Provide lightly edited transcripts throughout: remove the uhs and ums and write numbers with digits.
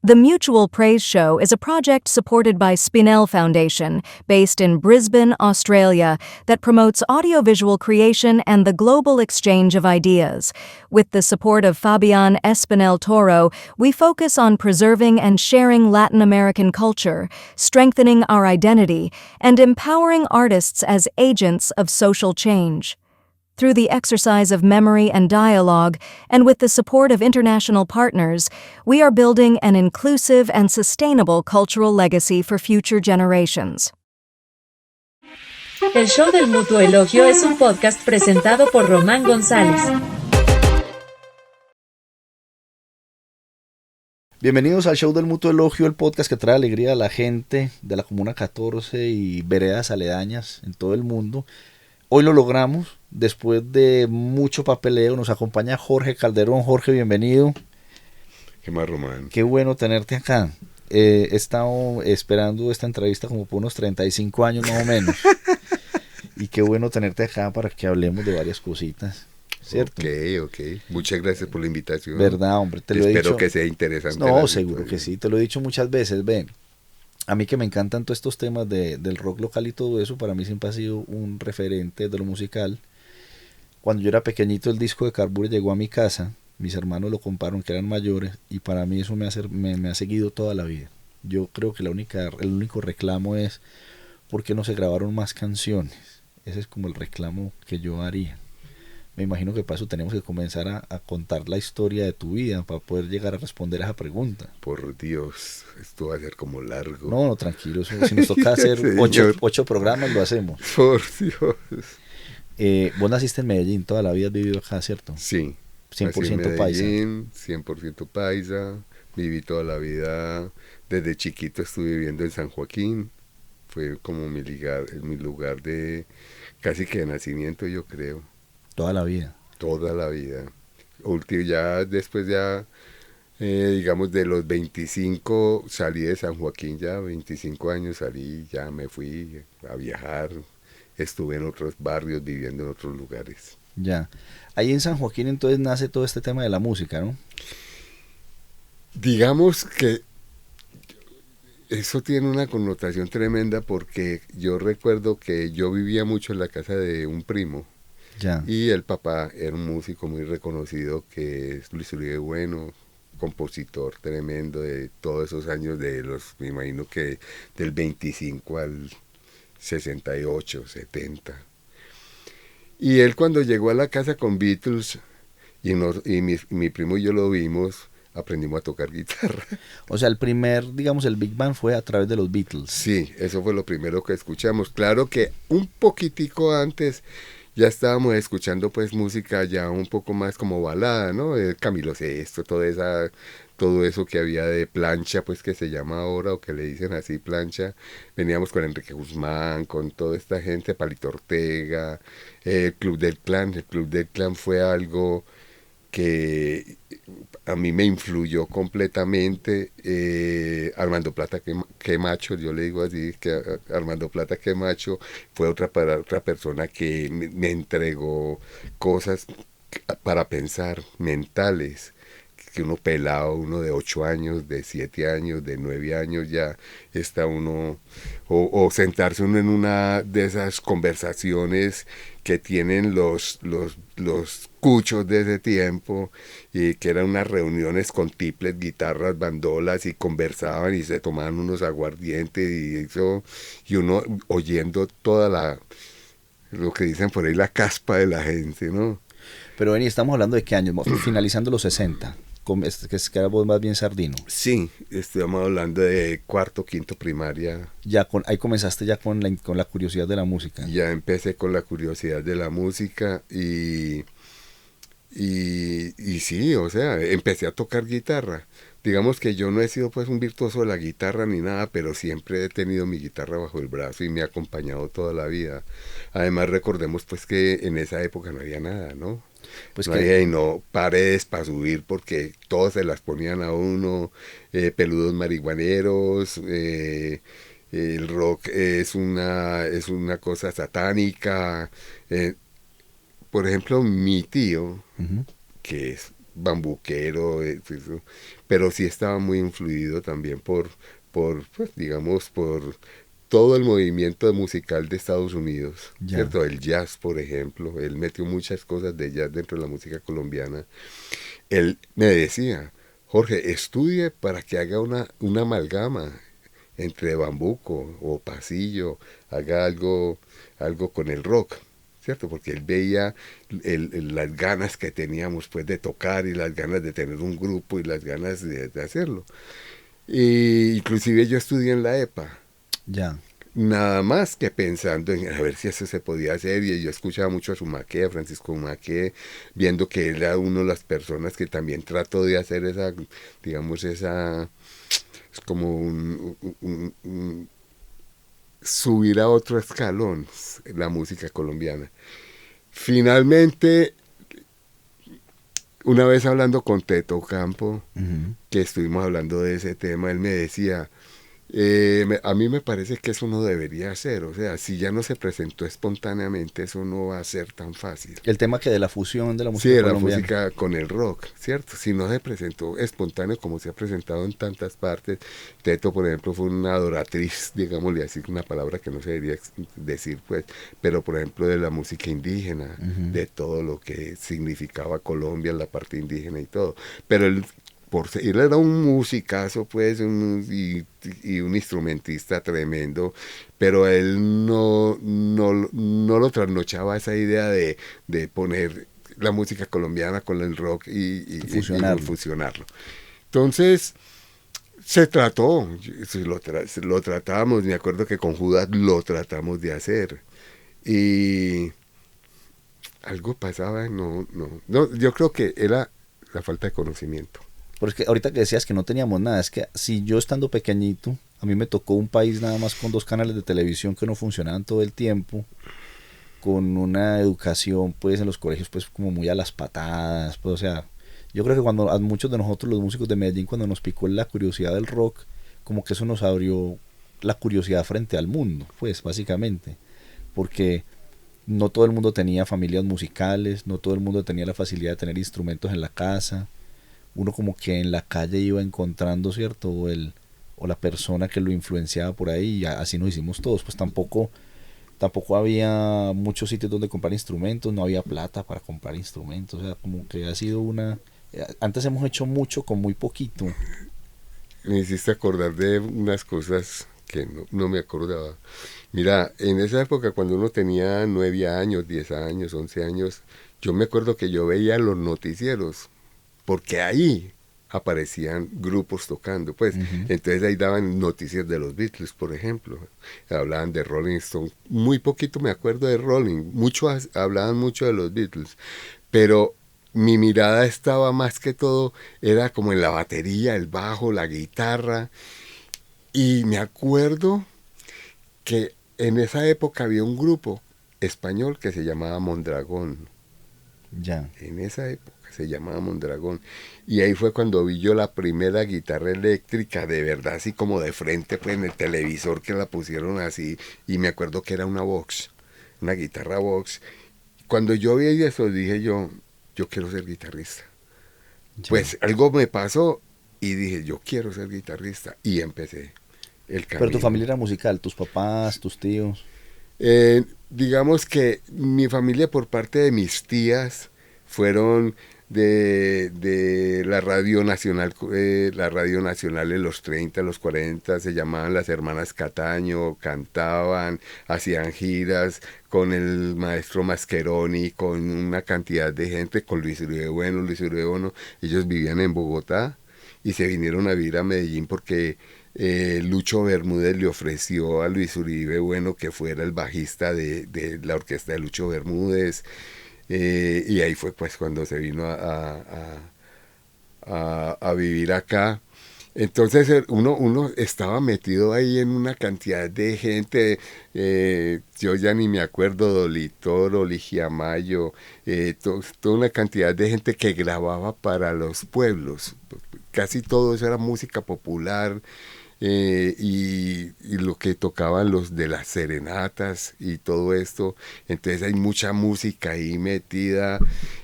The Mutual Praise Show is a project supported by Spinell Foundation, based in Brisbane, Australia, that promotes audiovisual creation and the global exchange of ideas. With the support of Fabian Espinel Toro, we focus on preserving and sharing Latin American culture, strengthening our identity, and empowering artists as agents of social change. Through the exercise of memory and dialogue, and with the support of international partners, we are building an inclusive and sustainable cultural legacy for future generations. El Show del Mutuo Elogio es un podcast presentado por Román González. Bienvenidos al Show del Mutuo Elogio, el podcast que trae alegría a la gente de la Comuna 14 y veredas aledañas en todo el mundo. Hoy lo logramos, después de mucho papeleo, nos acompaña Jorge Calderón. Jorge, bienvenido. ¿Qué más, Román? Qué bueno tenerte acá. He estado esperando esta entrevista como por unos 35 años más o menos. Y qué bueno tenerte acá para que hablemos de varias cositas, ¿cierto? Ok. Muchas gracias por la invitación. ¿Verdad, hombre? Te lo he Espero dicho. que sea interesante. No, seguro que sí, te lo he dicho muchas veces, ven. A mí que me encantan todos estos temas del rock local y todo eso, para mí siempre ha sido un referente de lo musical. Cuando yo era pequeñito, el disco de Carbure llegó a mi casa, mis hermanos lo compraron, que eran mayores, y para mí eso me ha seguido toda la vida. Yo creo que el único reclamo es ¿por qué no se grabaron más canciones? Ese es como el reclamo que yo haría. Me imagino que para eso tenemos que comenzar a contar la historia de tu vida para poder llegar a responder a esa pregunta. Por Dios, esto va a ser como largo. No, tranquilo, si nos toca hacer 8 programas, lo hacemos. Por Dios. Vos naciste en Medellín, toda la vida has vivido acá, ¿cierto? Sí. 100% paisa. 100% paisa. Viví toda la vida, desde chiquito estuve viviendo en San Joaquín. Fue como mi lugar de casi que de nacimiento, yo creo. Toda la vida. Toda la vida. Después digamos de los 25 salí de San Joaquín, ya 25 años salí, ya me fui a viajar, estuve en otros barrios, viviendo en otros lugares. Ya. Ahí en San Joaquín entonces nace todo este tema de la música, ¿no? Digamos que eso tiene una connotación tremenda porque yo recuerdo que yo vivía mucho en la casa de un primo. Ya. Y el papá era un músico muy reconocido que es Luis Uribe Bueno, compositor tremendo de todos esos años, me imagino que del 25 al 68, 70. Y él cuando llegó a la casa con Beatles, mi primo y yo lo vimos, aprendimos a tocar guitarra. O sea, el Big Bang fue a través de los Beatles. Sí, eso fue lo primero que escuchamos. Claro que un poquitico antes ya estábamos escuchando pues música ya un poco más como balada, ¿no? Camilo Sesto, todo eso que había de plancha, pues que se llama ahora, o que le dicen así plancha. Veníamos con Enrique Guzmán, con toda esta gente, Palito Ortega, el Club del Clan fue algo que a mí me influyó completamente. Armando Plata, que macho, yo le digo así, que Armando Plata, que macho, fue otra persona que me entregó cosas para pensar, mentales, que uno pelado, uno de 8 años, de 7 años, de 9 años, ya está uno, o sentarse uno en una de esas conversaciones que tienen los cuchos de ese tiempo, y que eran unas reuniones con tiples, guitarras, bandolas, y conversaban y se tomaban unos aguardientes y uno oyendo lo que dicen por ahí, la caspa de la gente, ¿no? Pero vení, estamos hablando de qué años, finalizando los 60, que era vos más bien sardino. Sí, estamos hablando de cuarto, quinto primaria. Ahí comenzaste ya con la curiosidad de la música. Ya empecé con la curiosidad de la música y sí, o sea, empecé a tocar guitarra. Digamos que yo no he sido pues un virtuoso de la guitarra ni nada, pero siempre he tenido mi guitarra bajo el brazo y me ha acompañado toda la vida. Además recordemos pues que en esa época no había nada, ¿no? Pues no había paredes para subir porque todos se las ponían a uno, peludos marihuaneros, el rock es una cosa satánica. Por ejemplo, mi tío, uh-huh, que es bambuquero, pero sí estaba muy influido también pues, digamos, por todo el movimiento musical de Estados Unidos, Ya. ¿cierto? El jazz, por ejemplo, él metió muchas cosas de jazz dentro de la música colombiana. Él me decía, Jorge, estudie para que haga una amalgama entre bambuco o pasillo, haga algo con el rock, ¿cierto? Porque él veía las ganas que teníamos pues de tocar y las ganas de tener un grupo y las ganas de hacerlo. Y inclusive yo estudié en la EPA, Ya. nada más que pensando en a ver si eso se podía hacer, y yo escuchaba mucho a Sumaque, a Francisco Sumaque, viendo que él era una de las personas que también trató de hacer esa, digamos, esa, es como subir a otro escalón la música colombiana. Finalmente, una vez hablando con Teto Campo, Ujú. que estuvimos hablando de ese tema, él me decía, a mí me parece que eso no debería ser, o sea, si ya no se presentó espontáneamente, eso no va a ser tan fácil. El tema que de la fusión de la Sí, música de la colombiana. música con el rock, ¿cierto? Si no se presentó espontáneo como se ha presentado en tantas partes. Teto, por ejemplo, fue una adoratriz, digámosle así, una palabra que no se debería decir, pues, pero por ejemplo de la música indígena, Ujú. de todo lo que significaba Colombia, la parte indígena y todo. Pero él era un musicazo, pues, y un instrumentista tremendo, pero él no lo trasnochaba esa idea de poner la música colombiana con el rock y Fusionarlo. fusionarlo. Entonces, se trató, lo tratamos, me acuerdo que con Judas lo tratamos de hacer. Y algo pasaba, no, yo creo que era la falta de conocimiento. Porque ahorita que decías que no teníamos nada, es que si yo estando pequeñito, a mí me tocó un país nada más con 2 canales de televisión que no funcionaban todo el tiempo, con una educación pues en los colegios pues como muy a las patadas, pues o sea, yo creo que cuando a muchos de nosotros los músicos de Medellín cuando nos picó la curiosidad del rock, como que eso nos abrió la curiosidad frente al mundo, pues básicamente, porque no todo el mundo tenía familias musicales, no todo el mundo tenía la facilidad de tener instrumentos en la casa, uno como que en la calle iba encontrando, ¿cierto? O la persona que lo influenciaba por ahí, y así nos hicimos todos, pues tampoco había muchos sitios donde comprar instrumentos, no había plata para comprar instrumentos, o sea, como que ha sido antes hemos hecho mucho con muy poquito. Me hiciste acordar de unas cosas que no me acordaba. Mira, en esa época cuando uno tenía 9 años, 10 años, 11 años, yo me acuerdo que yo veía los noticieros, porque ahí aparecían grupos tocando, pues. Ujú. Entonces ahí daban noticias de los Beatles, por ejemplo. Hablaban de Rolling Stone. Muy poquito me acuerdo de Rolling. Hablaban mucho de los Beatles. Pero mi mirada estaba más que todo, era como en la batería, el bajo, la guitarra. Y me acuerdo que en esa época había un grupo español que se llamaba Mondragón. Ya. En esa época se llamaba Mondragón. Y ahí fue cuando vi yo la primera guitarra eléctrica, de verdad, así como de frente, pues en el televisor que la pusieron así. Y me acuerdo que era una Vox, una guitarra Vox. Cuando yo vi eso, dije yo quiero ser guitarrista. Ya. Pues algo me pasó y dije, yo quiero ser guitarrista. Y empecé el camino. Pero tu familia era musical, tus papás, tus tíos. Digamos que mi familia por parte de mis tías fueron de la radio nacional en los 30, los 40, se llamaban las hermanas Cataño, cantaban, hacían giras con el maestro Mascheroni, con una cantidad de gente, con Luis Uribe Bueno, ellos vivían en Bogotá y se vinieron a vivir a Medellín porque Lucho Bermúdez le ofreció a Luis Uribe Bueno que fuera el bajista de la orquesta de Lucho Bermúdez, y ahí fue pues cuando se vino a vivir acá. Entonces uno estaba metido ahí en una cantidad de gente, yo ya ni me acuerdo, Dolly Toro, Ligia Mayo, toda una cantidad de gente que grababa para los pueblos. Casi todo eso era música popular. y lo que tocaban los de las serenatas y todo esto. Entonces hay mucha música ahí metida.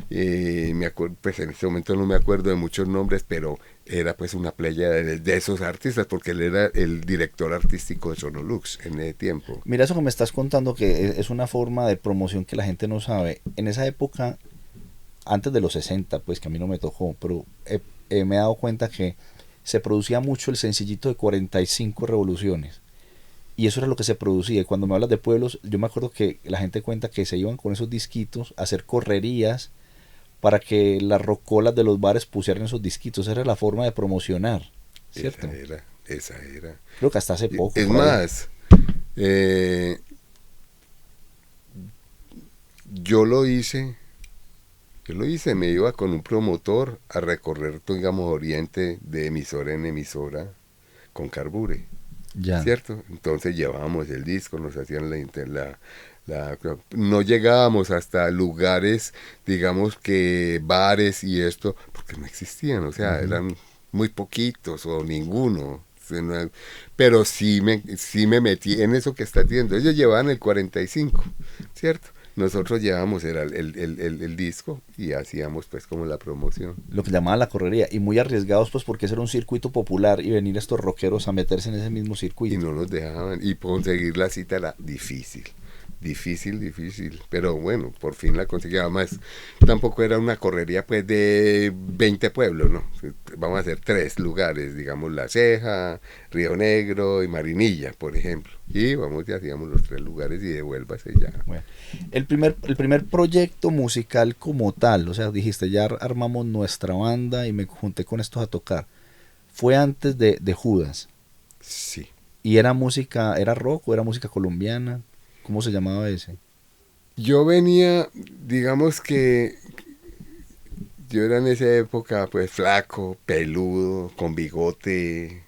Me acuerdo, pues en este momento no me acuerdo de muchos nombres, pero era pues una playa de esos artistas, porque él era el director artístico de Sonolux en ese tiempo. Mira eso que me estás contando, que es una forma de promoción que la gente no sabe. En esa época, antes de los 60, pues que a mí no me tocó, pero me he dado cuenta que se producía mucho el sencillito de 45 revoluciones. Y eso era lo que se producía. Y cuando me hablas de pueblos, yo me acuerdo que la gente cuenta que se iban con esos disquitos a hacer correrías para que las rocolas de los bares pusieran esos disquitos. Esa era la forma de promocionar, ¿cierto? Esa era. Creo que hasta hace poco. Es más, yo lo hice, me iba con un promotor a recorrer, digamos, Oriente de emisora en emisora con Carbure, Ya. ¿cierto? Entonces llevábamos el disco, nos hacían no llegábamos hasta lugares, digamos que bares y esto, porque no existían, o sea, eran muy poquitos o ninguno. Pero sí me metí en eso que está diciendo. Ellos llevaban el 45, ¿cierto? Nosotros llevábamos era el disco y hacíamos pues como la promoción. Lo que llamaban la correría. Y muy arriesgados pues porque ese era un circuito popular y venir estos rockeros a meterse en ese mismo circuito. Y no nos dejaban. Y conseguir la cita era difícil. Difícil, pero bueno, por fin la conseguí. Además, tampoco era una correría pues de 20 pueblos, ¿no? Vamos a hacer 3 lugares, digamos La Ceja, Río Negro y Marinilla, por ejemplo. Y vamos y hacíamos los 3 lugares y devuélvase ya. Bueno, el primer proyecto musical como tal, o sea, dijiste, ya armamos nuestra banda y me junté con estos a tocar. Fue antes de Judas. Sí. ¿Y era música, era rock o era música colombiana? ¿Cómo se llamaba ese? Yo venía, digamos que yo era en esa época pues flaco, peludo, con bigote.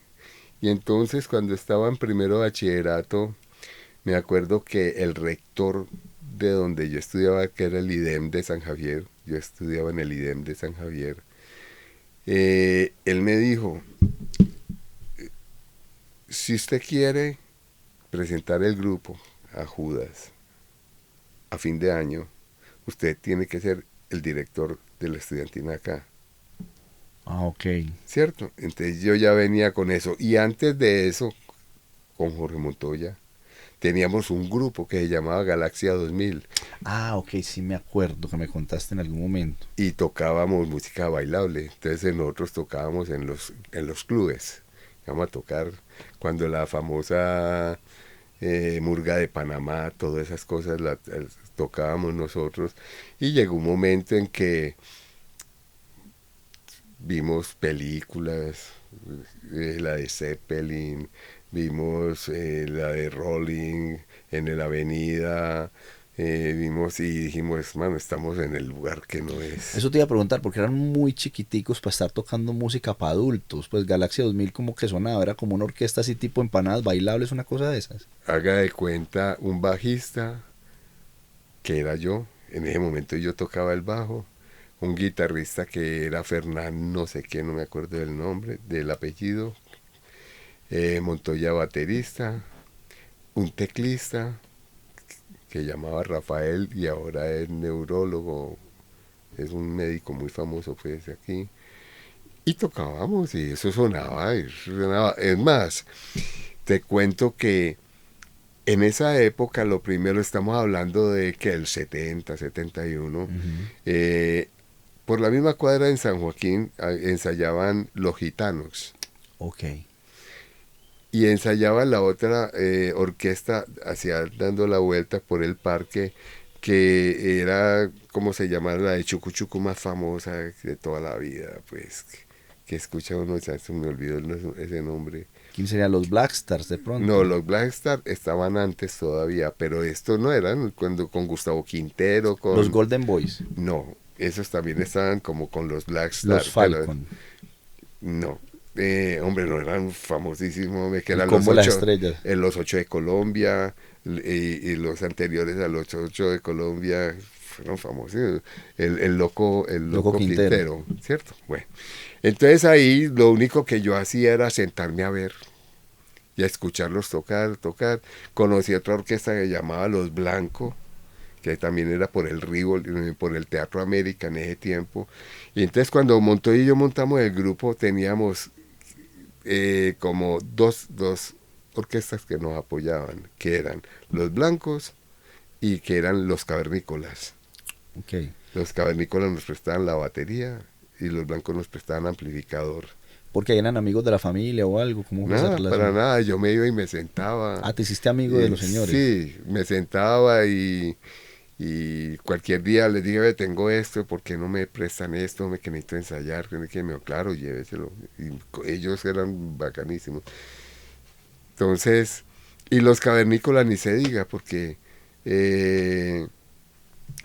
Y entonces cuando estaba en primero bachillerato, me acuerdo que el rector de donde yo estudiaba, que era el IDEM de San Javier, yo estudiaba en el IDEM de San Javier, él me dijo, si usted quiere presentar el grupo a Judas a fin de año, usted tiene que ser el director de la estudiantina acá. Ah, ok. ¿Cierto? Entonces yo ya venía con eso. Y antes de eso, con Jorge Montoya, teníamos un grupo que se llamaba Galaxia 2000. Ah, ok, sí me acuerdo que me contaste en algún momento. Y tocábamos música bailable. Entonces nosotros tocábamos en los clubes. Vamos a tocar cuando la famosa Murga de Panamá, todas esas cosas las tocábamos nosotros. Y llegó un momento en que vimos películas, la de Zeppelin, vimos la de Rolling en la avenida, vimos y dijimos, mano, estamos en el lugar que no es. Eso te iba a preguntar, porque eran muy chiquiticos para estar tocando música para adultos. Pues Galaxia 2000 como que sonaba, era como una orquesta así tipo empanadas bailables, una cosa de esas. Haga de cuenta un bajista, que era yo, en ese momento yo tocaba el bajo, un guitarrista que era Fernán, no sé qué, no me acuerdo del nombre, del apellido, Montoya baterista, un teclista que llamaba Rafael y ahora es neurólogo, es un médico muy famoso pues aquí, y tocábamos y eso sonaba. Es más, te cuento que en esa época, lo primero, estamos hablando de que el 70, 71, por la misma cuadra en San Joaquín ensayaban Los Gitanos. Ok. Y ensayaban la otra orquesta dando la vuelta por el parque, que era, ¿cómo se llama? La de Chucu Chucu más famosa de toda la vida, pues, que escucha uno, ya se me olvidó ese nombre. ¿Quién serían los Black Stars de pronto? No, los Black Stars estaban antes todavía, pero estos no eran cuando con Gustavo Quintero, con... Los Golden Boys. No, esos también estaban como con los Black Stars. Los Falcon. No, hombre, no eran famosísimos, que eran como los 8, las estrellas. Los 8 de Colombia, y los anteriores a los 8 de Colombia fueron famosos. El loco Quintero, ¿cierto? Bueno, entonces ahí lo único que yo hacía era sentarme a ver. y a escucharlos tocar. Conocí otra orquesta que llamaba Los Blancos, que también era por el Rivoli, por el Teatro América en ese tiempo. Y entonces cuando Montoya y yo montamos el grupo, teníamos como dos orquestas que nos apoyaban, que eran Los Blancos y que eran Los Cavernícolas. Ok. Los Cavernícolas nos prestaban la batería y Los Blancos nos prestaban amplificador. Porque eran amigos de la familia o algo, ¿cómo fue esa Nada, relación? para nada, yo me iba y me sentaba. Ah, te hiciste amigo de los señores. Sí, me sentaba y cualquier día les dije, "Ve, tengo esto, ¿por qué no me prestan esto? Que necesito ensayar, claro, lléveselo". Y ellos eran bacanísimos. Entonces, y los Cavernícolas ni se diga, porque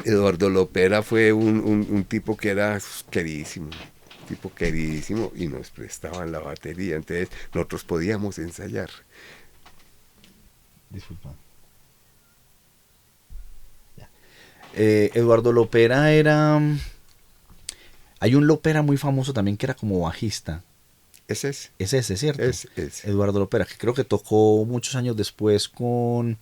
Eduardo Lopera fue un tipo que era queridísimo, tipo queridísimo, y nos prestaban la batería, entonces nosotros podíamos ensayar. Disculpa. Eduardo Lopera era... Hay un Lopera muy famoso también que era como bajista. Ese es. Es ese, ¿cierto? Es. Eduardo Lopera, que creo que tocó muchos años después con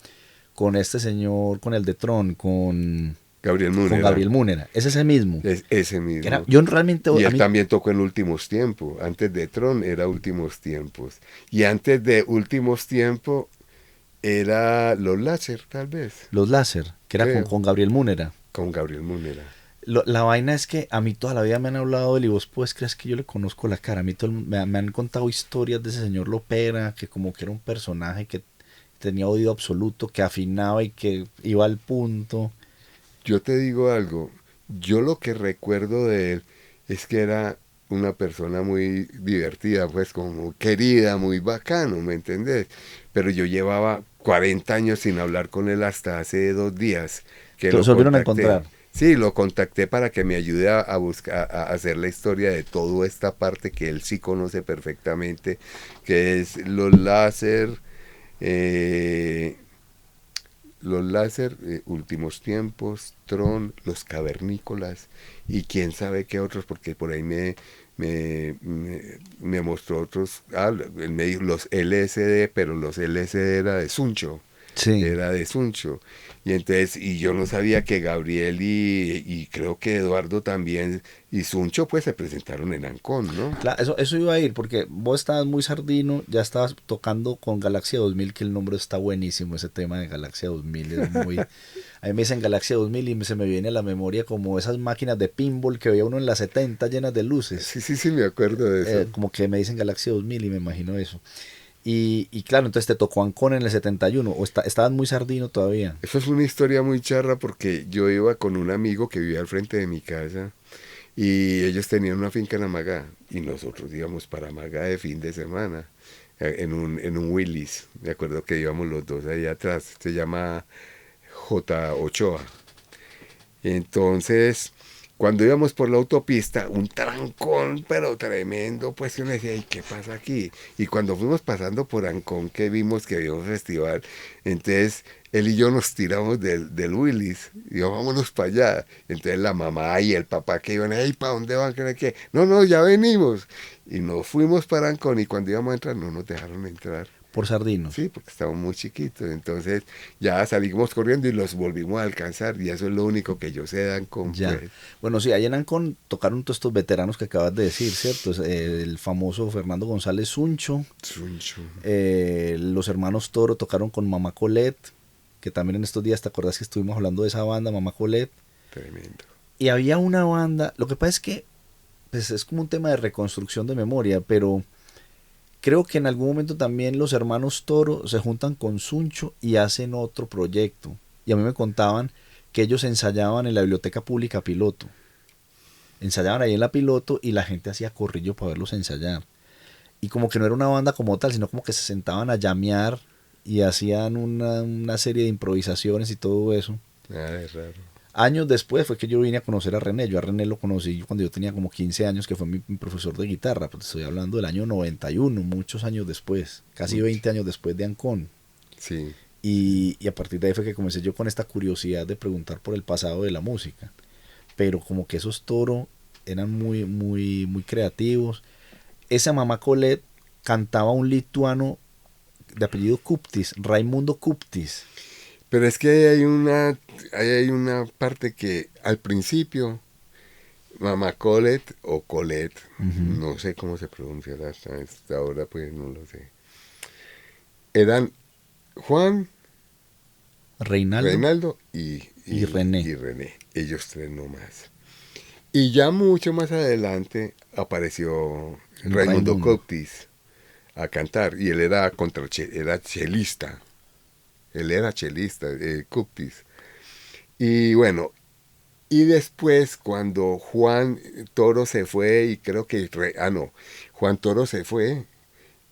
este señor, con el de Tron, con Gabriel Múnera. Con Gabriel Múnera. Es ese mismo. Es ese mismo. Yo realmente... Y él también tocó en Últimos Tiempos. Antes de Tron era Últimos Tiempos. Y antes de Últimos Tiempos era Los Láser, tal vez. Los Láser, que era con Gabriel Múnera. Con Gabriel Múnera. La vaina es que a mí toda la vida me han hablado de él y vos pues crees que yo le conozco la cara. A mí me han contado historias de ese señor Lopera, que como que era un personaje que tenía oído absoluto, que afinaba y que iba al punto. Yo te digo algo, yo lo que recuerdo de él es que era una persona muy divertida, pues como querida, muy bacano, ¿me entendés? Pero yo llevaba 40 años sin hablar con él hasta hace 2 días. Que ¿Se volvieron a encontrar? Sí, lo contacté para que me ayude a buscar, a hacer la historia de toda esta parte que él sí conoce perfectamente, que es Los Láser, Últimos Tiempos, Tron, Los Cavernícolas y quién sabe qué otros, porque por ahí me mostró otros, él me dijo los LSD, pero los LSD era de Suncho. Sí. Era de Suncho. Y entonces, y yo no sabía que Gabriel y creo que Eduardo también, y Suncho pues se presentaron en Ancón, ¿no? Claro, eso iba a ir, porque vos estabas muy sardino, ya estabas tocando con Galaxia 2000, que el nombre está buenísimo, ese tema de Galaxia 2000 es muy... A mí me dicen Galaxia 2000 y se me viene a la memoria como esas máquinas de pinball que veía uno en las 70 llenas de luces. Sí, me acuerdo de eso. Como que me dicen Galaxia 2000 y me imagino eso. Y claro, entonces te tocó Ancón en el 71, o estabas muy sardino todavía. Eso es una historia muy charra porque yo iba con un amigo que vivía al frente de mi casa y ellos tenían una finca en Amagá y nosotros íbamos para Amagá de fin de semana en un Willys. Me acuerdo que íbamos los dos ahí atrás, se llama J. Ochoa. Entonces, cuando íbamos por la autopista, un trancón, pero tremendo, pues yo me decía, ¿y qué pasa aquí? Y cuando fuimos pasando por Ancón, que vimos que había un festival, entonces él y yo nos tiramos del Willys, y yo, vámonos para allá. Entonces la mamá y el papá que iban, hey, ¿para dónde van? ¿Qué? No, ya venimos. Y nos fuimos para Ancón, y cuando íbamos a entrar, no nos dejaron entrar. Por sardinos. Sí, porque estábamos muy chiquitos. Entonces ya salimos corriendo y los volvimos a alcanzar. Y eso es lo único que yo sé de Ancón. Ya. Pues. Bueno, sí, ahí en Ancón tocaron todos estos veteranos que acabas de decir, ¿cierto? El famoso Fernando González Suncho. Los hermanos Toro tocaron con Mamá Colette, que también en estos días, ¿te acordás que estuvimos hablando de esa banda, Mamá Colette? Tremendo. Y había una banda, lo que pasa es que pues, es como un tema de reconstrucción de memoria, pero... Creo que en algún momento también los hermanos Toro se juntan con Suncho y hacen otro proyecto. Y a mí me contaban que ellos ensayaban en la Biblioteca Pública Piloto. Ensayaban ahí en la Piloto y la gente hacía corrillo para verlos ensayar. Y como que no era una banda como tal, sino como que se sentaban a llamear y hacían una serie de improvisaciones y todo eso. Es raro. Años después fue que yo vine a conocer a René. Yo a René lo conocí cuando yo tenía como 15 años, que fue mi profesor de guitarra. Pues estoy hablando del año 91, muchos años después, casi 20 años después de Ancón. Sí. Y a partir de ahí fue que comencé yo con esta curiosidad de preguntar por el pasado de la música. Pero como que esos Toro eran muy, muy, muy creativos. Esa Mamá Colette cantaba un lituano de apellido Cuptis, Raimundo Cuptis. Pero es que ahí hay una parte que al principio, Mamá Colette o Colette, no sé cómo se pronuncia hasta esta hora, pues no lo sé. Eran Juan, Reinaldo Y René. y René. Ellos tres nomás. Y ya mucho más adelante apareció Raimundo Raimundo. Coptis a cantar. Y él era era chelista. Él era chelista, Coptis. Y bueno, y después cuando Juan Toro se fue, y creo que... Juan Toro se fue,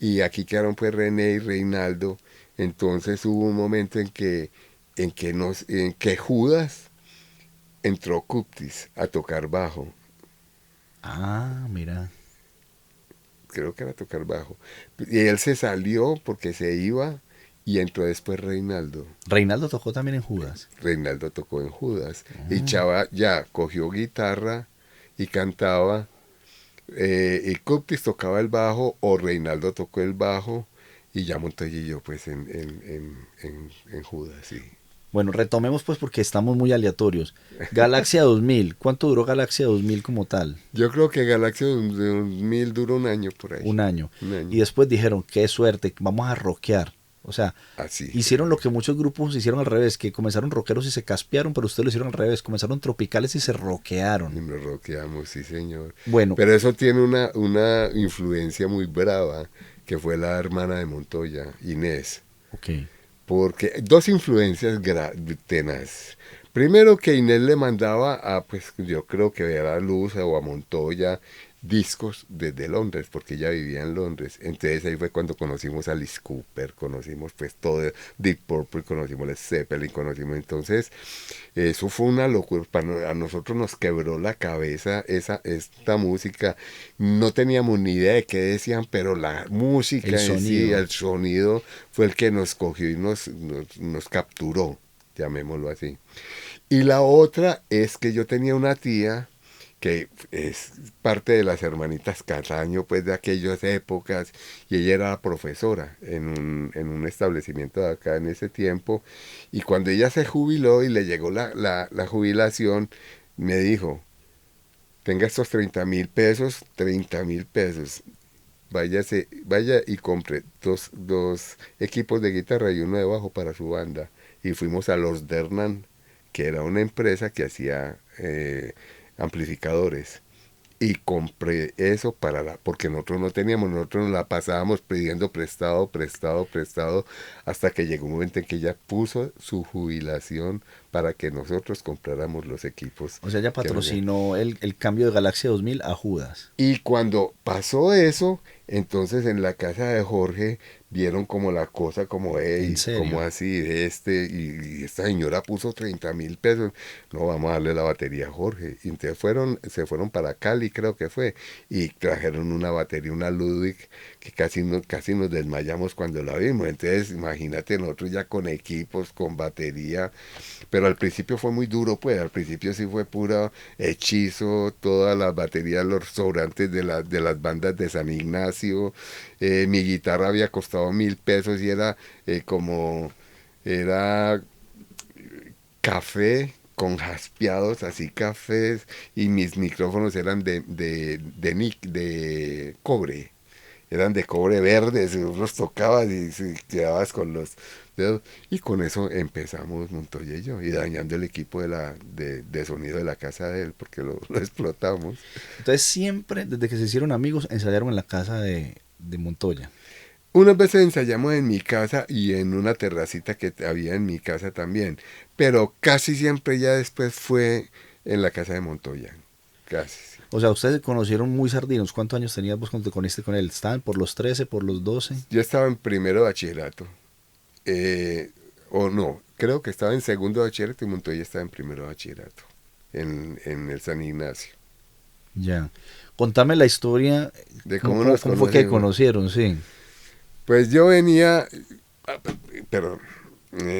y aquí quedaron pues René y Reinaldo. Entonces hubo un momento en que Judas entró Cuptis a tocar bajo. Ah, mira. Creo que era tocar bajo. Y él se salió porque se iba y entró después Reinaldo. Reinaldo tocó también en Judas. Reinaldo tocó en Judas. Y Chava ya cogió guitarra y cantaba. Y Cuptis tocaba el bajo o Reinaldo tocó el bajo y ya Montoya y yo pues en Judas, sí. Bueno, retomemos pues porque estamos muy aleatorios. Galaxia 2000, ¿cuánto duró Galaxia 2000 como tal? Yo creo que Galaxia 2000 duró un año por ahí. Un año. Un año. Y después dijeron, qué suerte, vamos a rockear. O sea, Así. hicieron lo que muchos grupos hicieron al revés, que comenzaron rockeros y se caspearon, pero ustedes lo hicieron al revés, comenzaron tropicales y se Y rockearon. nos rockeamos, sí señor. Bueno, Pero eso tiene una influencia muy brava, que fue la hermana de Montoya, Inés. ok. Porque dos influencias tenaces. Primero que Inés le mandaba pues yo creo que a Luz o a Montoya discos desde Londres, porque ella vivía en Londres. Entonces ahí fue cuando conocimos a Alice Cooper, conocimos pues todo, Deep Purple, conocimos Led Zeppelin, conocimos. Entonces eso fue una locura, a nosotros nos quebró la cabeza esta música. No teníamos ni idea de qué decían, pero la música en sí, el sonido fue el que nos cogió y nos capturó, llamémoslo así. Y la otra es que yo tenía una tía que es parte de las hermanitas Cataño, pues de aquellas épocas, y ella era profesora en un establecimiento de acá en ese tiempo, y cuando ella se jubiló y le llegó la jubilación, me dijo, tenga estos 30,000 pesos, 30,000 pesos, vaya y compre dos equipos de guitarra y uno de bajo para su banda, y fuimos a Los Dernan, que era una empresa que hacía amplificadores, y compré eso porque nosotros no teníamos, nosotros nos la pasábamos pidiendo prestado, hasta que llegó un momento en que ella puso su jubilación para que nosotros compráramos los equipos. O sea, ella patrocinó el cambio de Galaxia 2000 a Judas. Y cuando pasó eso, entonces en la casa de Jorge vieron como la cosa como, hey, como así, y esta señora puso 30,000 pesos, no, vamos a darle la batería a Jorge. Y entonces se fueron para Cali, creo que fue, y trajeron una batería, una Ludwig, que casi nos desmayamos cuando la vimos. Entonces, imagínate, nosotros ya con equipos, con batería, pero al principio fue muy duro, pues, al principio sí fue puro hechizo, todas las baterías, los sobrantes de las bandas de San Ignacio. Mi guitarra había costado 1,000 pesos y era café con jaspeados, así cafés, y mis micrófonos eran de cobre. Eran de cobre verde, los tocabas y quedabas con los dedos. Y con eso empezamos Montoya y yo, y dañando el equipo de sonido de la casa de él, porque lo explotamos. Entonces siempre, desde que se hicieron amigos, ensayaron en la casa de Montoya. Unas veces ensayamos en mi casa y en una terracita que había en mi casa también, pero casi siempre ya después fue en la casa de Montoya, casi. O sea, ustedes se conocieron muy sardinos. ¿Cuántos años tenías vos cuando te conociste con él? ¿Estaban por los 13, por los 12? Yo estaba en primero de bachillerato, o no, creo que estaba en segundo de bachillerato y Montoya estaba en primero de bachillerato, en el San Ignacio. Ya. Contame la historia De cómo fue que conocimos. conocieron, sí. Pues yo venía, perdón,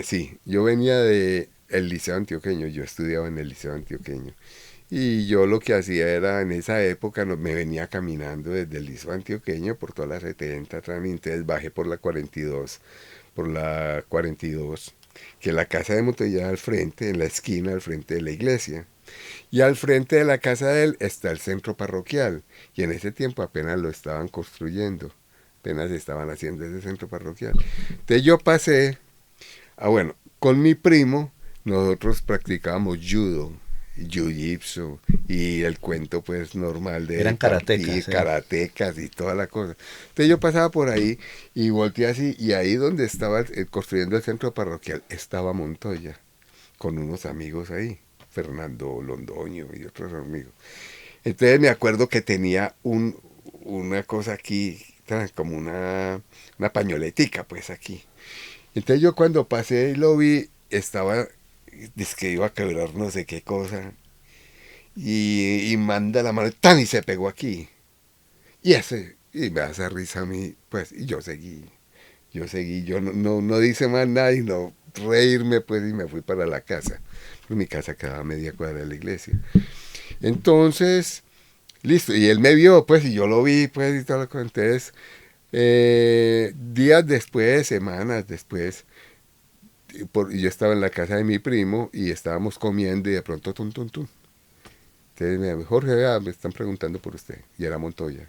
sí, yo venía de el Liceo Antioqueño, yo estudiaba en el Liceo Antioqueño, Y yo lo que hacía era, en esa época, me venía caminando desde el Liceo Antioqueño por toda la 70, entonces bajé por la 42, que la casa de Montoya al frente, en la esquina, al frente de la iglesia. Y al frente de la casa de él está el centro parroquial, y en ese tiempo apenas lo estaban construyendo, apenas estaban haciendo ese centro parroquial. Entonces yo pasé, bueno, con mi primo, nosotros practicábamos judo, jiu-jitsu y el cuento pues normal de Eran karatecas, karatecas y toda la cosa. Entonces yo pasaba por ahí y volteé así, y ahí donde estaba construyendo el centro parroquial estaba Montoya con unos amigos ahí, Fernando Londoño y otros amigos. Entonces me acuerdo que tenía una cosa aquí, como una pañoletica pues aquí. Entonces yo cuando pasé y lo vi, estaba, es que iba a quebrar no sé qué cosa, y manda la mano, ¡tan! Y se pegó aquí. Y me hace risa a mí, pues, y yo seguí, yo no dice más nada, y no reírme, pues, y me fui para la casa. Mi casa quedaba a media cuadra de la iglesia. Entonces, listo, y él me vio, pues, y yo lo vi, pues, y todo lo que entonces, días después, semanas después, yo estaba en la casa de mi primo y estábamos comiendo y de pronto tum tum tum. Entonces me dijo, Jorge, vea, me están preguntando por usted. Y era Montoya.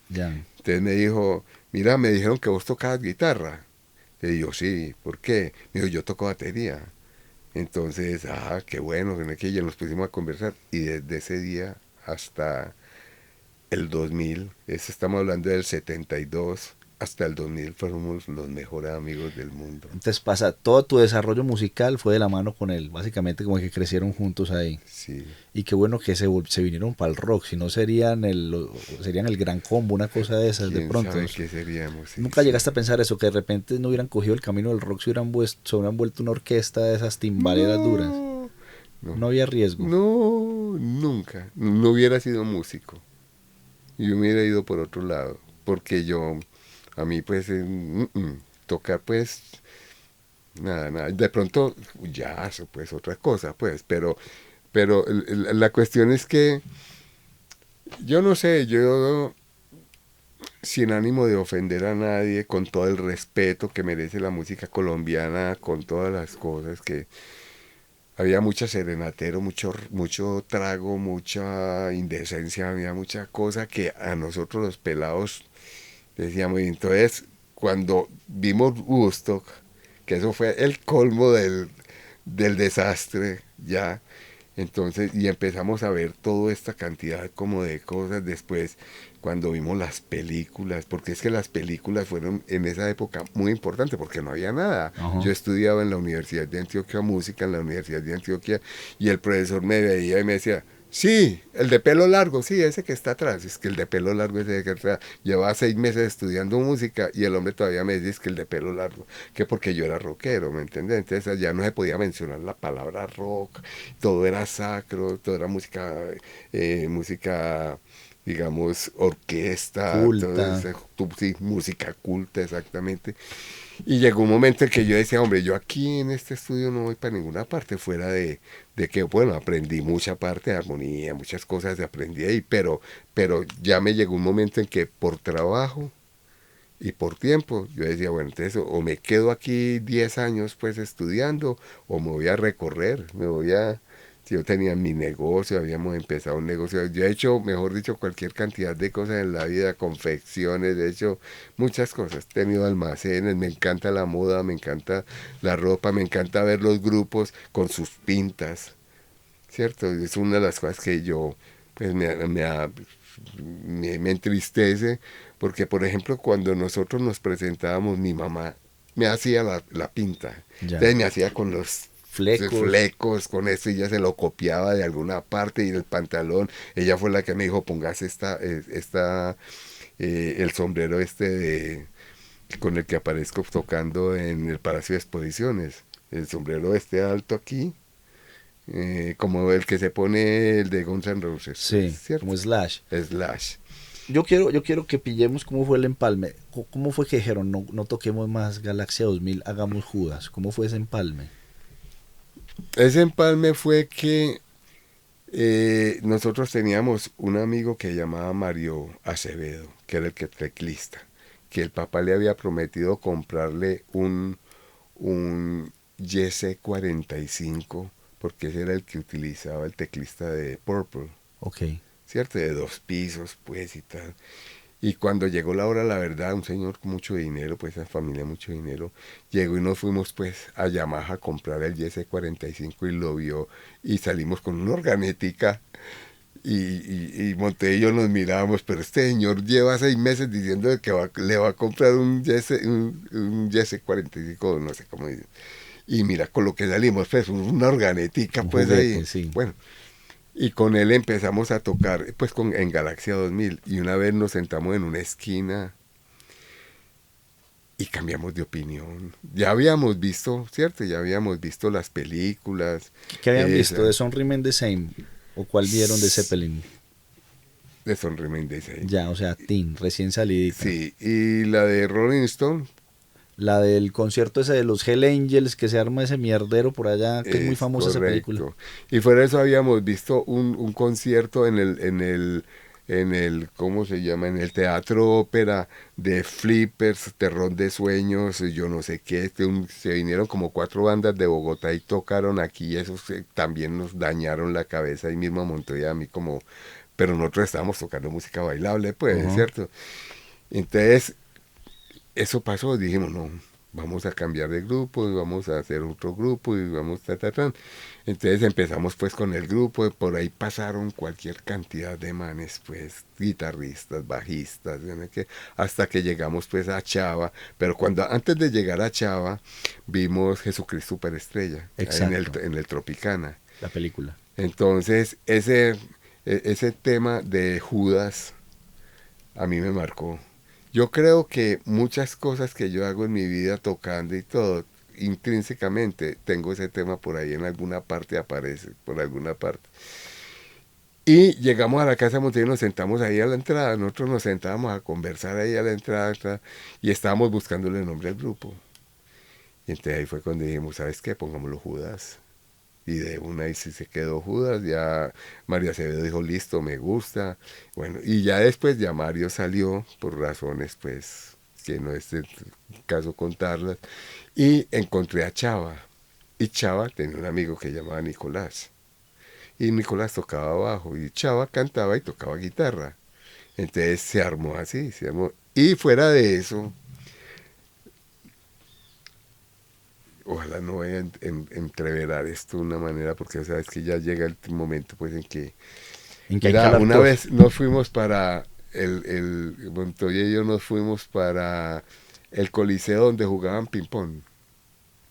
Ya. Entonces me dijo, mira, me dijeron que vos tocabas guitarra. Le digo, sí, ¿por qué? Me dijo, yo toco batería. Entonces, qué bueno, que ya nos pusimos a conversar. Y desde ese día hasta el 2000, estamos hablando del 72, hasta el 2000 fuimos los mejores amigos del mundo. Entonces pasa, todo tu desarrollo musical fue de la mano con él, básicamente como que crecieron juntos ahí. Sí. Y qué bueno que se vinieron para el rock, si no serían el gran combo, una cosa de esas de pronto. ¿Quién sabe qué seríamos? Sí, Nunca sí. llegaste a pensar eso, que de repente no hubieran cogido el camino del rock, se hubieran vuelto una orquesta de esas timbaleras duras. No había riesgo. No, nunca. No hubiera sido músico. Yo hubiera ido por otro lado. Porque a mí pues, tocar pues, nada. De pronto, jazz, pues otra cosa, pues. Pero la cuestión es que, yo no sé, yo, sin ánimo de ofender a nadie, con todo el respeto que merece la música colombiana, con todas las cosas que... Había mucha serenatero, mucho trago, mucha indecencia, había mucha cosa que a nosotros los pelados decíamos. Y entonces, cuando vimos Woodstock, que eso fue el colmo del desastre, ya, entonces, y empezamos a ver toda esta cantidad como de cosas después, cuando vimos las películas, porque es que las películas fueron en esa época muy importantes, porque no había nada. Ajá. Yo estudiaba en la Universidad de Antioquia música, en la Universidad de Antioquia, y el profesor me veía y me decía, sí, el de pelo largo, sí, ese que está atrás, es que el de pelo largo es ese que está atrás. Llevaba 6 meses estudiando música y el hombre todavía me dice es que el de pelo largo, que porque yo era rockero, ¿me entiendes? Entonces ya no se podía mencionar la palabra rock, todo era sacro, todo era música, digamos, orquesta, Culta. sí, música culta, exactamente. Y llegó un momento en que yo decía, hombre, yo aquí en este estudio no voy para ninguna parte, fuera de que, bueno, aprendí mucha parte de armonía, muchas cosas aprendí ahí, pero ya me llegó un momento en que por trabajo y por tiempo, yo decía, bueno, entonces o me quedo aquí 10 años pues estudiando, o me voy a recorrer, si yo tenía mi negocio, habíamos empezado un negocio, yo he hecho, mejor dicho, cualquier cantidad de cosas en la vida, confecciones, he hecho muchas cosas, he tenido almacenes, me encanta la moda, me encanta la ropa, me encanta ver los grupos con sus pintas, ¿cierto? Es una de las cosas que yo, pues me entristece, porque por ejemplo cuando nosotros nos presentábamos, mi mamá me hacía la pinta, Ya. entonces me hacía con los Flecos. flecos, con eso, y ella se lo copiaba de alguna parte, y el pantalón, ella fue la que me dijo, póngase el sombrero con el que aparezco tocando en el Palacio de Exposiciones, el sombrero alto aquí, como el que se pone el de Guns N' Roses, Sí, ¿cierto? como Slash. Slash. Yo quiero que pillemos cómo fue el empalme. ¿Cómo fue que dijeron, no toquemos más Galaxia 2000, hagamos Judas? ¿Cómo fue ese empalme? Ese empalme fue que nosotros teníamos un amigo que llamaba Mario Acevedo, que era el que teclista, que el papá le había prometido comprarle un YC-45, porque ese era el que utilizaba el teclista de Purple, Ok. ¿cierto? De 2 pisos, pues, y tal. Y cuando llegó la hora, la verdad, un señor con mucho dinero, pues esa familia mucho dinero, llegó y nos fuimos pues a Yamaha a comprar el YS45 y lo vio y salimos con una organética y Monte y yo nos mirábamos, pero este señor lleva 6 meses diciendo de que le va a comprar un YS45, no sé cómo dice. Y mira, con lo que salimos, pues una organética Un pues juguete, ahí. sí. Bueno, y con él empezamos a tocar pues en Galaxia 2000 y una vez nos sentamos en una esquina y cambiamos de opinión. Ya habíamos visto, ¿cierto? Ya habíamos visto las películas. ¿Qué habían visto? esa, ¿De Some Remain the Same? ¿O cuál vieron de Zeppelin? de Son Remain the Same. Ya, o sea, teen, recién salidita. Sí, y la de Rolling Stone La del concierto ese de los Hell Angels, que se arma ese mierdero por allá, que es muy es famosa esa película. correcto. Y fuera de eso habíamos visto un concierto ¿cómo se llama? En el Teatro Ópera de Flippers, Terror de Sueños, yo no sé qué, se vinieron como 4 bandas de Bogotá y tocaron aquí y esos también nos dañaron la cabeza ahí mismo a Montoya, a mí como, pero nosotros estábamos tocando música bailable, pues, Ajá. ¿cierto? Entonces, eso pasó, dijimos, no, vamos a cambiar de grupo, y vamos a hacer otro grupo y vamos ta. Entonces empezamos pues con el grupo, y por ahí pasaron cualquier cantidad de manes, pues guitarristas, bajistas, ¿no? Hasta que llegamos pues a Chava, pero antes de llegar a Chava vimos Jesucristo Superestrella Exacto. en el Tropicana. La película. Entonces ese tema de Judas a mí me marcó. Yo creo que muchas cosas que yo hago en mi vida tocando y todo, intrínsecamente tengo ese tema por ahí en alguna parte, aparece por alguna parte. Y llegamos a la casa de Montevideo y nos sentamos ahí a la entrada. Nosotros nos sentábamos a conversar ahí a la entrada y estábamos buscándole el nombre al grupo. Y entonces ahí fue cuando dijimos, ¿sabes qué? Pongámoslo Judas. Y de una y si se quedó Judas, ya María Acevedo dijo, listo, me gusta. Bueno, y ya después ya Mario salió por razones pues que no es el caso contarlas. Y encontré a Chava. Y Chava tenía un amigo que llamaba Nicolás. Y Nicolás tocaba bajo y Chava cantaba y tocaba guitarra. Entonces se armó así, se armó. Y fuera de eso, ojalá no vaya a entreverar esto de una manera, porque sabes que ya llega el momento pues en que... En que hay que Mira, hablar una todo. vez nos fuimos para Montoya y yo nos fuimos para el Coliseo donde jugaban ping-pong.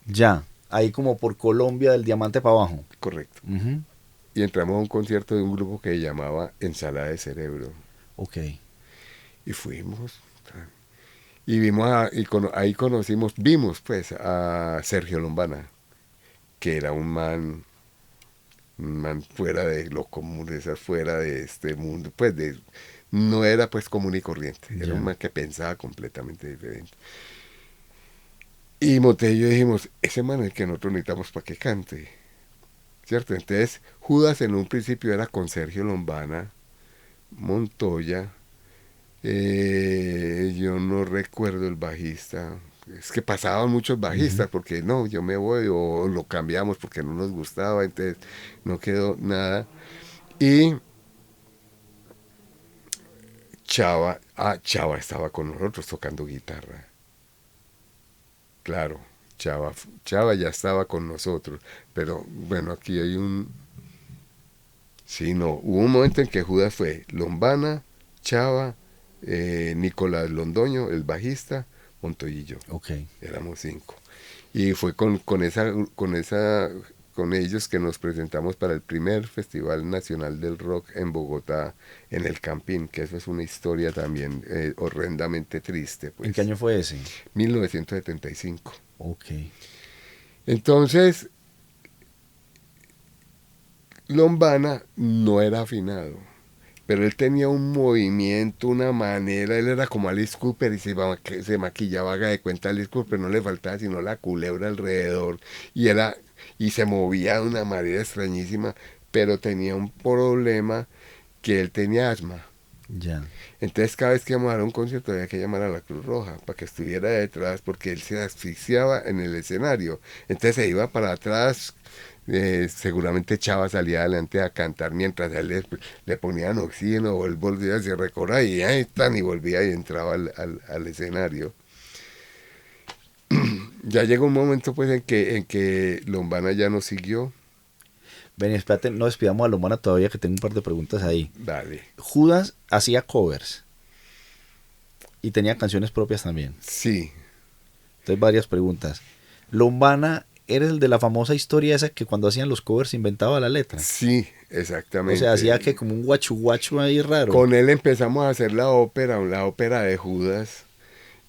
Ya, ahí como por Colombia del Diamante para abajo. Correcto. Ujú. Y entramos a un concierto de un grupo que se llamaba Ensalada de Cerebro. Ok. Y fuimos. Y ahí vimos pues a Sergio Lombana, que era un man fuera de lo común, fuera de este mundo, pues no era pues común y corriente, era Ya. un man que pensaba completamente diferente. Y Monte y yo dijimos, ese man es el que nosotros necesitamos para que cante, ¿cierto? Entonces Judas en un principio era con Sergio Lombana, Montoya, yo no recuerdo el bajista. Es que pasaban muchos bajistas porque no, yo me voy o lo cambiamos porque no nos gustaba, entonces no quedó nada. Y Chava estaba con nosotros tocando guitarra. Claro, Chava ya estaba con nosotros, pero bueno, aquí hay sí, no, hubo un momento en que Judas fue Lombana, Chava, Nicolás Londoño, el bajista, Montoya y yo. Ok. Éramos 5. Y fue con ellos que nos presentamos para el primer Festival Nacional del Rock en Bogotá, en el Campín, que eso es una historia también horrendamente triste. Pues. ¿En qué año fue ese? 1975. Ok. Entonces, Lombana no era afinado, pero él tenía un movimiento, una manera, él era como Alice Cooper y se maquillaba, haga de cuenta Alice Cooper, no le faltaba sino la culebra alrededor y se movía de una manera extrañísima, pero tenía un problema que él tenía asma. Ya. Entonces cada vez que íbamos a dar un concierto había que llamar a la Cruz Roja para que estuviera detrás porque él se asfixiaba en el escenario. Entonces se iba para atrás, seguramente Chava salía adelante a cantar mientras a él le ponían oxígeno o él volvía, se recorría y ahí están y volvía y entraba al escenario. Ya llegó un momento pues en que Lombana ya no siguió. Ven, espérate, no despidamos a Lombana todavía, que tengo un par de preguntas ahí. Dale. Judas hacía covers y tenía canciones propias también. Sí, Entonces, varias preguntas. Lombana, ¿eres el de la famosa historia esa que cuando hacían los covers inventaba la letra? sí, O exactamente. sea, hacía que como un guachu guachu ahí raro. Con él empezamos a hacer la ópera de Judas.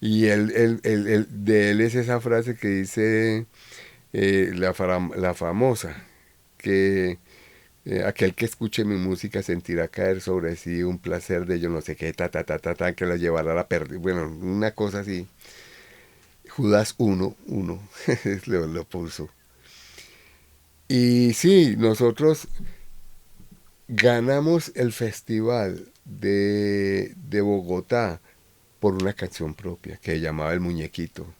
Y de él es esa frase que dice la famosa, que aquel que escuche mi música sentirá caer sobre sí un placer de yo no sé qué, que lo llevará a la pérdida. Bueno, una cosa así. Judas 1 lo puso. Y sí, nosotros ganamos el festival de Bogotá por una canción propia que se llamaba El Muñequito.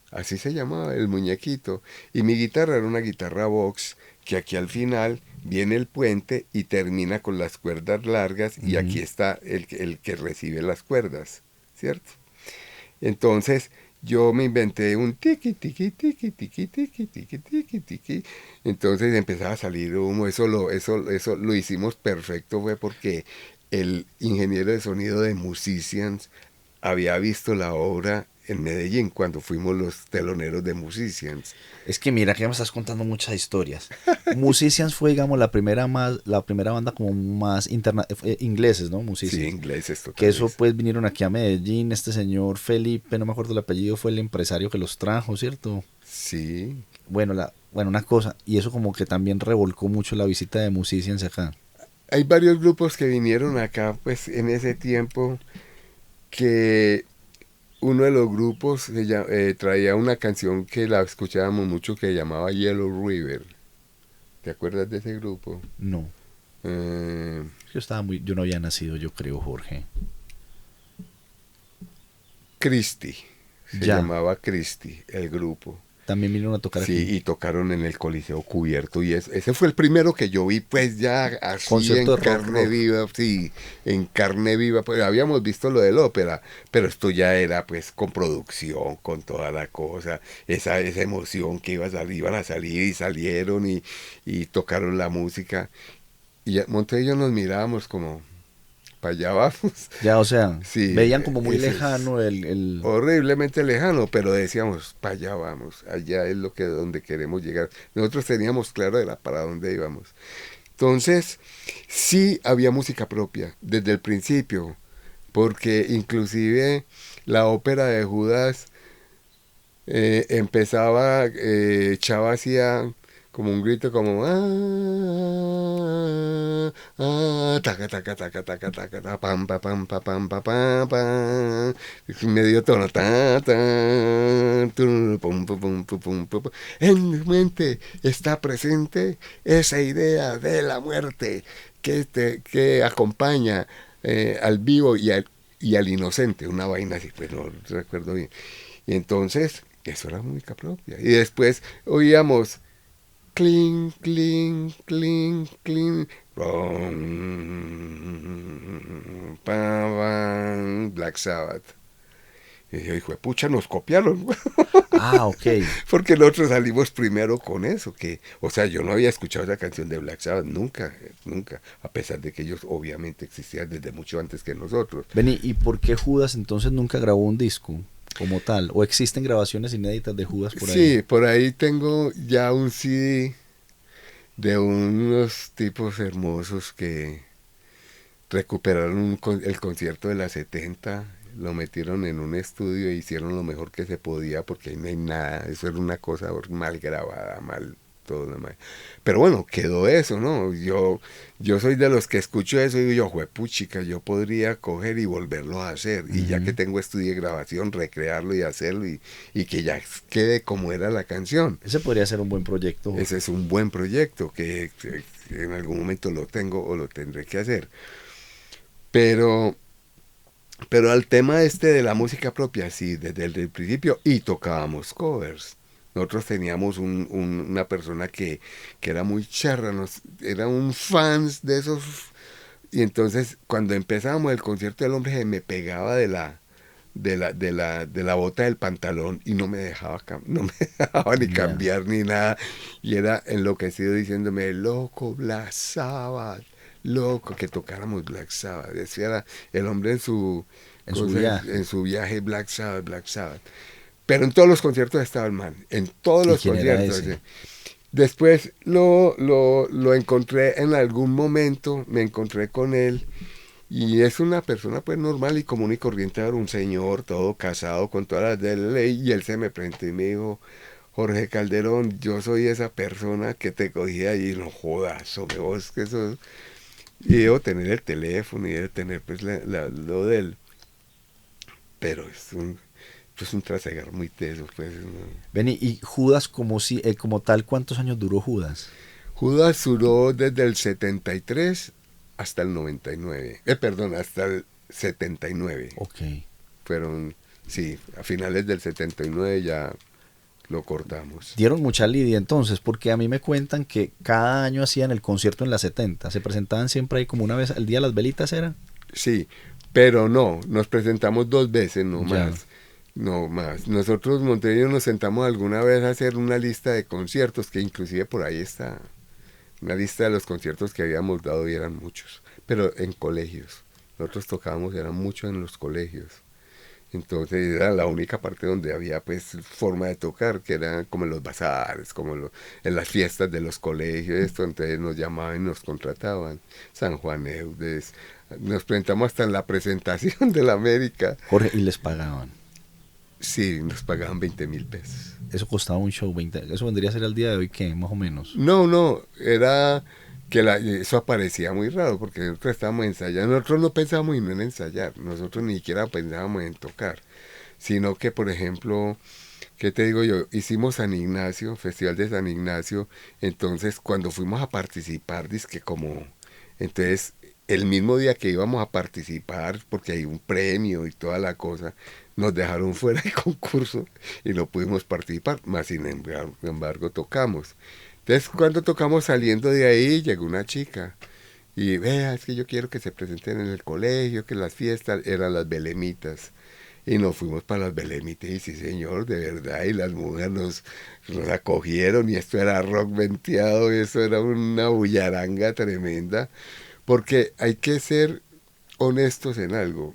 Así se llamaba, El Muñequito. Y mi guitarra era una guitarra Vox que aquí al final viene el puente y termina con las cuerdas largas y aquí está el que recibe las cuerdas, ¿cierto? Entonces yo me inventé un tiqui, tiqui, tiqui, tiqui, tiqui, tiqui, tiqui, tiqui. Entonces empezaba a salir humo, eso lo hicimos perfecto, fue porque el ingeniero de sonido de Musicians había visto la obra en Medellín cuando fuimos los teloneros de Musicians. Es que mira, que ya me estás contando muchas historias. Musicians fue, digamos, la primera banda como más ingleses, ¿no? Musicians. Sí, ingleses totalmente. Que eso pues vinieron aquí a Medellín, este señor Felipe, no me acuerdo el apellido, fue el empresario que los trajo, ¿cierto? Sí. Bueno, una cosa, y eso como que también revolcó mucho la visita de Musicians acá. Hay varios grupos que vinieron acá pues en ese tiempo que uno de los grupos traía una canción que la escuchábamos mucho que se llamaba Yellow River. ¿Te acuerdas de ese grupo? No, yo no había nacido, yo creo, Jorge. Christie. Se Ya. llamaba Christie, el grupo. También vinieron a tocar Sí, aquí. y tocaron en el Coliseo Cubierto y ese fue el primero que yo vi pues ya así Concierto en de rock, carne rock. viva, sí, en carne viva, pues habíamos visto lo del ópera, pero esto ya era pues con producción, con toda la cosa, esa emoción que iban a salir y salieron y tocaron la música y Monte y yo nos mirábamos como para allá vamos. Ya, o sea, Sí, veían como muy ese es lejano el... horriblemente lejano, pero decíamos, para allá vamos, allá es donde queremos llegar. Nosotros teníamos claro para dónde íbamos. Entonces, sí había música propia desde el principio, porque inclusive la ópera de Judas empezaba, Chava hacía como un grito como taca taca taca taca taca ta, pam pa pam pa pam pa pam pam, medio tono ta ta pum pum pum pum pum. En mi mente está presente esa idea de la muerte que acompaña al vivo y al inocente, una vaina así, pues no recuerdo bien. Y entonces eso era música propia. Y después oíamos clink, clink, clink, clink. Black Sabbath. Y yo dije, pucha, nos copiaron. Ah, ok. Porque nosotros salimos primero con eso. O sea, yo no había escuchado esa canción de Black Sabbath nunca. A pesar de que ellos obviamente existían desde mucho antes que nosotros. Vení, ¿y por qué Judas entonces nunca grabó un disco como tal? ¿O existen grabaciones inéditas de Judas por ahí? Sí, por ahí tengo ya un CD de unos tipos hermosos que recuperaron el concierto de la 70, lo metieron en un estudio e hicieron lo mejor que se podía porque ahí no hay nada, eso era una cosa mal grabada, mal todo mal. Pero bueno, quedó eso, ¿no? Yo soy de los que escucho eso y digo yo, juepuchica, yo podría coger y volverlo a hacer. Y ya que tengo estudio de grabación, recrearlo y hacerlo y que ya quede como era la canción. Ese podría ser un buen proyecto. Ese es un buen proyecto que en algún momento lo tengo o lo tendré que hacer. Pero al tema este de la música propia, sí, desde el principio, y tocábamos covers. Nosotros teníamos una persona que era muy charra, era un fans de esos, y entonces cuando empezábamos el concierto del hombre se me pegaba de la bota del pantalón y no me dejaba, no me dejaba ni cambiar ni nada, y era enloquecido diciéndome, loco, Black Sabbath, loco, que tocáramos Black Sabbath. Decía el hombre en su viaje, Black Sabbath, Black Sabbath. Pero en todos los conciertos estaba el man, en todos los conciertos. Después lo encontré en algún momento, me encontré con él, y es una persona pues normal y común y corriente, era un señor, todo casado, con todas las de la ley, y él se me presentó y me dijo, Jorge Calderón, yo soy esa persona que te cogí allí, no jodas, hombre, vos que sos... Y debo tener el teléfono y debo tener pues lo de él, pero es un trasegar muy teso, pues. ¿No? Ven, y Judas como tal, ¿cuántos años duró Judas? Judas duró desde el 73 hasta el 99. Perdón, hasta el 79. Ok. Fueron, sí, a finales del 79 ya lo cortamos. Dieron mucha lidia entonces, porque a mí me cuentan que cada año hacían el concierto en la 70. ¿Se presentaban siempre ahí como una vez al día las velitas era? Sí, pero no, nos presentamos 2 veces, no más. No más. Nosotros, Montevideo, nos sentamos alguna vez a hacer una lista de conciertos, que inclusive por ahí está una lista de los conciertos que habíamos dado, y eran muchos, pero en colegios. Nosotros tocábamos, eran muchos en los colegios. Entonces era la única parte donde había pues forma de tocar, que era como en los bazares, en las fiestas de los colegios, esto. Entonces nos llamaban y nos contrataban. San Juan Eudes, nos presentamos hasta en la presentación de la América. Jorge, ¿y les pagaban? Sí, nos pagaban 20,000 pesos. Eso costaba un show, eso vendría a ser al día de hoy, ¿qué? Más o menos. No, era que eso aparecía muy raro, porque nosotros estábamos ensayando, nosotros no pensábamos en ensayar, nosotros ni siquiera pensábamos en tocar, sino que, por ejemplo, ¿qué te digo yo? Hicimos San Ignacio, Festival de San Ignacio, entonces cuando fuimos a participar, entonces el mismo día que íbamos a participar, porque hay un premio y toda la cosa, nos dejaron fuera del concurso y no pudimos participar, más sin embargo tocamos. Entonces cuando tocamos, saliendo de ahí, llegó una chica y vea, es que yo quiero que se presenten en el colegio, que las fiestas eran las belemitas. Y nos fuimos para las belemitas, y sí señor, de verdad, y las mujeres nos acogieron, y esto era rock venteado, y eso era una bullaranga tremenda, porque hay que ser honestos en algo.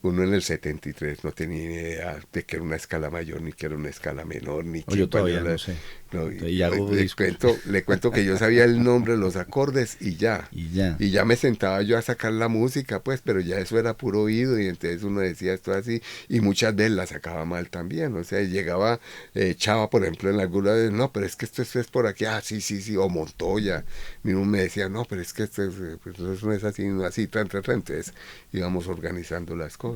Uno en el 73 no tenía ni idea de que era una escala mayor, ni que era una escala menor, ni que... Yo todavía no sé. No, le cuento que yo sabía el nombre, los acordes y ya. Y ya me sentaba yo a sacar la música, pues, pero ya eso era puro oído, y entonces uno decía esto así, y muchas veces la sacaba mal también. O sea, llegaba Chava, por ejemplo, en alguna vez, no, pero es que esto es por aquí, sí, o Montoya. Y uno me decía, no, pero es que esto no es así, no así, entonces íbamos organizando las cosas.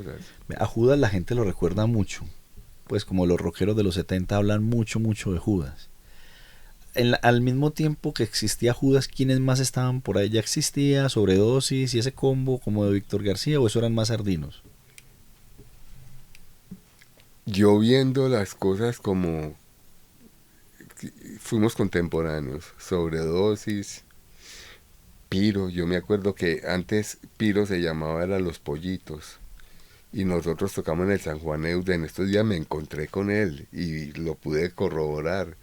A Judas la gente lo recuerda mucho, pues como los rockeros de los 70 hablan mucho de Judas. Al mismo tiempo que existía Judas, ¿quiénes más estaban por ahí? ¿Ya existía Sobredosis y ese combo como de Víctor García, o eso eran más sardinos? Yo viendo las cosas como... Fuimos contemporáneos, Sobredosis, Piro. Yo me acuerdo que antes Piro se llamaba era Los Pollitos, y nosotros tocamos en el San Juan Eude. En estos días me encontré con él y lo pude corroborar.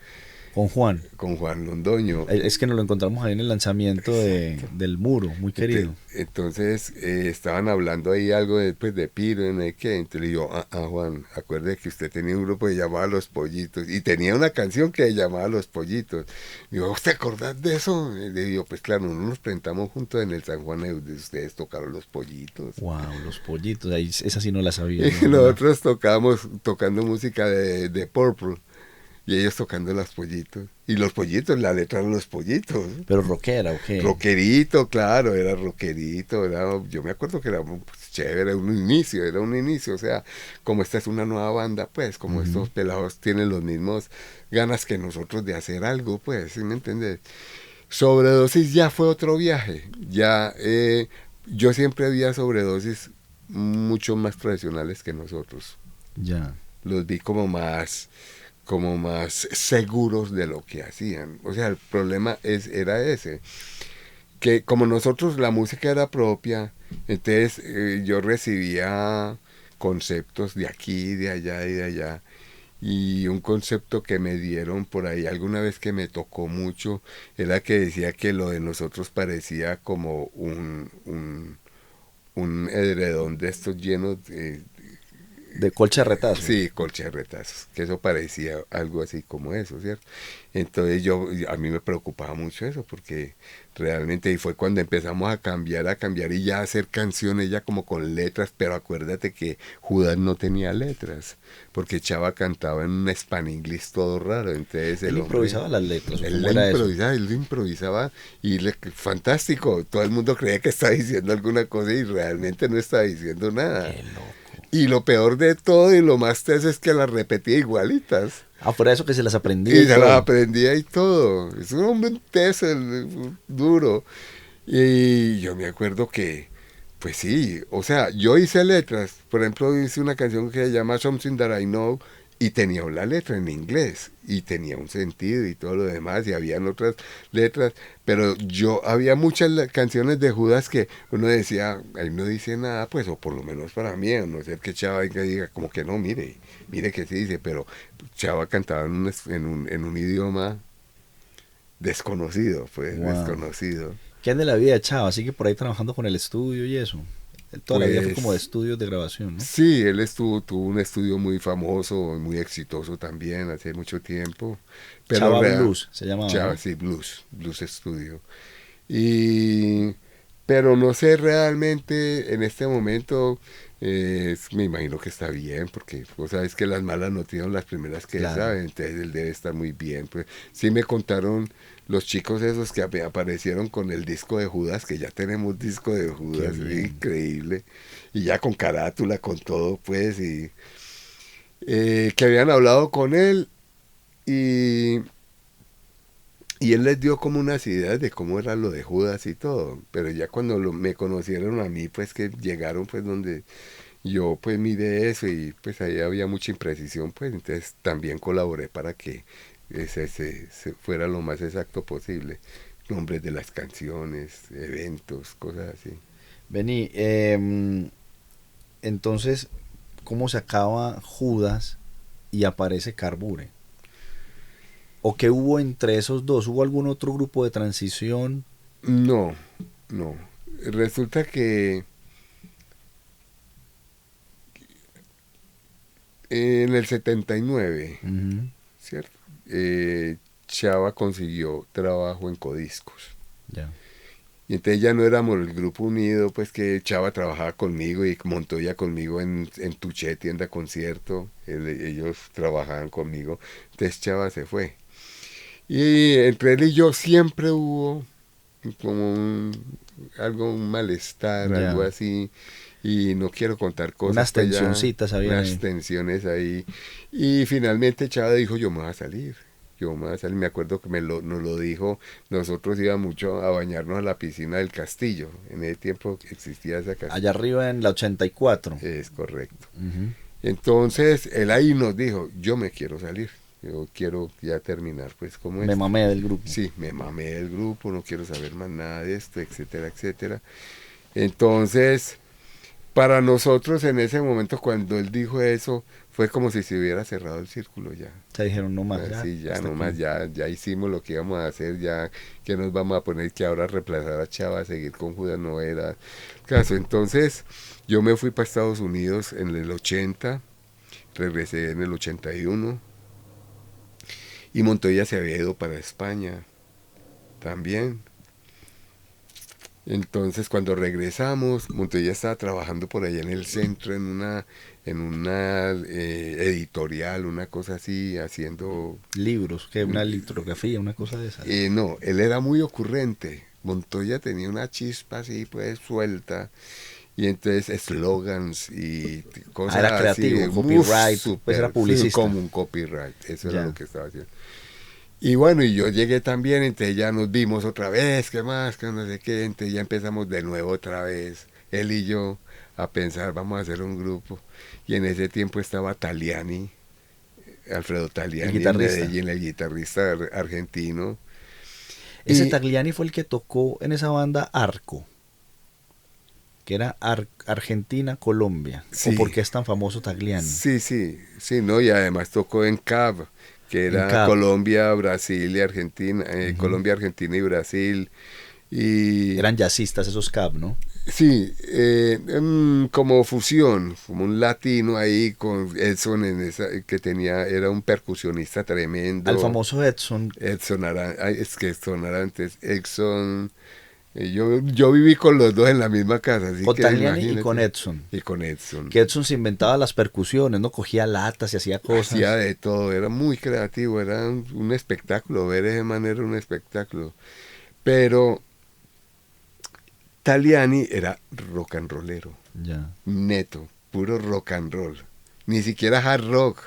¿Con Juan? Con Juan Londoño. Es que nos lo encontramos ahí en el lanzamiento del Muro, muy querido. Entonces estaban hablando ahí algo de Piro, entonces le digo, Juan, acuerde que usted tenía un grupo que llamaba Los Pollitos, y tenía una canción que llamaba Los Pollitos. Digo, ¿usted acordás de eso? Le digo, pues claro, nosotros nos presentamos juntos en el San Juan Eudes, ustedes tocaron Los Pollitos. Wow, Los Pollitos, ahí, esa sí no la sabía. Y nosotros tocando música de Purple, y ellos tocando Los Pollitos. Y Los Pollitos, la letra de Los Pollitos. ¿Pero rockera o qué? Rockerito, claro, era rockerito. Yo me acuerdo que era chévere, era un inicio. O sea, como esta es una nueva banda, pues, como estos pelados tienen los mismos ganas que nosotros de hacer algo, pues, ¿sí me entiendes? Sobredosis ya fue otro viaje. Ya, yo siempre había sobredosis mucho más profesionales que nosotros. Ya. Los vi como más seguros de lo que hacían. O sea, el problema era ese, que como nosotros la música era propia, entonces yo recibía conceptos de aquí, de allá y de allá. Y un concepto que me dieron por ahí alguna vez que me tocó mucho era que decía que lo de nosotros parecía como un edredón de estos llenos de, De colcha de retazo. sí, colcha de retazos, que eso parecía algo así como eso, ¿cierto? Entonces a mí me preocupaba mucho eso, porque realmente, y fue cuando empezamos a cambiar y ya a hacer canciones ya como con letras, pero acuérdate que Judas no tenía letras, porque Chava cantaba en un span inglés todo raro, entonces Él improvisaba las letras. él ¿Cómo era eso? él improvisaba y fantástico, todo el mundo creía que estaba diciendo alguna cosa y realmente no estaba diciendo nada. Qué loco. Y lo peor de todo y lo más teso es que las repetía igualitas. Fuera de eso que se las aprendía. Y se todo. las aprendía y todo. Es un hombre teso, duro. Y yo me acuerdo que, pues sí, o sea, yo hice letras. Por ejemplo, hice una canción que se llama Something That I Know y tenía una letra en inglés y tenía un sentido y todo lo demás y habían otras letras, pero había muchas canciones de Judas que uno decía, ahí no dice nada, pues, o por lo menos para mí, a no ser que Chava que diga como que no, mire que sí dice, pero Chava cantaba en un idioma desconocido, pues, Wow. desconocido. ¿Qué es de la vida de Chava? Así que por ahí trabajando con el estudio y eso. Él toda la vida fue Pues, como de estudios de grabación, ¿no? Sí, él tuvo un estudio muy famoso, muy exitoso también, hace mucho tiempo. Pero Chava Blues se llamaba, Chava, ¿no? sí, Blues Studio. Y, pero no sé realmente en este momento, me imagino que está bien, porque vos sabes que las malas noticias son las primeras que Claro. saben, entonces él debe estar muy bien. Pues sí me contaron los chicos esos que aparecieron con el disco de Judas, que ya tenemos disco de Judas, Qué bien. increíble, y ya con carátula, con todo, pues, y que habían hablado con él y él les dio como unas ideas de cómo era lo de Judas y todo, pero ya cuando me conocieron a mí, pues que llegaron pues donde yo pues miré eso y pues ahí había mucha imprecisión, pues entonces también colaboré para que se fuera lo más exacto posible. Nombres de las canciones, eventos, cosas así. Vení, entonces, ¿cómo se acaba Judas y aparece Carbure? ¿O qué hubo entre esos dos? ¿Hubo algún otro grupo de transición? No, no. Resulta que en el 79, Ujú. ¿cierto? Chava consiguió trabajo en Codiscos. Ya. Y entonces ya no éramos el grupo unido, pues que Chava trabajaba conmigo y Montoya conmigo en Tuché, tienda concierto. Ellos trabajaban conmigo. Entonces Chava se fue. Y entre él y yo siempre hubo como un malestar, Ya. algo así. Y no quiero contar cosas. Unas pues ya, tensioncitas había unas ahí. tensiones ahí. Y finalmente Chava dijo, yo me voy a salir. Yo me voy a salir. Me acuerdo que nos lo dijo. Nosotros íbamos mucho a bañarnos a la piscina del castillo. En ese tiempo existía esa castillo. Allá arriba en la 84. Es correcto. Ujú. Entonces él ahí nos dijo, yo me quiero salir. Yo quiero ya terminar pues como Me mamé del grupo. Sí, me mamé del grupo, no quiero saber más nada de esto, etcétera, etcétera. Entonces, para nosotros en ese momento cuando él dijo eso, fue como si se hubiera cerrado el círculo ya. Se dijeron no más. Sí, ya hasta nomás, aquí. ya hicimos lo que íbamos a hacer, ya que nos vamos a poner que ahora reemplazar a Chava, seguir con Judas no era caso. Entonces, yo me fui para Estados Unidos en el 80, regresé en el 81 y Montoya se había ido para España también. Entonces cuando regresamos, Montoya estaba trabajando por allá en el centro en una editorial, una cosa así, haciendo... Libros, que una litografía, una cosa de esas. no, él era muy ocurrente. Montoya tenía una chispa así, pues, suelta. Y entonces eslogans y cosas Era así. creativo, copyright, pues era publicista. Como un copyright, eso Ya. era lo que estaba haciendo. Y bueno, y yo llegué también, entonces ya nos vimos otra vez, ¿qué más? Que no sé qué, entonces ya empezamos de nuevo otra vez, él y yo, a pensar, vamos a hacer un grupo. Y en ese tiempo estaba Taliani, Alfredo El Taliani en guitarrista. Medellín, el guitarrista argentino. Ese Y Tagliani fue el que tocó en esa banda Arco, que era Argentina-Colombia. ¿O por sí, qué es tan famoso Tagliani? sí, ¿no? Y además tocó en CAB, que En era Cab. Colombia, Brasil y Argentina, Ujú. Colombia, Argentina y Brasil. Y Eran jazzistas esos Cab, ¿no? sí, como fusión, como un latino ahí con Edson en esa, que tenía, era un percusionista Al tremendo. famoso Edson. Edson Arantes, es que Edson Arantes, Edson, yo viví con los dos en la misma casa, así Con que Tagliani y con imagínate. Edson. Y con Edson. Que Edson se inventaba las percusiones, ¿no? Cogía latas y hacía Hacía cosas. de todo, era muy creativo, era un espectáculo, ver ese man era un espectáculo. Pero Taliani era rock and rollero, Ya. neto, puro rock and roll. Ni siquiera hard rock,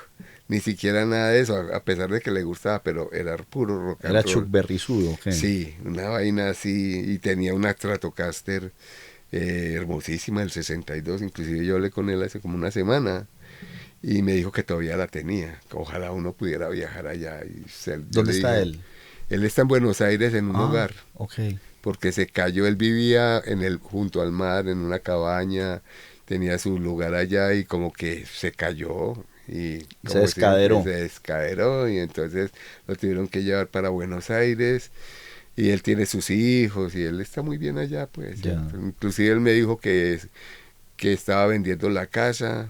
ni siquiera nada de eso, a pesar de que le gustaba, pero era puro rock and Era Chuck roll. Berryzudo, ¿ok? Sí, una vaina así, y tenía una Stratocaster hermosísima del 62, inclusive yo hablé con él hace como una semana, y me dijo que todavía la tenía, que ojalá uno pudiera viajar allá. Yo ¿Dónde le está dije, él? él está en Buenos Aires en un Ah, hogar, ok. porque se cayó, él vivía junto al mar, en una cabaña, tenía su lugar allá y como que se cayó y Se como siempre descaderó. se descaderó y entonces lo tuvieron que llevar para Buenos Aires y él tiene sus hijos y él está muy bien allá, pues, Ya. ¿cierto? Inclusive él me dijo que estaba vendiendo la casa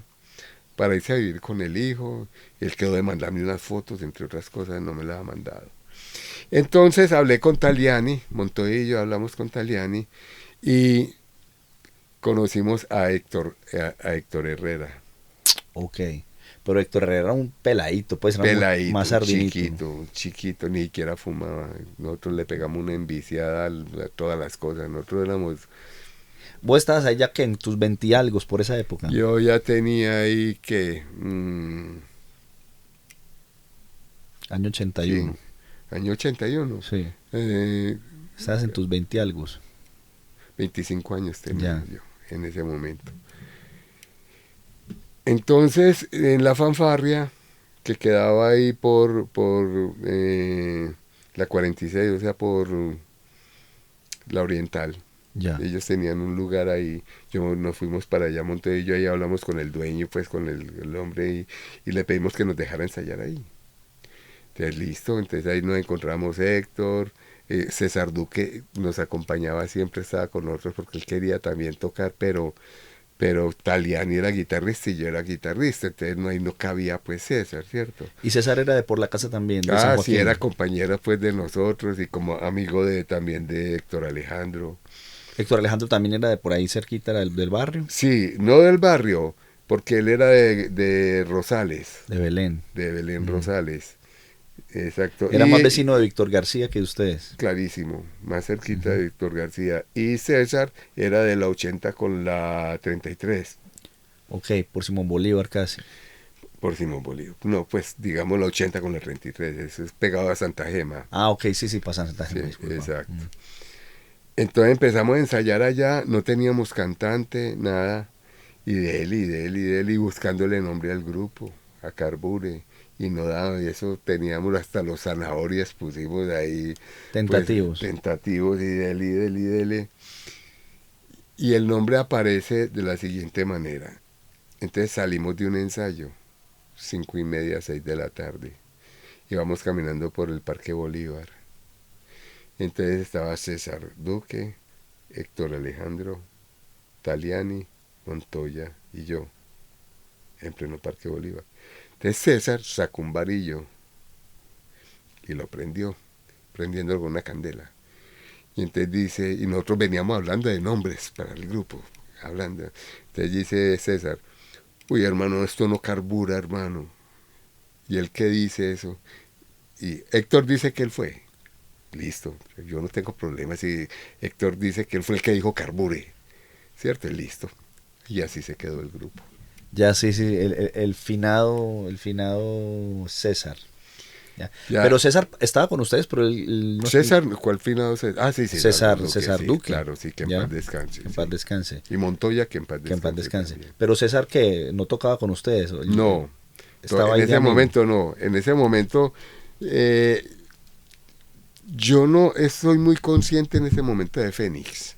para irse a vivir con el hijo. Él quedó de mandarme unas fotos, entre otras cosas, no me las ha mandado. Entonces hablé con Taliani, Montoya y yo hablamos con Taliani y conocimos a Héctor Herrera. Ok. Pero Héctor Herrera era un peladito, pues era más Peladito, sardinito. chiquito, ni siquiera fumaba. Nosotros le pegamos una enviciada a todas las cosas. Nosotros éramos. Vos estabas ahí ya que en tus 20 y algo por esa época. Yo ya tenía ahí que. Año Sí, 81. año 81. Sí. Eh, Estabas en tus 20 y algo. 25 años tenía Ya. yo en ese momento. Entonces, en la fanfarria, que quedaba ahí por la 46, o sea, por la Oriental. Ya. Ellos tenían un lugar ahí, nos fuimos para allá, Monte y yo, ahí hablamos con el dueño, pues con el hombre, y le pedimos que nos dejara ensayar ahí. Entonces, listo, entonces ahí nos encontramos Héctor, César Duque nos acompañaba siempre, estaba con nosotros porque él quería también tocar, pero Taliani era guitarrista y yo era guitarrista, entonces ahí no cabía pues César, ¿cierto? Y César era de por la casa también, de San Ah, sí, Joaquín. era compañero pues de nosotros y como amigo también de Héctor Alejandro. Héctor Alejandro también era de por ahí cerquita del barrio. Sí, no del barrio, porque él era de Rosales, De Belén. de Belén Mm. Rosales. Exacto. Era más vecino de Víctor García que de ustedes. Clarísimo, más cerquita Ujú. de Víctor García. Y César era de la 80 con la 33, Ok, por Simón Bolívar casi. por Simón Bolívar. No, pues digamos la 80 con la 33, eso es pegado a Santa Gema. Ah, ok, sí, sí, pasan Santa Sí, Gema, disculpa. exacto. Mm. Entonces empezamos a ensayar allá, no teníamos cantante, nada. Y de él, y de él, y de él, y buscándole nombre al grupo, a Carbure. Y no daba, y eso teníamos hasta los zanahorias, pusimos ahí, pues, Tentativos. tentativos, y de él, y de él, y de él. Y el nombre aparece de la siguiente manera. Entonces salimos de un ensayo, 5:30, 6 de la tarde. Y vamos caminando por el Parque Bolívar. Entonces estaba César Duque, Héctor Alejandro, Taliani, Montoya y yo, en pleno Parque Bolívar. Entonces César sacó un varillo y lo prendió, prendiendo alguna candela. Y entonces dice, y nosotros veníamos hablando de nombres para el grupo, hablando. Entonces dice César, uy hermano, esto no carbura, hermano. ¿Y él qué dice eso? Y Héctor dice que él fue. Listo, yo no tengo problemas si Héctor dice que él fue el que dijo carbure. ¿Cierto? Listo. Y así se quedó el grupo. Ya, sí, sí, el finado César. Ya. Ya. Pero César estaba con ustedes, pero él no César, ¿cuál finado César? Ah, sí, César sí, Duque. claro, sí, que en Ya. paz descanse. Que en sí. paz descanse. Y Montoya, que en paz Que en paz descanse. también. Pero César, que no tocaba con ustedes. ¿O él No, estaba en ahí de ese amigo? momento no. En ese momento yo no estoy muy consciente en ese momento de Fénix.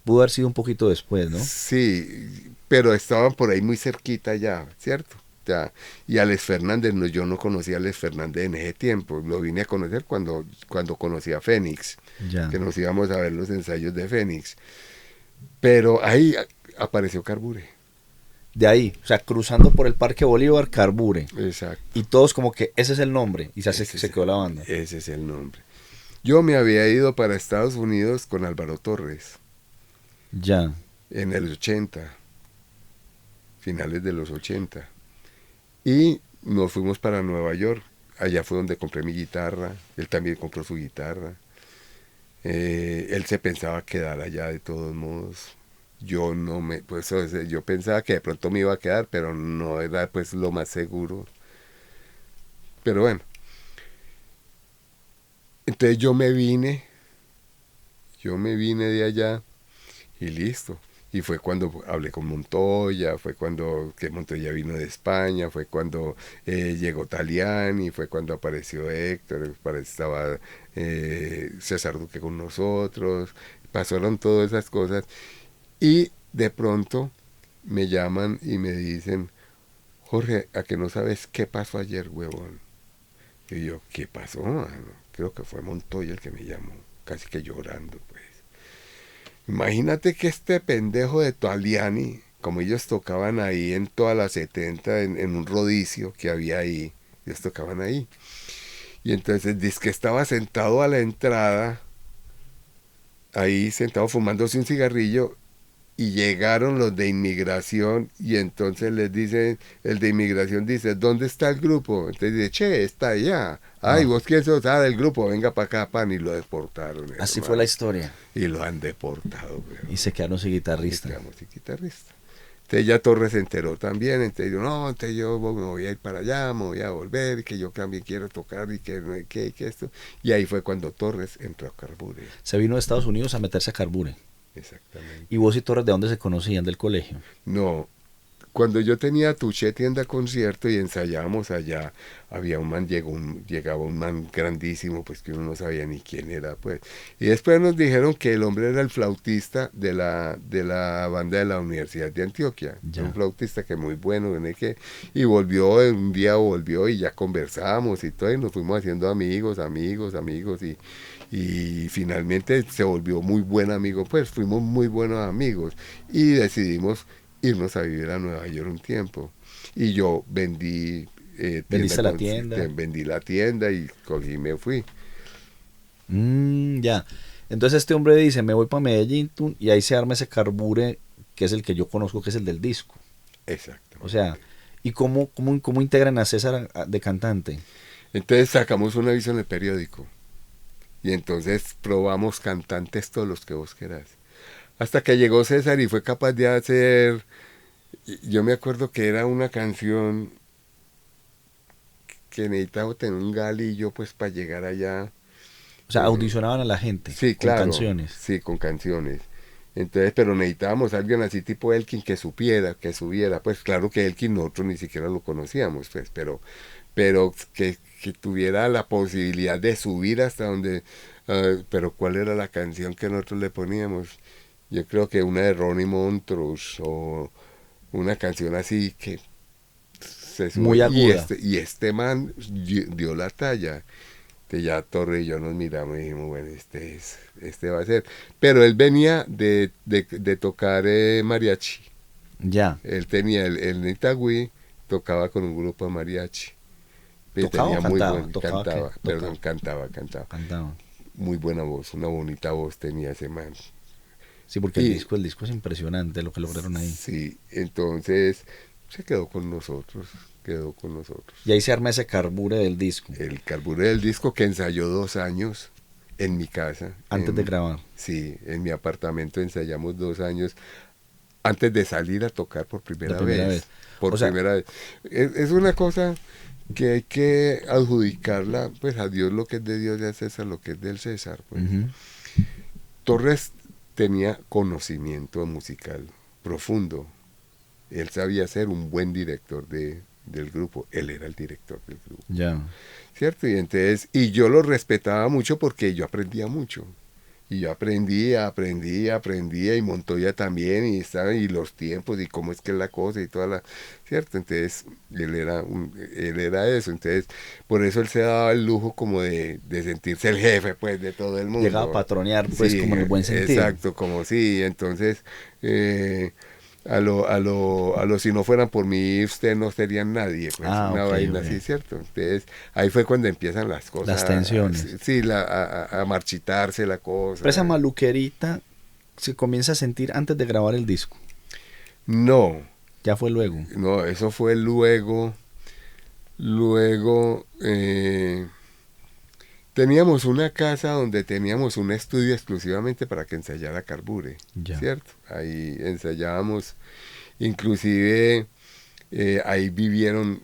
Pudo haber sido un poquito después, ¿no? Sí, pero estaban por ahí muy cerquita ya, ¿cierto? Ya. Y Alex Fernández, no, yo no conocía a Alex Fernández en ese tiempo, lo vine a conocer cuando conocí a Fénix, Ya. que nos íbamos a ver los ensayos de Fénix. Pero ahí apareció Carbure. De ahí, o sea, cruzando por el Parque Bolívar, Carbure. Exacto. Y todos como que ese es el nombre. Y Ese se es quedó la banda. Ese es el nombre. Yo me había ido para Estados Unidos con Álvaro Torres Ya. en el 80, finales de los 80. Y nos fuimos para Nueva York. Allá fue donde compré mi guitarra. Él también compró su guitarra. Él se pensaba quedar allá de todos modos. Yo no me, pues yo pensaba que de pronto me iba a quedar, pero no era pues lo más seguro. Pero bueno. Entonces yo me vine de allá y listo. Y fue cuando hablé con Montoya, fue cuando que Montoya vino de España, fue cuando llegó Taliani, fue cuando apareció Héctor, estaba César Duque con nosotros, pasaron todas esas cosas. Y de pronto me llaman y me dicen, Jorge, ¿a que no sabes qué pasó ayer, huevón? Y yo, ¿qué pasó, mano? Creo que fue Montoya el que me llamó, casi que llorando, pues. Imagínate que este pendejo de Taliani, como ellos tocaban ahí en todas las 70, en un rodicio que había ahí, ellos tocaban ahí. Y entonces dice que estaba sentado a la entrada, ahí sentado fumándose un cigarrillo, y llegaron los de inmigración y entonces les dice, el de inmigración dice, ¿dónde está el grupo? Entonces dice, che, está allá. Ay, ¿vos quién sos? Ah, del grupo, venga para acá, pan, y lo deportaron. Así hermano. fue la historia. Y lo han deportado, güey. Y se quedaron sin guitarrista. Y quedamos sin guitarrista. Entonces ya Torres se enteró también, entonces yo, no, entonces yo me voy a ir para allá, me voy a volver, y que yo también quiero tocar, y que no hay que esto. Y ahí fue cuando Torres entró a Carbure. Se vino de Estados Unidos a meterse a Carbure. Exactamente. ¿Y vos y Torres de dónde se conocían? ¿Del colegio? No, cuando yo tenía Tuché tienda concierto y ensayábamos allá, había un man, llegaba un man grandísimo, pues que uno no sabía ni quién era, pues. Y después nos dijeron que el hombre era el flautista de la banda de la Universidad de Antioquia. Ya. Un flautista que muy bueno, ¿no? Y volvió, un día volvió y ya conversábamos y todo, y nos fuimos haciendo amigos, y finalmente se volvió muy buen amigo, pues fuimos muy buenos amigos y decidimos irnos a vivir a Nueva York un tiempo. Y yo vendí ¿Vendiste la tienda? Vendí la tienda y cogí y me fui. Ya. Entonces este hombre dice, me voy para Medellín, y ahí se arma ese Carbure, que es el que yo conozco, que es el del disco. Exacto. O sea, ¿y cómo integran a César de cantante? Entonces sacamos un aviso en el periódico. Y entonces probamos cantantes todos los que vos querás. Hasta que llegó César y fue capaz de hacer... Yo me acuerdo que era una canción que necesitaba tener un galillo pues para llegar allá. O sea, audicionaban a la gente. Sí, con claro. canciones. Sí, con canciones. Entonces, pero necesitábamos a alguien así tipo Elkin que supiera, que subiera. Pues claro que Elkin nosotros ni siquiera lo conocíamos, pues, pero que tuviera la posibilidad de subir hasta donde... pero ¿cuál era la canción que nosotros le poníamos? Yo creo que una de Ronnie Montrose o una canción así que se sube. Muy aguda. Y este man dio la talla. Que ya Torre y yo nos miramos y dijimos, bueno, este va a ser. Pero él venía de tocar mariachi. Ya. Él tenía el Itagüí, tocaba con un grupo de mariachi. ¿Tocaba o cantaba? Cantaba. Muy buena voz, una bonita voz tenía ese man. Sí, porque el disco es impresionante lo que lograron ahí. Sí, entonces se quedó con nosotros. Y ahí se arma ese Carbure del disco. El Carbure del disco que ensayó 2 años en mi casa. Antes de grabar. Sí, en mi apartamento ensayamos 2 años antes de salir a tocar por primera vez. Por primera vez. Es una cosa que hay que adjudicarla, pues a Dios lo que es de Dios y a César lo que es del César. Pues. Ujú. Torres tenía conocimiento musical profundo. Él sabía ser un buen director del grupo. Él era el director del grupo. Ya. ¿Cierto? Y entonces, y yo lo respetaba mucho porque yo aprendía mucho. Y yo aprendía, y Montoya también, y estaba, y los tiempos, y cómo es que es la cosa, y toda la, ¿cierto? Entonces, él era eso, entonces, por eso él se daba el lujo como de sentirse el jefe, pues, de todo el mundo. Llegaba a patronear, pues, Sí, como en el buen sentido. exacto, como sí, entonces, si no fueran por mí, ustedes no serían nadie, pues, una Ok, vaina ok. así, ¿cierto? Entonces, ahí fue cuando empiezan las cosas. Las tensiones. Sí, a marchitarse la cosa. Pero esa maluquerita se comienza a sentir antes de grabar el disco. No, Ya fue luego. no, eso fue luego. Luego, teníamos una casa donde teníamos un estudio exclusivamente para que ensayara Carbure, Ya. ¿cierto? Ahí ensayábamos, inclusive ahí vivieron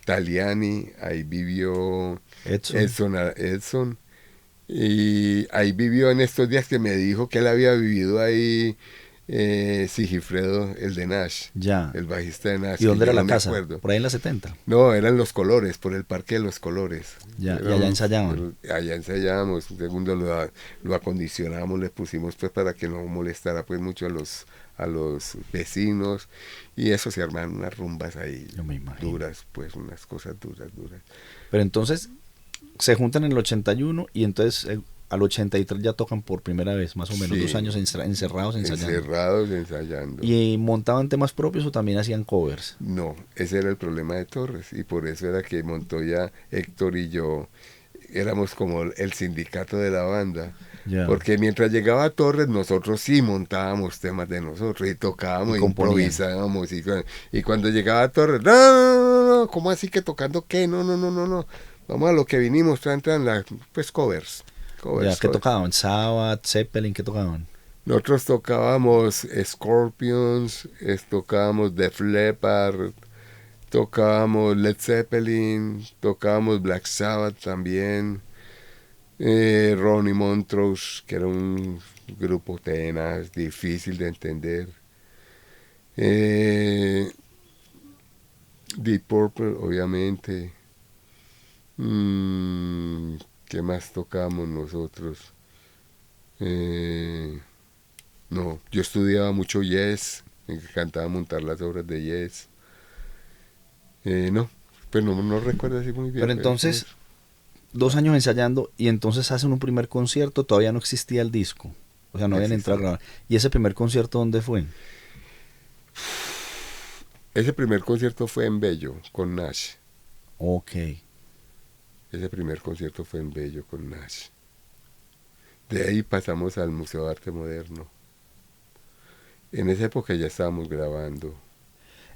Taliani, ahí vivió Edson, y ahí vivió en estos días que me dijo que él había vivido ahí Sigifredo, el de Nash, Ya. el bajista de Nash. ¿Y dónde que era yo la no me casa? acuerdo. Por ahí en la 70. No, eran Los Colores, por el Parque de los Colores. Ya, y allá ensayaban. Allá ensayábamos, segundo lo acondicionamos, le pusimos pues para que no molestara pues mucho a los vecinos, y eso se armaron unas rumbas ahí Yo me imagino. duras, pues unas cosas duras. Pero entonces se juntan en el 81 y entonces al 83 ya tocan por primera vez, más o menos, Sí. 2 años encerrados ensayando. Encerrados ensayando. ¿Y montaban temas propios o también hacían covers? No, ese era el problema de Torres, y por eso era que Montoya, Héctor y yo éramos como el sindicato de la banda. Ya. Porque mientras llegaba Torres, nosotros sí montábamos temas de nosotros y tocábamos, Y componían. improvisábamos. Y cuando llegaba Torres, no, ¿cómo así que tocando qué? No. Vamos a lo que vinimos, traen pues covers. Ya, ¿qué tocaban? Sabbath, Zeppelin, ¿qué tocaban? Nosotros tocábamos Scorpions, tocábamos Def Leppard, tocábamos Led Zeppelin, tocábamos Black Sabbath también. Ronnie Montrose, que era un grupo tenaz, difícil de entender. Deep Purple, obviamente. ¿Qué más tocamos nosotros? No, yo estudiaba mucho Yes, me encantaba montar las obras de Yes. No, pero no recuerdo así muy bien. Pero entonces, 2 años ensayando y entonces hacen un primer concierto, todavía no existía el disco. O sea, no habían entrado a grabar. ¿Y ese primer concierto dónde fue? Ese primer concierto fue en Bello, con Nash. Ok. Ese primer concierto fue en Bello, con Nash. De ahí pasamos al Museo de Arte Moderno. En esa época ya estábamos grabando.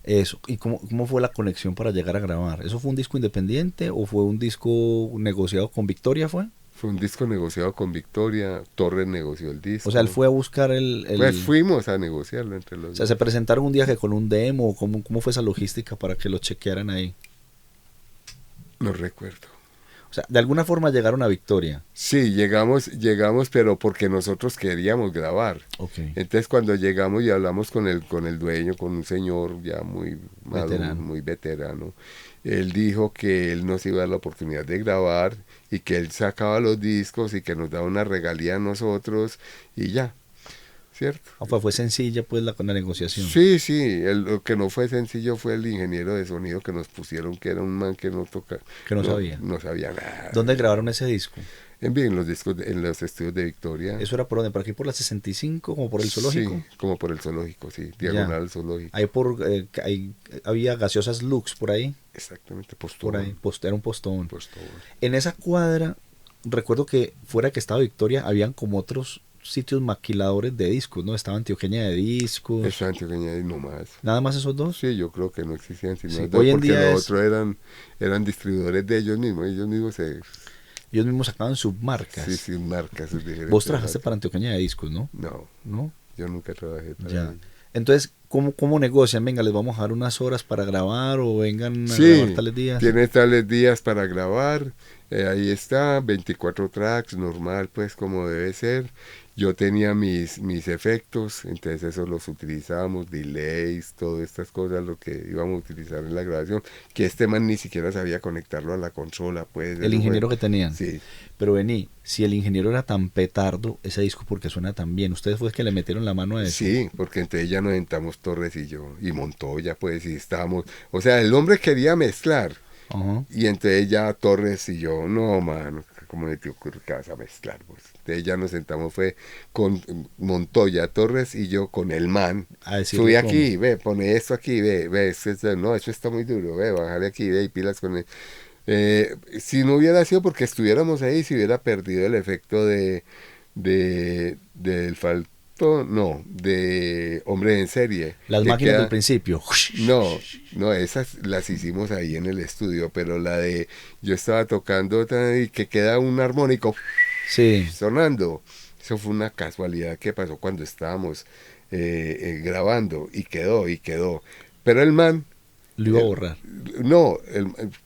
Eso. ¿Y cómo fue la conexión para llegar a grabar? ¿Eso fue un disco independiente o fue un disco negociado con Victoria, fue? Fue un disco negociado con Victoria, Torres negoció el disco. O sea, él fue a buscar el... Pues fuimos a negociarlo entre los O sea, ¿se presentaron un día que con un demo? ¿Cómo fue esa logística para que lo chequearan ahí? No recuerdo. O sea, de alguna forma llegaron a Victoria. Sí, llegamos, pero porque nosotros queríamos grabar. Ok. Entonces cuando llegamos y hablamos con el dueño, con un señor ya muy maduro, Veterano. muy veterano, él dijo que él nos iba a dar la oportunidad de grabar y que él sacaba los discos y que nos daba una regalía a nosotros y ya, ¿cierto? Fue sencilla pues la negociación. Sí, lo que no fue sencillo fue el ingeniero de sonido que nos pusieron, que era un man que no toca, Que no sabía. No sabía nada. ¿Dónde grabaron ese disco? En los discos, en los estudios de Victoria. ¿Eso era por dónde? ¿Por aquí por la 65? ¿Como por el zoológico? Sí, como por el zoológico, sí, diagonal al zoológico. Ahí había gaseosas Lux por ahí. Exactamente, Por ahí, era un postón. Postobón. En esa cuadra, recuerdo que fuera que estaba Victoria, habían como otros sitios maquiladores de discos, ¿no? Estaba Antioqueña de Discos. Eso Antioqueña y no más. ¿Nada más esos dos? Sí, yo creo que no existían sino Sí, dos, hoy en porque día los otros eran distribuidores de ellos mismos Ellos mismos sacaban submarcas. sí, sin marcas. Sus diferentes Vos trabajaste marcas. para Antioqueña de Discos, ¿no? No, ¿No? yo nunca trabajé para Ya. ellos. Entonces, cómo negocian? Venga, les vamos a dar unas horas para grabar o vengan a Sí, grabar tales días. tiene tales días para grabar, ahí está, 24 tracks, normal pues como debe ser. Yo tenía mis efectos, entonces esos los utilizábamos, delays, todas estas cosas, lo que íbamos a utilizar en la grabación, que este man ni siquiera sabía conectarlo a la consola, pues. El ingeniero que tenían. Sí. Pero vení, si el ingeniero era tan petardo, ese disco, ¿por qué suena tan bien? ¿Ustedes fue que le metieron la mano a eso? Sí, porque entre ella nos sentamos Torres y yo, y Montoya, pues, y estábamos, o sea, el hombre quería mezclar, Ajá. y entre ella Torres y yo, no, mano, ¿cómo te ocurre que vas a mezclar? Pues, entonces ya nos sentamos, fue con Montoya, Torres y yo con el man, A decirle subí cómo. aquí, ve, pone esto aquí, ve, no, eso está muy duro, ve, bájale aquí, ve, y pilas con él. Si no hubiera sido porque estuviéramos ahí, se hubiera perdido el efecto del falto, no, de Hombre en Serie. Las que máquinas queda- del principio. no, esas las hicimos ahí en el estudio, pero la de yo estaba tocando otra y que queda un armónico Sí. sonando. Eso fue una casualidad que pasó cuando estábamos grabando y quedó. Pero el man, Lo iba a borrar. no,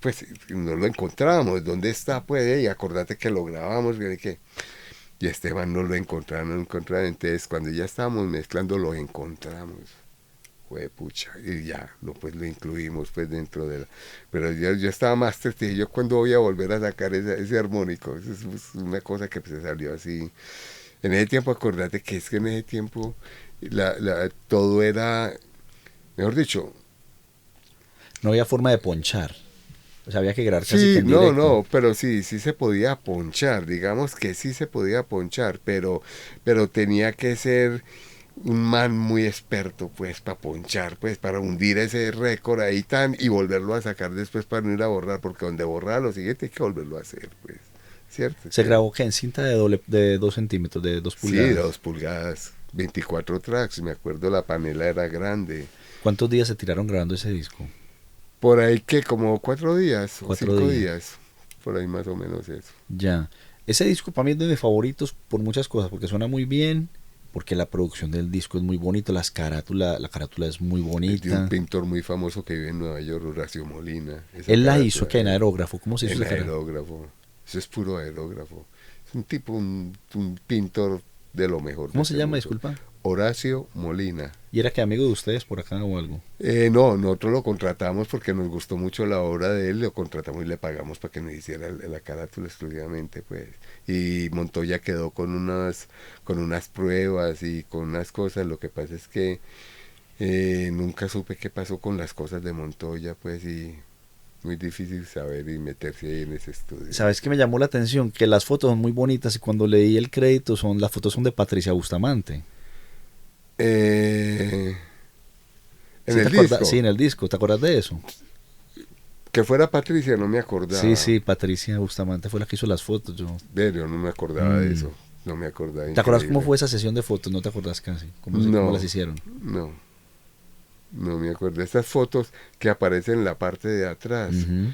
pues no lo encontramos. ¿Dónde está? Pues, y acordate que lo grabamos. Y Esteban no lo encontraron, Entonces, cuando ya estábamos mezclando, lo encontramos. Fue pucha, y ya, pues lo incluimos pues dentro de la... Pero yo estaba más triste, yo cuando voy a volver a sacar ese armónico, eso es una cosa que se salió así. En ese tiempo, acordate que es que en ese tiempo todo era, mejor dicho, No había forma de ponchar. O sea, había que grabar casi que sí, en directo. no, pero sí se podía ponchar, digamos que sí se podía ponchar, pero tenía que ser un man muy experto, pues, para ponchar, pues, para hundir ese récord ahí y volverlo a sacar después para no ir a borrar, porque donde borrar lo siguiente hay que volverlo a hacer, pues, ¿cierto? Se grabó ¿qué? En cinta de 2 centímetros, de 2 Sí, pulgadas. 2 pulgadas, 24 tracks, me acuerdo la panela era grande. ¿Cuántos días se tiraron grabando ese disco? Por ahí que como 4 días o 4 5 días. días, por ahí más o menos eso. Ya. Ese disco para mí es de mis favoritos por muchas cosas, porque suena muy bien, porque la producción del disco es muy bonita, la carátula es muy Es de bonita. un pintor muy famoso que vive en Nueva York, Horacio Molina. Esa Él la carátula, hizo que en aerógrafo, ¿cómo se hizo en esa carátula? aerógrafo. Eso es puro aerógrafo. Es un tipo, un pintor de lo mejor. ¿Cómo de se este llama, mundo. disculpa? Horacio Molina. ¿Y era que amigo de ustedes por acá o algo? No, nosotros lo contratamos porque nos gustó mucho la obra de él, lo contratamos y le pagamos para que nos hiciera la carátula exclusivamente, pues. Y Montoya quedó con unas pruebas y con unas cosas. Lo que pasa es que nunca supe qué pasó con las cosas de Montoya, pues, y muy difícil saber y meterse ahí en ese estudio. ¿Sabes qué me llamó la atención? Que las fotos son muy bonitas y cuando leí el crédito las fotos son de Patricia Bustamante. En ¿Sí el te acuerdas? disco, Sí, en el disco, ¿te acuerdas de eso? que fuera Patricia, no me acordaba. Sí, Patricia Bustamante fue la que hizo las fotos. Yo. Yo no me acordaba de Mm. eso, no me acordaba. ¿Te acuerdas cómo increíble. fue esa sesión de fotos? No te acuerdas casi. ¿Cómo No, las hicieron? no me acuerdo. Estas fotos que aparecen en la parte de atrás, Ujú.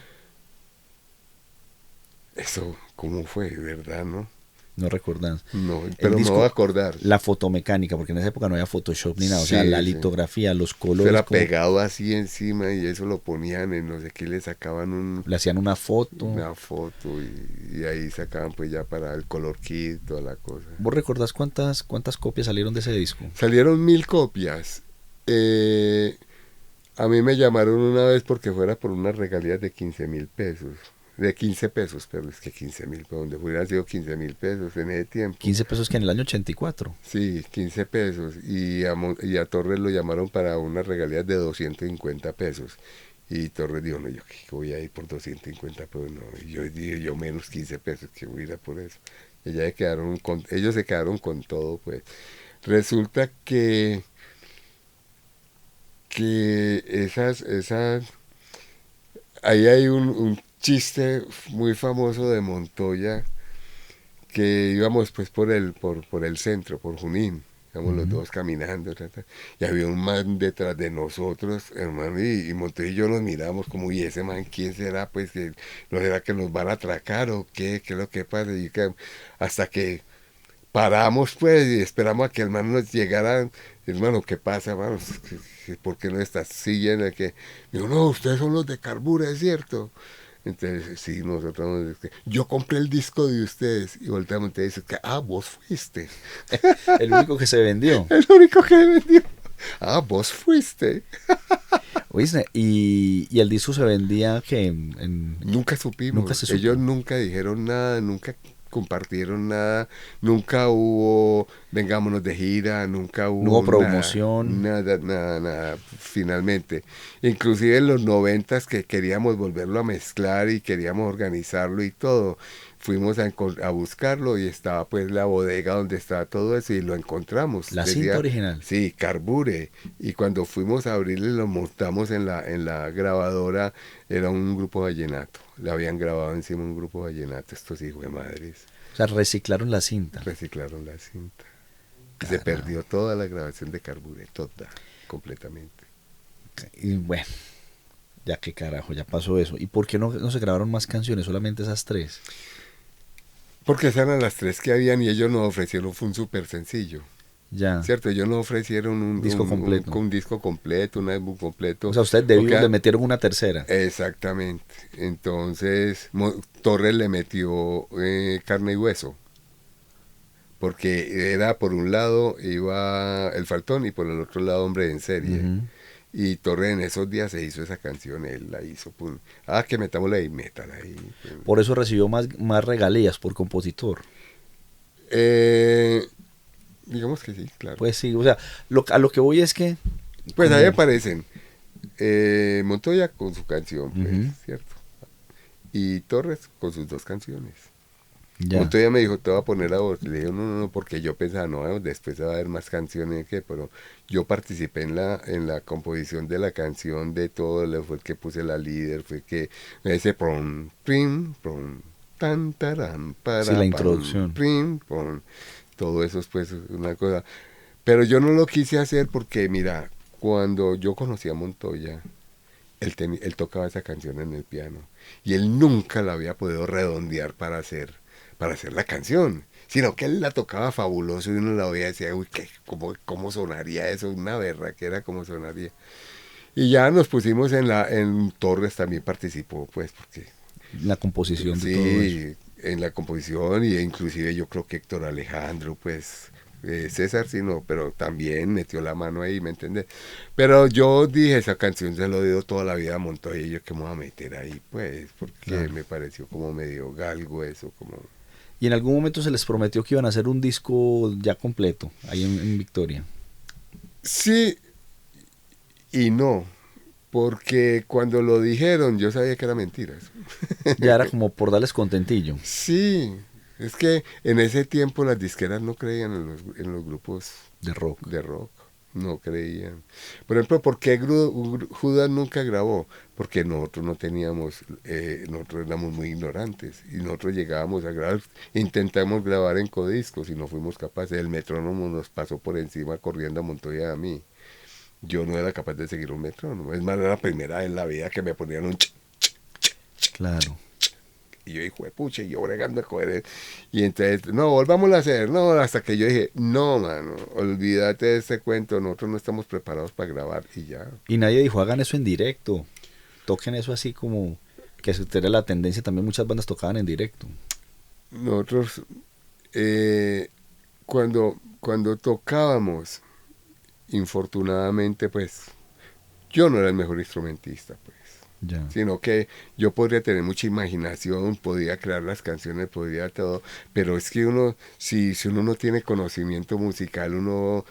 eso, ¿cómo fue? ¿Verdad, no? No recordás. No, pero me disco- voy a acordar. La fotomecánica, porque en esa época no había Photoshop ni nada. O sea, Sí, la sí. litografía, los Eso colores. era como- pegado así encima y eso lo ponían en no sé qué, le sacaban Le hacían una foto. una foto y ahí sacaban pues ya para el color kit, toda la cosa. ¿Vos recordás cuántas copias salieron de ese disco? Salieron 1000 copias. A mí me llamaron una vez porque fuera por unas regalías de 15.000 pesos. De 15 pesos, pero es que 15.000, donde hubieran sido 15.000 pesos en ese tiempo. 15 pesos que en el año 84. Sí, 15 pesos. Y a Torres lo llamaron para unas regalías de 250 pesos. Y Torres dijo, no, yo ¿qué voy a ir por 250 pesos? No, y yo dije, yo menos 15 pesos, que voy a ir a por eso. Y ellos se quedaron con todo, pues. Resulta que ahí hay un chiste muy famoso de Montoya, que íbamos pues por el centro, por Junín, íbamos los dos caminando, y había un man detrás de nosotros, hermano, y Montoya y yo nos miramos como, y ese man, ¿quién será? Pues, ¿no será que nos van a atracar o qué? ¿Qué es lo que pasa? Hasta que paramos pues y esperamos a que el hermano nos llegara. Hermano, ¿qué pasa, hermano? ¿Por qué no estás siguiendo? Que digo, no, ustedes son los de Carbura, ¿es cierto? Entonces, sí, nosotros, yo compré el disco de ustedes y volteamos y te dice que, vos fuiste. El único que se vendió. El único que vendió. Vos fuiste. ¿Oíste? Y el disco se vendía que Nunca supimos. Nunca se supo. Ellos nunca dijeron nada, nunca compartieron nada, nunca hubo vengámonos de gira, nunca hubo, no hubo promoción. Nada, finalmente. Inclusive en los 90s que queríamos volverlo a mezclar y queríamos organizarlo y todo, fuimos a buscarlo y estaba pues la bodega donde estaba todo eso y lo encontramos. La cinta original. Sí, Carbure. Y cuando fuimos a abrirle lo montamos en la grabadora, era un grupo vallenato. Le habían grabado encima un grupo vallenato, estos hijos de madres. O sea, reciclaron la cinta. Reciclaron la cinta. Y Caramba. se perdió toda la grabación de Carbure, toda, completamente. Y bueno, ya qué carajo, ya pasó eso. ¿Y por qué no se grabaron más canciones, solamente esas 3? Porque esas eran las 3 que habían y ellos nos ofrecieron, fue un súper sencillo. Ya. ¿Cierto? Ellos nos ofrecieron un Disco completo. Un disco completo, un álbum completo. O sea, ustedes de vivo le metieron una tercera. Exactamente. Entonces, Torres le metió carne y hueso. Porque era por un lado iba El Faltón y por el otro lado Hombre en Serie. Uh-huh. Y Torres en esos días se hizo esa canción, él la hizo. Pum. Que metámosla ahí, métala ahí. Por eso recibió más regalías por compositor. Digamos que sí, claro. Pues sí, o sea, a lo que voy es que... Pues ahí aparecen Montoya con su canción, pues, uh-huh. ¿cierto? Y Torres con sus 2 canciones. Ya. Montoya me dijo, te voy a poner a vos. Le digo, no, porque yo pensaba, no, después va a haber más canciones pero yo participé en la composición de la canción, de todo, fue el que puse la líder, fue que ese prom, prim, prom, tan, taran, para, sí, la introducción. Prim, prom, todo eso es pues una cosa. Pero yo no lo quise hacer porque, mira, cuando yo conocí a Montoya, él tocaba esa canción en el piano y él nunca la había podido redondear para hacer la canción, sino que él la tocaba fabuloso y uno la oía y decía, uy, ¿cómo sonaría eso? Una berraquera, ¿cómo sonaría? Y ya nos pusimos en Torres también participó, pues, porque... La composición sí, de todo eso. En la composición y inclusive yo creo que Héctor Alejandro, pues... César sí no, pero también metió la mano ahí, ¿me entiendes? Pero yo dije, esa canción se lo he oído toda la vida a Montoya y yo que me voy a meter ahí, pues, porque claro, me pareció como medio galgo eso, como... Y en algún momento se les prometió que iban a hacer un disco ya completo, ahí en Victoria. Sí y no, porque cuando lo dijeron yo sabía que eran mentiras. Ya era como por darles contentillo. Sí, es que en ese tiempo las disqueras no creían en los grupos de rock. No creían. Por ejemplo, ¿por qué Judas nunca grabó? Porque nosotros no teníamos, nosotros éramos muy ignorantes y nosotros llegábamos a grabar, intentamos grabar en codiscos y no fuimos capaces. El metrónomo nos pasó por encima corriendo a Montoya a mí. Yo no era capaz de seguir un metrónomo. Es más, era la primera vez en la vida que me ponían un claro. Y yo, hijo de pucha, y yo bregando a coger. Y entonces, no, volvámoslo a hacer. No, hasta que yo dije, no, mano, olvídate de ese cuento. Nosotros no estamos preparados para grabar y ya. Y nadie dijo, hagan eso en directo. Toquen eso así como que se era la tendencia. También muchas bandas tocaban en directo. Nosotros, cuando tocábamos, infortunadamente, pues, yo no era el mejor instrumentista, pues. Ya. Sino que yo podría tener mucha imaginación, podía crear las canciones, podría todo, pero es que uno, si uno no tiene conocimiento musical, uno,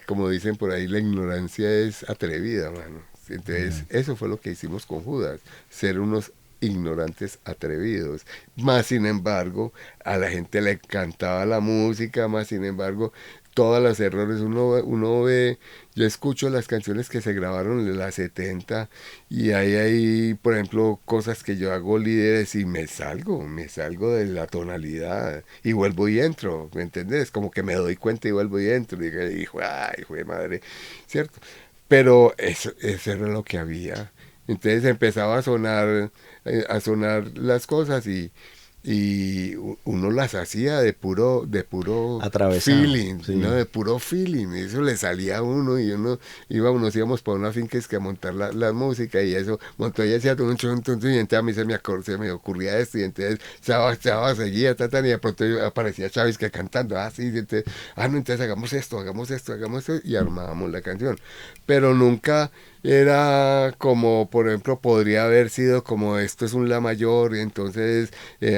como dicen por ahí, la ignorancia es atrevida, mano. Entonces, eso fue lo que hicimos con Judas, ser unos ignorantes atrevidos. Más sin embargo, a la gente le encantaba la música, más sin embargo, todos los errores uno ve, yo escucho las canciones que se grabaron en las 70 y hay, por ejemplo, cosas que yo hago líderes y me salgo de la tonalidad y vuelvo y entro, ¿me entendés? Como que me doy cuenta y vuelvo y entro y digo, hijo de madre, ¿cierto? Pero eso era lo que había. Entonces empezaba a sonar las cosas y y uno las hacía de puro Atravesado, feeling, sí. ¿no? De puro feeling, eso le salía a uno y uno nos íbamos para una finca es que a montar la música y eso, montó y hacía un y entonces a mí se me ocurría esto y entonces Chava seguía, y de pronto aparecía Chávez que cantando, sí, y entonces, no, entonces hagamos esto y armábamos la canción, pero nunca era como, por ejemplo, podría haber sido como esto es un la mayor y entonces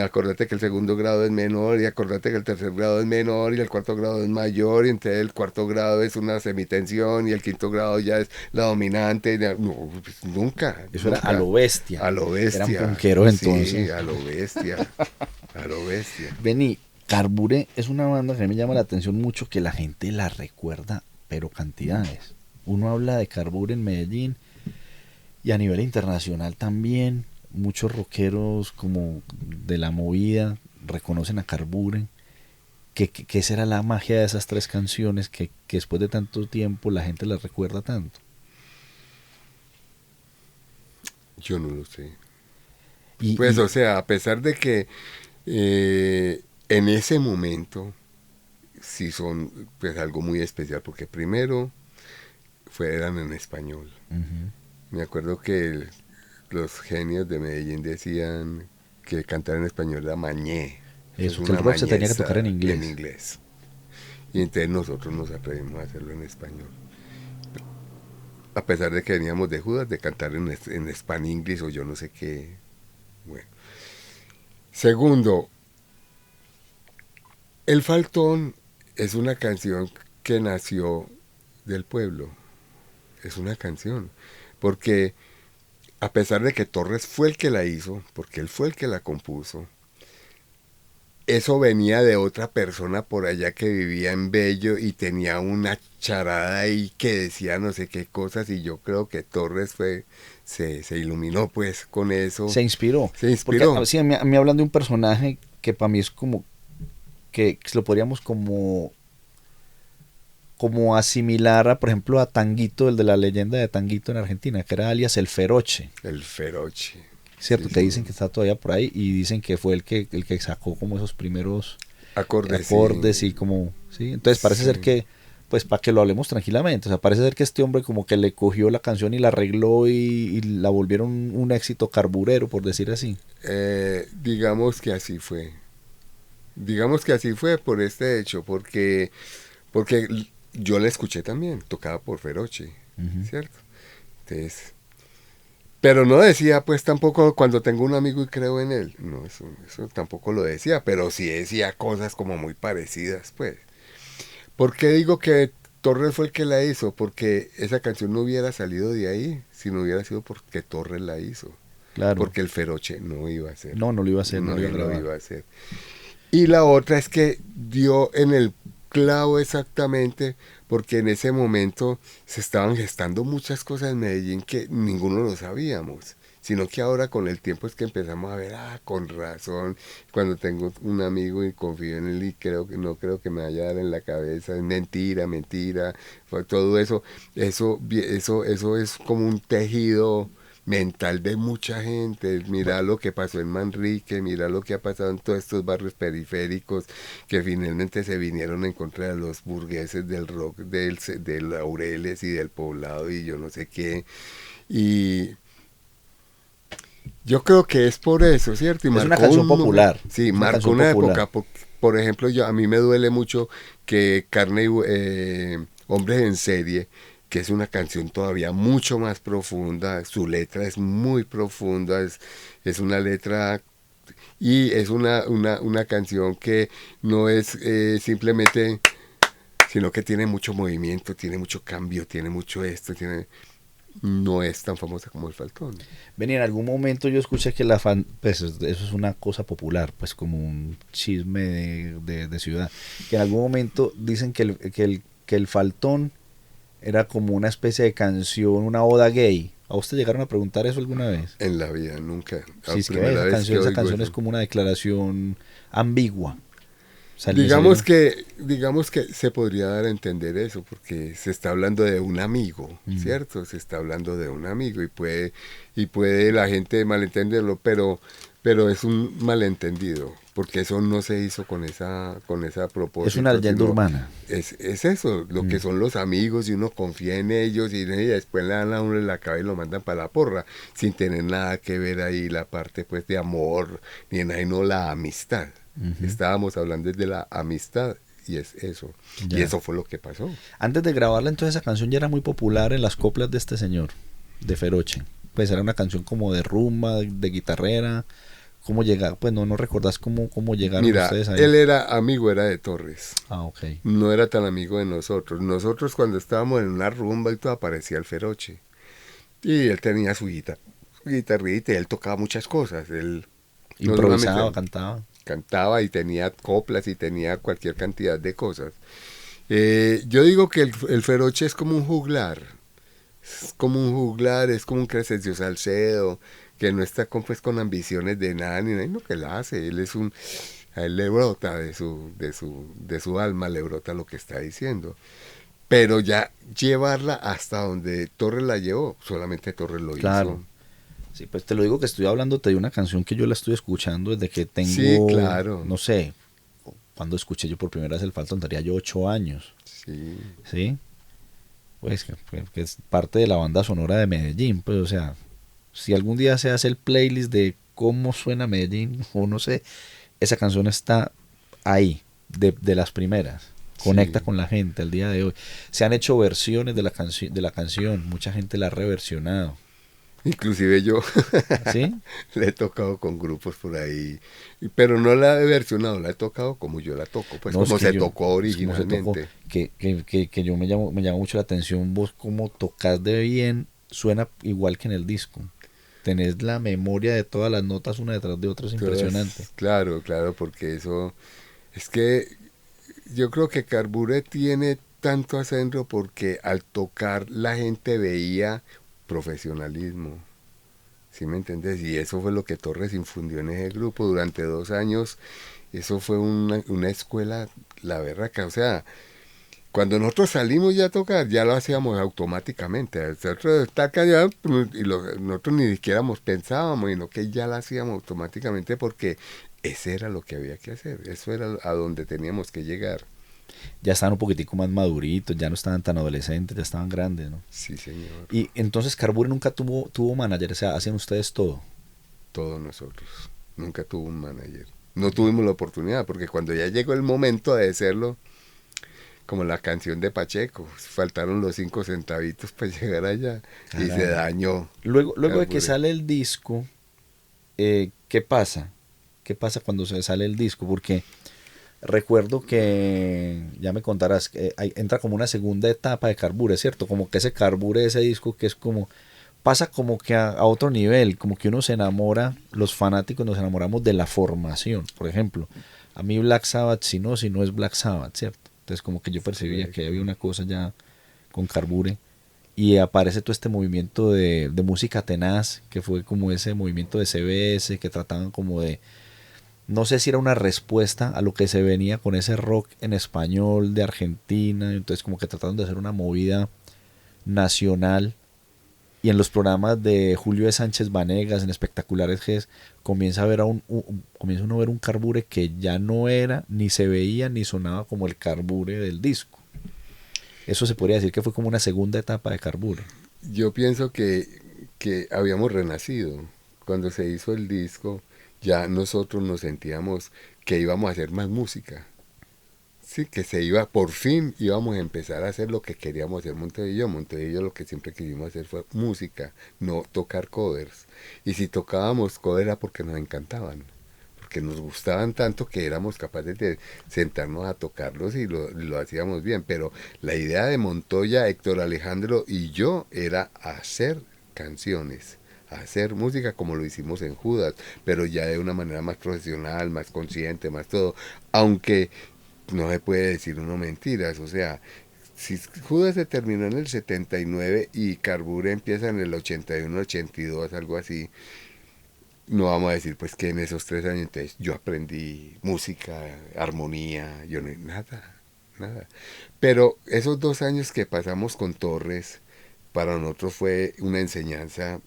acordate que el segundo grado es menor y acordate que el tercer grado es menor y el cuarto grado es mayor y entonces el cuarto grado es una semitensión y el quinto grado ya es la dominante. No, pues nunca. Eso nunca. era a lo bestia. A lo bestia. Eran punqueros entonces. Sí, a lo bestia. A lo bestia. Vení, Carbure es una banda que a mí me llama la atención mucho, que la gente la recuerda, pero cantidades. Uno habla de Carbure en Medellín y a nivel internacional también. Muchos rockeros como de la movida reconocen a Carbure. ¿Qué será la magia de esas 3 canciones que después de tanto tiempo la gente las recuerda tanto? Yo no lo sé. Y, Pues, o sea, a pesar de que en ese momento sí son pues algo muy especial, porque primero eran en español. Me acuerdo que los genios de Medellín decían que cantar en español era mañé. eso, que el rock se tenía que tocar en inglés. En inglés. Y entonces nosotros nos aprendimos a hacerlo en español. A pesar de que veníamos de Judas, de cantar en Span English o yo no sé qué. Bueno. Segundo, El Faltón es una canción que nació del pueblo. Es una canción. Porque a pesar de que Torres fue el que la hizo, porque él fue el que la compuso, eso venía de otra persona por allá que vivía en Bello y tenía una charada ahí que decía no sé qué cosas y yo creo que Torres se iluminó pues con eso. Se inspiró. Se inspiró. Porque sí, a mí hablan de un personaje que para mí es como que lo podríamos como asimilar a, por ejemplo, a Tanguito, el de la leyenda de Tanguito en Argentina, que era alias el Feroche. El Feroche. Cierto, Sí, que sí. dicen que está todavía por ahí y dicen que fue el que sacó como esos primeros Acordes y como, sí. Entonces parece Sí. ser que, pues para que lo hablemos tranquilamente, o sea, parece ser que este hombre como que le cogió la canción y la arregló y la volvieron un éxito carburero, por decir así. Digamos que así fue. Digamos que así fue por este hecho, porque yo la escuché también, tocada por Feroche, ¿cierto? Entonces, pero no decía pues tampoco cuando tengo un amigo y creo en él, no, eso tampoco lo decía, pero sí decía cosas como muy parecidas pues. ¿Por qué digo que Torres fue el que la hizo? Porque esa canción no hubiera salido de ahí si no hubiera sido porque Torres la hizo. Claro. Porque el Feroche no iba a hacer. No lo iba a hacer, no lo iba a lo grabar. iba a hacer. Y la otra es que dio en el clavo exactamente porque en ese momento se estaban gestando muchas cosas en Medellín que ninguno lo sabíamos, sino que ahora con el tiempo es que empezamos a ver, con razón, cuando tengo un amigo y confío en él y no creo que me vaya a dar en la cabeza, es mentira, todo eso es como un tejido mental de mucha gente. Mira lo que pasó en Manrique, mira lo que ha pasado en todos estos barrios periféricos que finalmente se vinieron en contra de los burgueses del rock, del Laureles y del Poblado y yo no sé qué. Y yo creo que es por eso, ¿cierto? Y es una canción popular. Sí, marcó una época. Por ejemplo, a mí me duele mucho que Hombres en Serie, que es una canción todavía mucho más profunda, su letra es muy profunda, es una letra y es una canción que no es simplemente, sino que tiene mucho movimiento, tiene mucho cambio, tiene mucho no es tan famosa como El Faltón. Ven, en algún momento yo escuché que pues eso es una cosa popular, pues como un chisme de ciudad, que en algún momento dicen que el Faltón era como una especie de canción, una oda gay. ¿A usted llegaron a preguntar eso alguna vez? En la vida, nunca. Sí, es que esa canción es como una declaración ambigua. O sea, digamos que se podría dar a entender eso, porque se está hablando de un amigo, ¿cierto? Se está hablando de un amigo y puede la gente malentenderlo, pero pero es un malentendido, porque eso no se hizo con esa propósito. Es una leyenda sino urbana. es eso, lo que son los amigos y uno confía en ellos y después le dan a uno en la cabeza y lo mandan para la porra, sin tener nada que ver ahí la parte pues de amor, ni en ahí no la amistad. Estábamos hablando de la amistad y es eso. Ya. Y eso fue lo que pasó. Antes de grabarla, entonces esa canción ya era muy popular en las coplas de este señor, de Feroche. Pues era una canción como de rumba, de guitarrera. ¿Cómo llegar? Pues no recordás cómo llegaron Mira, ustedes ahí. él era de Torres. Ah, ok. No era tan amigo de nosotros. Nosotros cuando estábamos en una rumba y todo aparecía el Feroche. Y él tenía su guitarrita y él tocaba muchas cosas. Él no Improvisaba, solamente cantaba. cantaba y tenía coplas y tenía cualquier cantidad de cosas. Yo digo que el Feroche es como un juglar. Es como un juglar, es como un Crescencio Salcedo, que no está pues, con ambiciones de nada ni nada, no, que él hace. A él le brota de su alma, le brota lo que está diciendo. Pero ya llevarla hasta donde Torres la llevó, solamente Torres lo Claro. hizo. Sí, pues te lo digo que estoy hablándote de una canción que yo la estoy escuchando desde que tengo, Sí, claro. no sé, cuando escuché yo por primera vez el Falso, tendría yo 8 años, Sí. ¿sí? Pues que es parte de la banda sonora de Medellín, pues o sea, si algún día se hace el playlist de cómo suena Medellín, o no sé, esa canción está ahí, de las primeras. Conecta Sí. con la gente al día de hoy. Se han hecho versiones de la canción, mucha gente la ha reversionado. Inclusive yo ¿Sí? le he tocado con grupos por ahí, pero no la he versionado, la he tocado como yo la toco, pues No, es como que se yo- tocó es como se tocó, originalmente. que yo me llama mucho la atención vos cómo tocas de bien, suena igual que en el disco. Tenés la memoria de todas las notas una detrás de otra, es impresionante. Claro, claro, porque eso es que yo creo que Carbure tiene tanto acento porque al tocar la gente veía profesionalismo. ¿Sí me entendés? Y eso fue lo que Torres infundió en ese grupo durante 2 años. Eso fue una escuela, la berraca. O sea, cuando nosotros salimos ya a tocar, ya lo hacíamos automáticamente. Nosotros, taca, ya, nosotros ni siquiera pensábamos, sino que ya lo hacíamos automáticamente porque ese era lo que había que hacer. Eso era a donde teníamos que llegar. Ya estaban un poquitico más maduritos, ya no estaban tan adolescentes, ya estaban grandes, ¿no? Sí, señor. Y entonces Carbure nunca tuvo manager, o sea, hacían ustedes todo. Todos nosotros. Nunca tuvo un manager. No tuvimos la oportunidad porque cuando ya llegó el momento de hacerlo, como la canción de Pacheco, faltaron los 5 centavitos para llegar allá y se Caramba. dañó. Luego de que Carbure. sale el disco, ¿qué pasa? ¿Qué pasa cuando se sale el disco? Porque recuerdo que, ya me contarás, que entra como una segunda etapa de Carbure, ¿cierto? Como que ese Carbure de ese disco que es como, pasa como que a otro nivel, como que uno se enamora, los fanáticos nos enamoramos de la formación. Por ejemplo, a mí Black Sabbath, si no es Black Sabbath, ¿cierto? Entonces como que yo percibía que había una cosa ya con Carbure. Y aparece todo este movimiento de música tenaz, que fue como ese movimiento de CBS, que trataban como de, no sé si era una respuesta a lo que se venía con ese rock en español de Argentina, entonces como que trataron de hacer una movida nacional. Y en los programas de Julio de Sánchez Vanegas, en Espectaculares Gs, comienza a ver comienza uno a ver un Carbure que ya no era, ni se veía, ni sonaba como el Carbure del disco. Eso se podría decir que fue como una segunda etapa de Carbure. Yo pienso que habíamos renacido. Cuando se hizo el disco, ya nosotros nos sentíamos que íbamos a hacer más música. Sí, que por fin íbamos a empezar a hacer lo que queríamos hacer Montevideo. Montevideo lo que siempre quisimos hacer fue música, no tocar covers. Y si tocábamos covers era porque nos encantaban, porque nos gustaban tanto que éramos capaces de sentarnos a tocarlos y lo hacíamos bien. Pero la idea de Montoya, Héctor Alejandro y yo era hacer canciones, hacer música como lo hicimos en Judas, pero ya de una manera más profesional, más consciente, más todo. Aunque no se puede decir uno mentiras, o sea, si Judas se terminó en el 79 y Carbure empieza en el 81, 82, algo así, no vamos a decir pues que en esos 3 años entonces yo aprendí música, armonía, yo no, nada. Pero esos 2 años que pasamos con Torres, para nosotros fue una enseñanza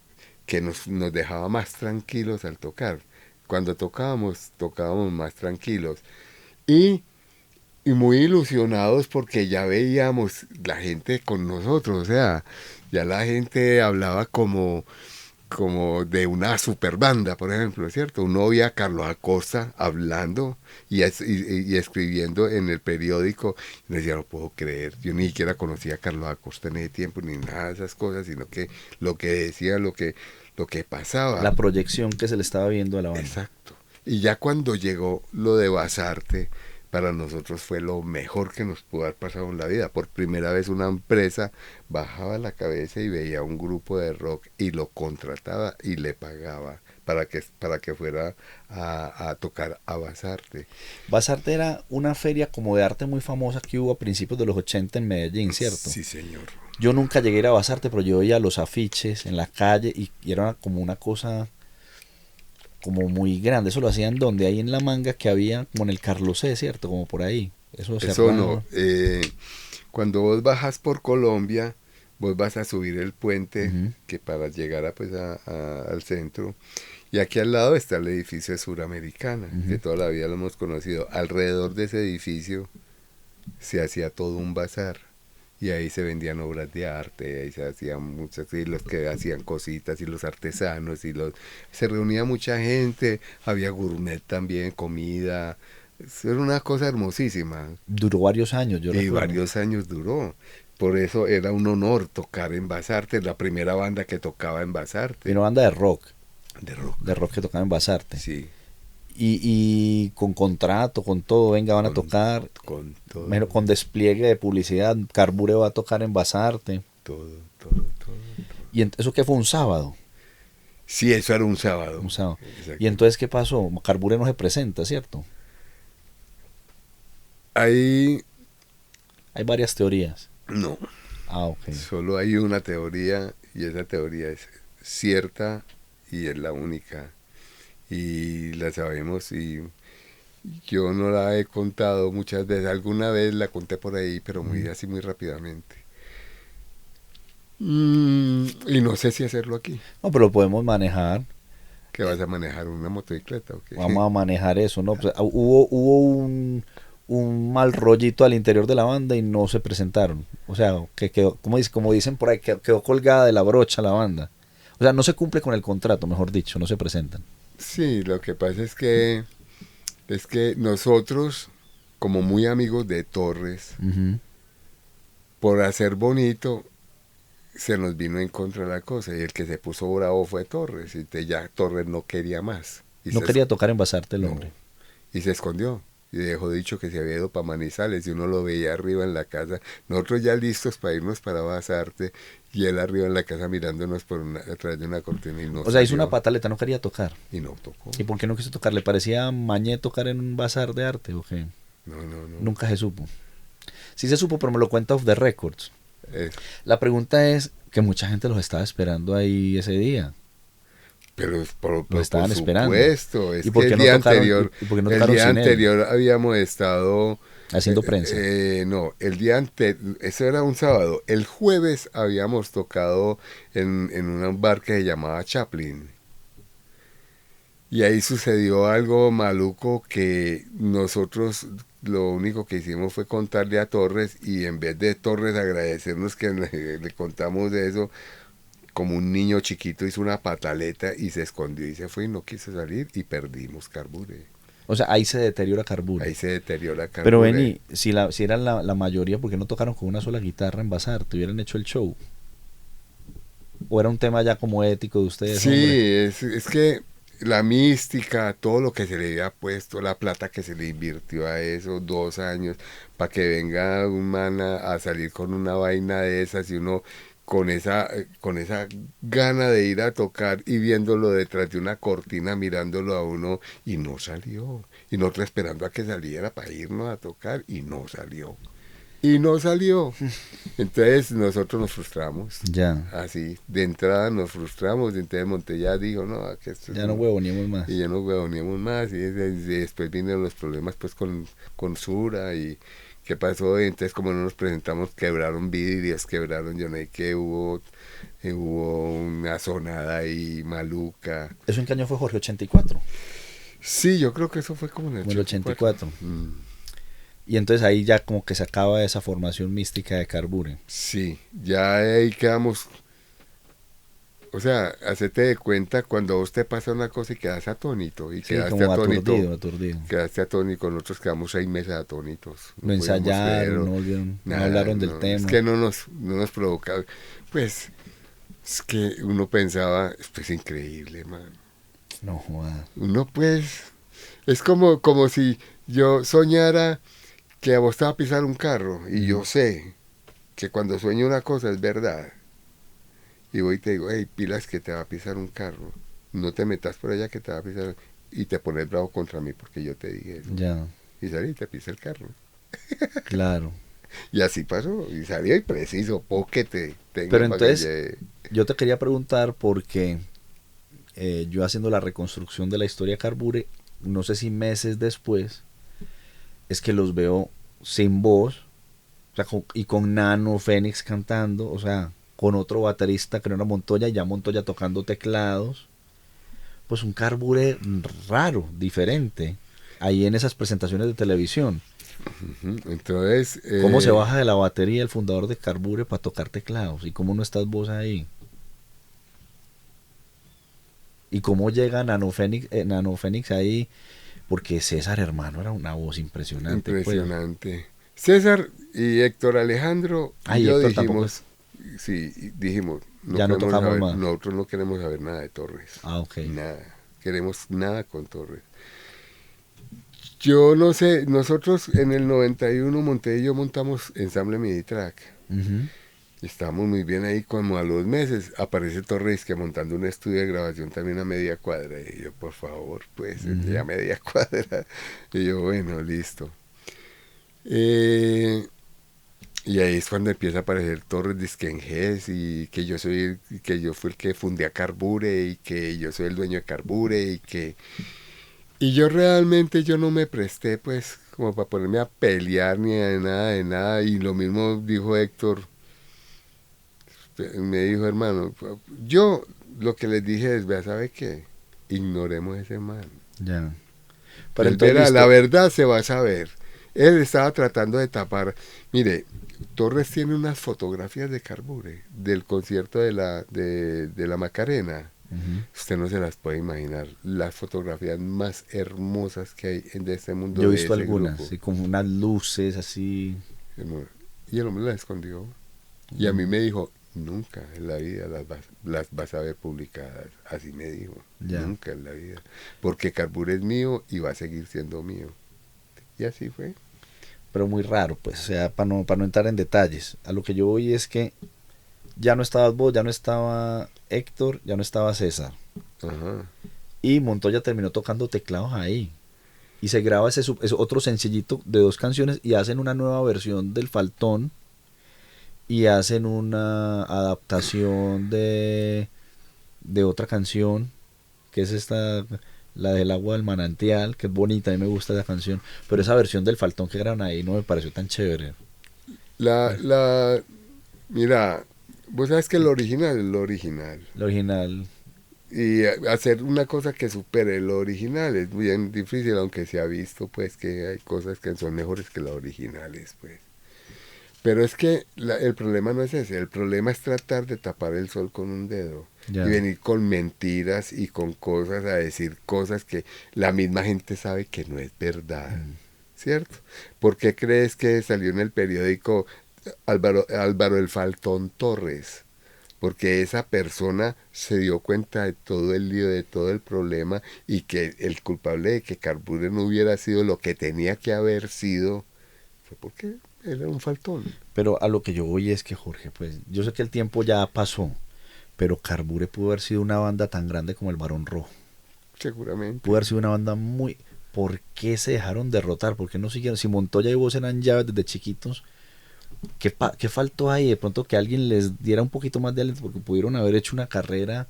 que nos dejaba más tranquilos al tocar. cuando tocábamos más tranquilos. Y muy ilusionados porque ya veíamos la gente con nosotros, o sea, ya la gente hablaba como de una super banda, por ejemplo, ¿cierto? Uno oía a Carlos Acosta hablando y escribiendo en el periódico, y decía, no puedo creer, yo ni siquiera conocía a Carlos Acosta en ese tiempo, ni nada de esas cosas, sino que lo que decía, lo que pasaba. La proyección que se le estaba viendo a la banda. Exacto. Y ya cuando llegó lo de Basarte, para nosotros fue lo mejor que nos pudo haber pasado en la vida. Por primera vez una empresa bajaba la cabeza y veía un grupo de rock y lo contrataba y le pagaba para que fuera a tocar a Basarte. Basarte era una feria como de arte muy famosa que hubo a principios de los 80 en Medellín, ¿cierto? Sí, señor. Yo nunca llegué a ir a Basarte, pero yo veía los afiches en la calle y era como una cosa como muy grande. Eso lo hacían donde, ahí en La Manga, que había como en el Carlos C, ¿cierto? Como por ahí. Eso no. Cuando vos bajas por Colombia, vos vas a subir el puente que para llegar al centro. Y aquí al lado está el edificio de Suramericana, que toda la vida lo hemos conocido. Alrededor de ese edificio se hacía todo un bazar. Y ahí se vendían obras de arte, ahí se hacían muchas, y los que hacían cositas, y los artesanos, se reunía mucha gente, había gourmet también, comida, era una cosa hermosísima. Duró varios años, yo recuerdo. Varios años duró. Por eso era un honor tocar en Basarte, la primera banda que tocaba en Basarte. Una banda de rock. De rock. De rock que tocaba en Basarte. Sí. Y con contrato, con todo, venga, van a tocar. Con todo. Menos con despliegue de publicidad, Carbure va a tocar en Basarte. Todo. ¿Y eso qué fue, un sábado? Sí, eso era un sábado. Un sábado. ¿Y entonces qué pasó? Carbure no se presenta, ¿cierto? Hay varias teorías. No. Ok. Solo hay una teoría, y esa teoría es cierta y es la única. Y la sabemos, y yo no la he contado muchas veces. Alguna vez la conté por ahí, pero así muy rápidamente. Y no sé si hacerlo aquí. No, pero lo podemos manejar. ¿Qué vas a manejar? ¿Una motocicleta o qué? Vamos a manejar eso, ¿no? Pues, hubo un mal rollito al interior de la banda y no se presentaron. O sea, que quedó, como dicen por ahí, quedó colgada de la brocha la banda. O sea, no se cumple con el contrato, mejor dicho, no se presentan. Sí, lo que pasa es que nosotros, como muy amigos de Torres, por hacer bonito, se nos vino en contra la cosa, y el que se puso bravo fue Torres, y ya Torres no quería más. No quería tocar en Basarte el hombre. Y se escondió, y dejó dicho que se había ido para Manizales, y uno lo veía arriba en la casa, nosotros ya listos para irnos para Basarte, y él arriba en la casa mirándonos a través de una cortina. Y no o sea, hizo una pataleta, no quería tocar. Y no tocó. ¿Y por qué no quiso tocar? ¿Le parecía mañé tocar en un bazar de arte o qué? No. Nunca se supo. Sí se supo, pero me lo cuenta off the records. La pregunta es que mucha gente los estaba esperando ahí ese día. Pero lo estaban esperando. Supuesto, es ¿Y por que qué el día no tocaron, anterior, el día anterior habíamos estado haciendo prensa. No, el día anterior, eso era un sábado. El jueves habíamos tocado en un bar que se llamaba Chaplin. Y ahí sucedió algo maluco, que nosotros lo único que hicimos fue contarle a Torres, y en vez de Torres agradecernos que le contamos de eso, como un niño chiquito hizo una pataleta y se escondió y se fue y no quiso salir, y perdimos Carbure. O sea, ahí se deteriora Carbure. Ahí se deteriora Carbure. Pero vení, si eran la mayoría, ¿por qué no tocaron con una sola guitarra en Basarte? ¿Hubieran hecho el show? ¿O era un tema ya como ético de ustedes? Sí, es que la mística, todo lo que se le había puesto, la plata que se le invirtió a eso, 2 años, para que venga un man a salir con una vaina de esas, y uno con esa gana de ir a tocar y viéndolo detrás de una cortina, mirándolo a uno, y no salió. Y nosotros esperando a que saliera para irnos a tocar, y no salió. Entonces nosotros nos frustramos. Ya. Así, de entrada nos frustramos, entonces Montellá dijo, no, que esto ya no huevoneamos más. Y ya no huevoneamos más, y después vinieron los problemas pues con Sura, y ¿qué pasó? Entonces, como no nos presentamos, quebraron vidrios, quebraron, yo no sé qué, hubo una sonada ahí maluca. ¿Eso en qué año fue, Jorge? ¿84? Sí, yo creo que eso fue como en como el 84. Mm, Y entonces ahí ya como que se acaba esa formación mística de Carbure. sí, ya ahí quedamos. O sea, hacete de cuenta cuando a vos te pasa una cosa y quedas atónito, y Sí, quedaste como atónito, aturdido, aturdido. quedaste atónito, nosotros quedamos 6 meses atónitos, no Lo podíamos ensayaron, creerlo, no volvieron, no nada, hablaron del no, es tema. que no nos provocaba, pues, es que uno pensaba, esto es increíble, man, No joda. uno pues, es como si yo soñara que a vos te va a pisar un carro, y yo sé que cuando sueño una cosa es verdad, y voy y te digo, hey, pilas que te va a pisar un carro, no te metas por allá que te va a pisar, y te pones bravo contra mí porque yo te dije eso, Ya, y salí y te pisa el carro. claro. Y así pasó, y salió y preciso, poquete, tenga Pero para que entonces, llegue. yo te quería preguntar porque yo haciendo la reconstrucción de la historia de Carbure, no sé si meses después, es que los veo sin voz, o sea, y con Nano Fénix cantando, o sea, con otro baterista que no era Montoya, y ya Montoya tocando teclados, pues un Carbure raro, diferente, ahí en esas presentaciones de televisión. Ujú. Entonces, ¿Cómo se baja de la batería el fundador de Carbure para tocar teclados? ¿Y cómo no estás vos ahí? ¿Y cómo llega Nano Fénix ahí? Porque César, hermano, era una voz impresionante, pues. impresionante. César y Héctor Alejandro y Ay, yo Héctor tampoco es. dijimos, sí, dijimos, no Ya no queremos tocamos saber, más. nosotros no queremos saber nada de Torres, Ah, ok. nada, queremos nada con Torres. Yo no sé, nosotros en el 91 Monte y yo montamos Ensamble Midi-Track. Ujú. Estábamos muy bien ahí, como a los meses aparece Torres que montando un estudio de grabación también a media cuadra. Y yo, por favor, pues, Ujú. a media cuadra. Y yo, bueno, listo. Eh, y ahí es cuando empieza a aparecer Torres Disquenges y que yo fui el que fundé a Carbure y que yo soy el dueño de Carbure y yo realmente yo no me presté pues como para ponerme a pelear ni de nada. Y lo mismo dijo Héctor, me dijo, hermano, yo lo que les dije es, vea, ¿sabe qué? Ignoremos ese man. Ya. Pero Él entonces, verá, la listo. verdad se va a saber. Él estaba tratando de tapar. Mire, Torres tiene unas fotografías de Carbure, del concierto de la Macarena. Ujú. Usted no se las puede imaginar. Las fotografías más hermosas que hay de este mundo Yo he de visto ese algunas, grupo. sí, como unas luces así. Y el hombre las escondió. Y a mí me dijo, nunca en la vida las vas a ver publicadas. Así me dijo, Ya. nunca en la vida. Porque Carbure es mío y va a seguir siendo mío. Y así fue. Pero muy raro, pues. O sea, para no entrar en detalles. A lo que yo voy es que ya no estabas vos, ya no estaba Héctor, ya no estaba César. Ajá. Y Montoya terminó tocando teclados ahí. Y se graba ese otro sencillito de 2 canciones y hacen una nueva versión del Faltón y hacen una adaptación de otra canción que es esta, la del agua del manantial, que es bonita, a mí me gusta esa canción, pero esa versión del Faltón que graban ahí no me pareció tan chévere. Mira, vos sabes que el original es lo original. La original, Y hacer una cosa que supere lo original es bien difícil, aunque se ha visto pues que hay cosas que son mejores que las originales, pues. Pero es que el problema no es ese, el problema es tratar de tapar el sol con un dedo ya. y venir con mentiras y con cosas a decir cosas que la misma gente sabe que no es verdad, ¿cierto? ¿Por qué crees que salió en el periódico Álvaro el Faltón Torres? Porque esa persona se dio cuenta de todo el lío, de todo el problema y que el culpable de que Carbure no hubiera sido lo que tenía que haber sido fue porque él era un faltón. Pero a lo que yo voy es que, Jorge, pues yo sé que el tiempo ya pasó, pero Carbure pudo haber sido una banda tan grande como el Barón Rojo. Seguramente. Pudo haber sido una banda muy... ¿Por qué se dejaron derrotar? ¿Por qué no siguieron? Si Montoya y vos eran llaves desde chiquitos, ¿qué faltó ahí? De pronto que alguien les diera un poquito más de aliento porque pudieron haber hecho una carrera.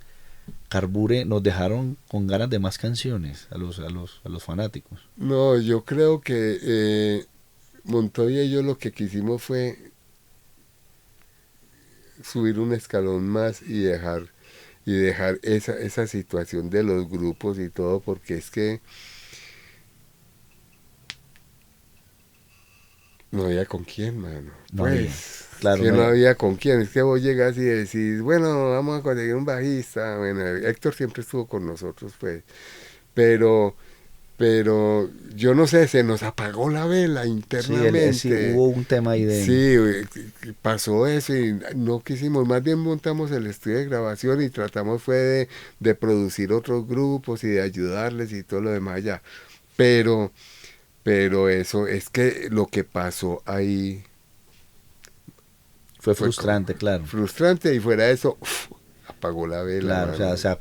Carbure nos dejaron con ganas de más canciones a los fanáticos. No, yo creo que Montoya y yo lo que quisimos fue subir un escalón más y dejar esa situación de los grupos y todo, porque es que No había con quién, mano. No había. Pues, Claro, que no no había. había con quién. Es que vos llegas y decís, bueno, vamos a conseguir un bajista. Bueno, Héctor siempre estuvo con nosotros, pues. Pero, pero, yo no sé, se nos apagó la vela Sí, sí, internamente. hubo un tema ahí de... Sí, pasó eso y no quisimos, más bien montamos el estudio de grabación y tratamos fue de producir otros grupos y de ayudarles y todo lo demás allá. Pero, pero eso es que lo que pasó ahí Fue fue frustrante, claro. frustrante y fuera de eso, uf, apagó la vela, Claro, mano. o sea,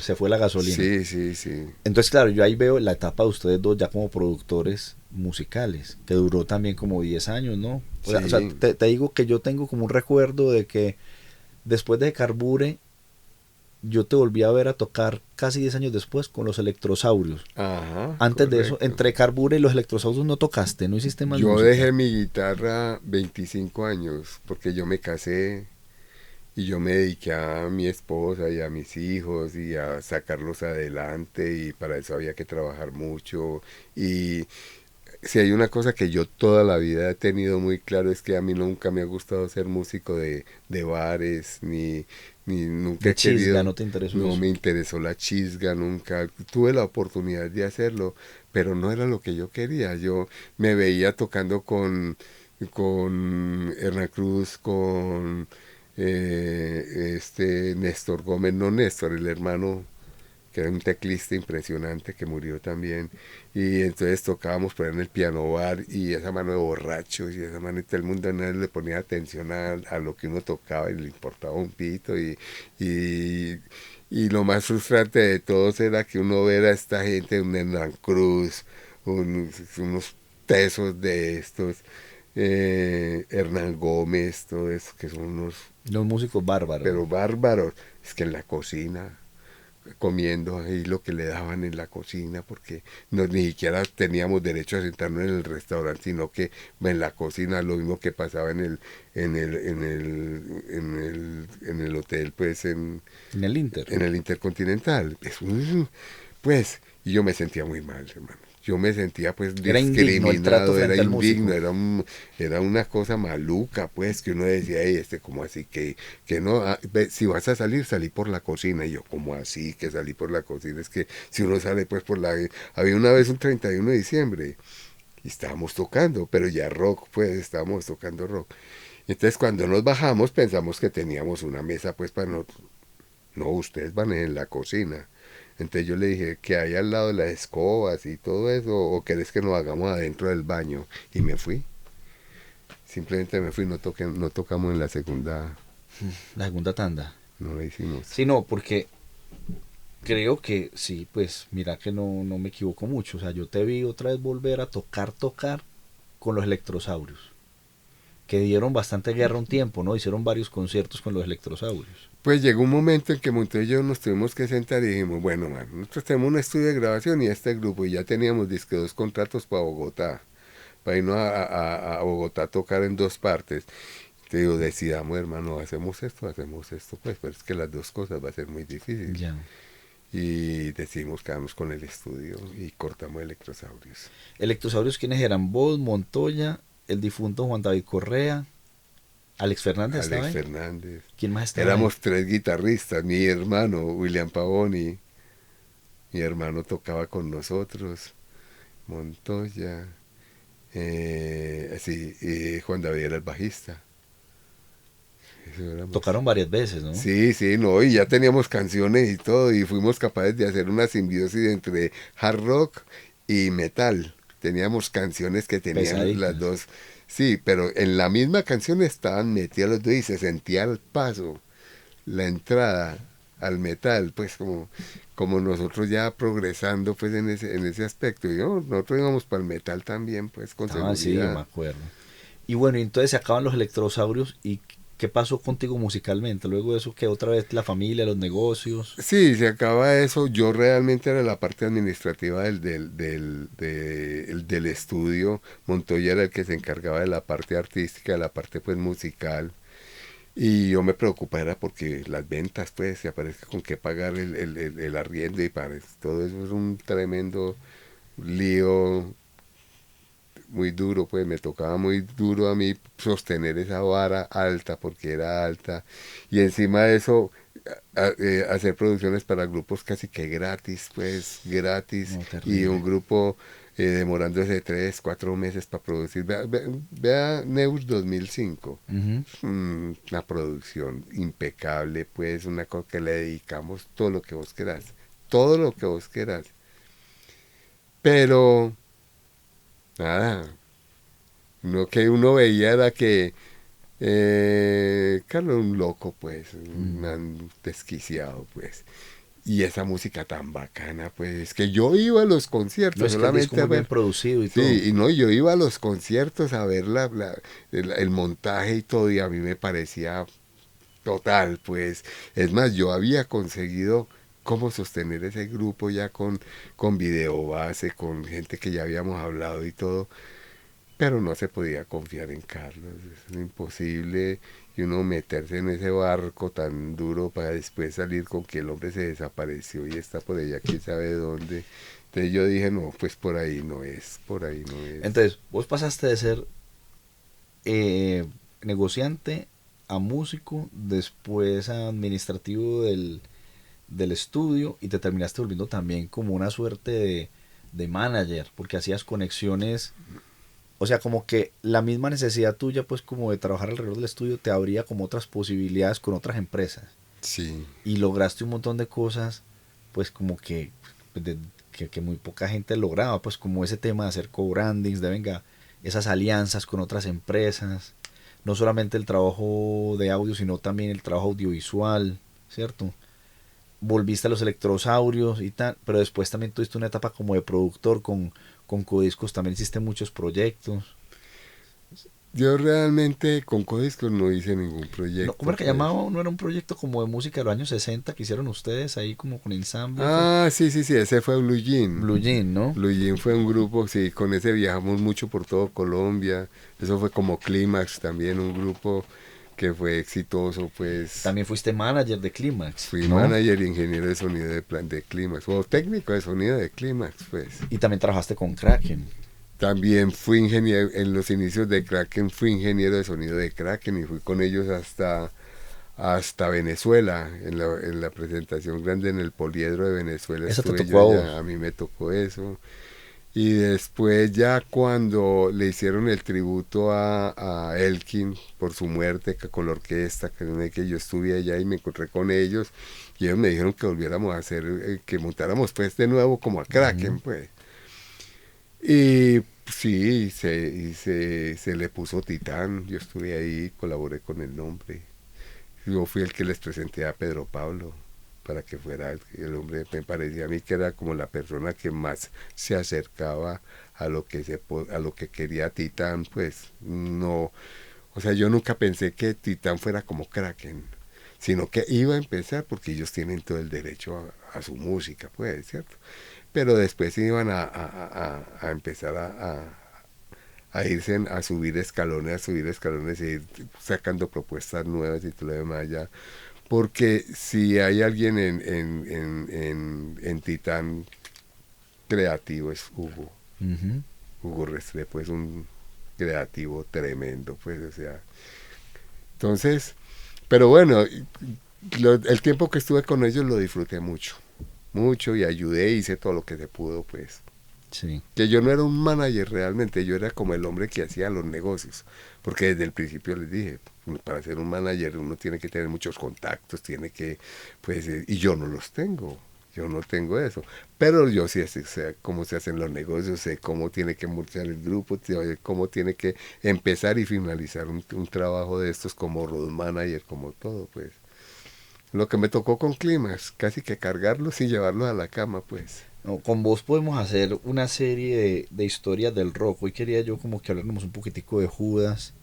se fue la gasolina. Sí, sí, sí. Entonces, claro, yo ahí veo la etapa de ustedes dos ya como productores musicales, que duró también como 10 años, ¿no? O sea, Sí. te digo que yo tengo como un recuerdo de que después de Carbure, yo te volví a ver a tocar casi 10 años después con los Electrosaurios. Ajá, Antes de eso, correcto. entre Carbure y los Electrosaurios no tocaste, no hiciste más Yo música. dejé mi guitarra 25 años porque yo me casé y yo me dediqué a mi esposa y a mis hijos y a sacarlos adelante y para eso había que trabajar mucho. Y si hay una cosa que yo toda la vida he tenido muy claro es que a mí nunca me ha gustado ser músico de bares, ni nunca De he chisga, querido, ¿no te interesó no eso? me interesó la chisga, nunca tuve la oportunidad de hacerlo, pero no era lo que yo quería. Yo me veía tocando con Hernán Cruz, con Néstor Gómez, no Néstor, el hermano que era un teclista impresionante que murió también. Y entonces tocábamos por ahí en el piano bar y esa mano de borrachos y esa mano y todo el mundo no le ponía atención a lo que uno tocaba y le importaba un pito. Y, y lo más frustrante de todos era que uno ver a esta gente, un Hernán Cruz, unos tesos de estos, Hernán Gómez, todo eso, que son unos, Los músicos bárbaros, pero ¿no? bárbaros. Es que en la cocina comiendo ahí lo que le daban en la cocina, porque no, ni siquiera teníamos derecho a sentarnos en el restaurante, sino que en la cocina, lo mismo que pasaba en el hotel, pues En el Inter. en el Intercontinental. Pues, y yo me sentía muy mal, hermano. Yo me sentía pues Era indigno el trato discriminado, era frente al indigno, músico. era una cosa maluca, pues, que uno decía, hey, como así, que no, si vas a salir, salí por la cocina. Y yo, como así, que salí por la cocina? Es que si uno sale pues por la... Había una vez un 31 de diciembre y estábamos tocando, pero ya rock, pues, estábamos tocando rock. Entonces cuando nos bajamos pensamos que teníamos una mesa pues para nosotros. No, ustedes van en la cocina. Entonces yo le dije que hay al lado de las escobas y todo eso, o querés que nos hagamos adentro del baño. Y me fui. Simplemente me fui, no tocamos en la segunda, La segunda tanda. no la hicimos. Sí, no, porque creo que sí, pues mira que no me equivoco mucho. O sea, yo te vi otra vez volver a tocar con los Electrosaurios, que dieron bastante guerra un tiempo, ¿no? Hicieron varios conciertos con los Electrosaurios. Pues llegó un momento en que Montoya y yo nos tuvimos que sentar y dijimos, bueno, man, nosotros tenemos un estudio de grabación y este grupo, y ya teníamos disque dos contratos para Bogotá, para irnos a Bogotá a tocar en dos partes. Te digo, decidamos, hermano, hacemos esto, pues, pero es que las dos cosas va a ser muy difícil. Ya. Y decidimos quedarnos con el estudio y cortamos Electrosaurios. Electrosaurios, ¿quiénes eran? Vos, Montoya, el difunto Juan David Correa, Alex Fernández estaba Alex ahí. Fernández. ¿Quién más estaba ahí? Éramos tres guitarristas, mi hermano William Pavoni, mi hermano tocaba con nosotros, Montoya, sí, y Juan David era el bajista. Eso éramos. Tocaron varias veces, ¿no? Sí, sí, no, y ya teníamos canciones y todo, y fuimos capaces de hacer una simbiosis entre hard rock y metal. Teníamos canciones que tenían las Pesaditas. dos, sí, pero en la misma canción estaban metidas los dos y se sentía el paso, la entrada al metal, pues como nosotros ya progresando pues en ese aspecto. Y nosotros íbamos para el metal también, pues con Ah, sí, yo me seguridad. acuerdo. Y bueno, y entonces se acaban los Electrosaurios y ¿qué pasó contigo musicalmente? Luego de eso, que otra vez la familia, los negocios. Sí, se acaba eso. Yo realmente era la parte administrativa del estudio. Montoya era el que se encargaba de la parte artística, de la parte pues musical. Y yo me preocupaba era porque las ventas, pues, se aparezca con qué pagar el arriendo y para todo eso es un tremendo lío muy duro, pues me tocaba muy duro a mí sostener esa vara alta porque era alta y encima de eso hacer producciones para grupos casi que gratis, pues gratis No, y un terrible. grupo demorándose 3, 4 meses para producir. Vea Neus 2005, Ujú. una producción impecable, pues una cosa que le dedicamos todo lo que vos querás, todo lo que vos querás. Pero nada, lo que uno veía era que Carlos un loco, pues, un Mm. man desquiciado, pues. Y esa música tan bacana, pues, que yo iba a los No, conciertos es que el disco solamente a muy bien ver. producido y todo. Sí, y no, yo iba a los conciertos a ver el montaje y todo, y a mí me parecía total, pues. Es más, yo había conseguido cómo sostener ese grupo ya con video base, con gente que ya habíamos hablado y todo, pero no se podía confiar en Carlos, es imposible y uno meterse en ese barco tan duro para después salir con que el hombre se desapareció y está por allá, quién sabe dónde. Entonces yo dije, no, pues por ahí no es, por ahí no es. Entonces, vos pasaste de ser eh, negociante a músico, después a administrativo del estudio y te terminaste volviendo también como una suerte de manager, porque hacías conexiones, o sea, como que la misma necesidad tuya, pues como de trabajar alrededor del estudio, te abría como otras posibilidades con otras empresas Sí, y lograste un montón de cosas, pues como que, que muy poca gente lograba, pues como ese tema de hacer co-brandings, de venga, esas alianzas con otras empresas, no solamente el trabajo de audio, sino también el trabajo audiovisual, ¿cierto? Volviste a los electrosaurios y tal, pero después también tuviste una etapa como de productor con Codiscos, también hiciste muchos proyectos. yo realmente con Codiscos no hice ningún No, ¿cómo proyecto, era que pues. llamaba? ¿No era un proyecto como de música de los años 60 que hicieron ustedes ahí como con ensamble? ¿Qué? Ah, sí, sí, sí, ese fue Blue Jean. Blue Jean, ¿no? Blue Jean fue un grupo, sí, con ese viajamos mucho por todo Colombia. Eso fue como Clímax también, un grupo que fue exitoso, pues. También fuiste manager de Clímax, Fui ¿no? manager y ingeniero de sonido de plan de Clímax, o técnico de sonido de Clímax, pues. Y también trabajaste con Kraken. También fui ingeniero, en los inicios de Kraken, fui ingeniero de sonido de Kraken y fui con ellos hasta Venezuela, en la presentación grande en el Poliedro de Venezuela Eso te estuve tocó yo a allá, vos. a mí me tocó eso. Y después ya cuando le hicieron el tributo a Elkin por su muerte con la orquesta, que yo estuve allá y me encontré con ellos y ellos me dijeron que volviéramos a hacer, que montáramos pues de nuevo como a Ujú. Kraken pues. Y sí, se le puso Titán, yo estuve ahí, colaboré con el nombre. Yo fui el que les presenté a Pedro Pablo para que fuera el hombre, me parecía a mí que era como la persona que más se acercaba a lo que a lo que quería Titán, pues no, o sea, yo nunca pensé que Titán fuera como Kraken, sino que iba a empezar porque ellos tienen todo el derecho a su música, pues, ¿cierto? Pero después iban a empezar a irse a subir escalones y ir sacando propuestas nuevas y todo lo demás ya. Porque si hay alguien en Titán creativo es Hugo. Ujú. Hugo Restrepo es un creativo tremendo, pues, o sea. Entonces, pero bueno, el tiempo que estuve con ellos lo disfruté mucho, mucho y ayudé, hice todo lo que se pudo, pues. Sí. Que yo no era un manager realmente, yo era como el hombre que hacía los negocios, porque desde el principio les dije, para ser un manager uno tiene que tener muchos contactos, tiene que, pues, y yo no los tengo, yo no tengo eso, pero yo sí sé cómo se hacen los negocios, sé cómo tiene que montar el grupo, cómo tiene que empezar y finalizar un trabajo de estos como road manager, como todo, pues. Lo que me tocó con Climax, casi que cargarlos y llevarlos a la cama, pues. No, con vos podemos hacer una serie de historias del rock. Hoy quería yo como que habláramos un poquitico de Judas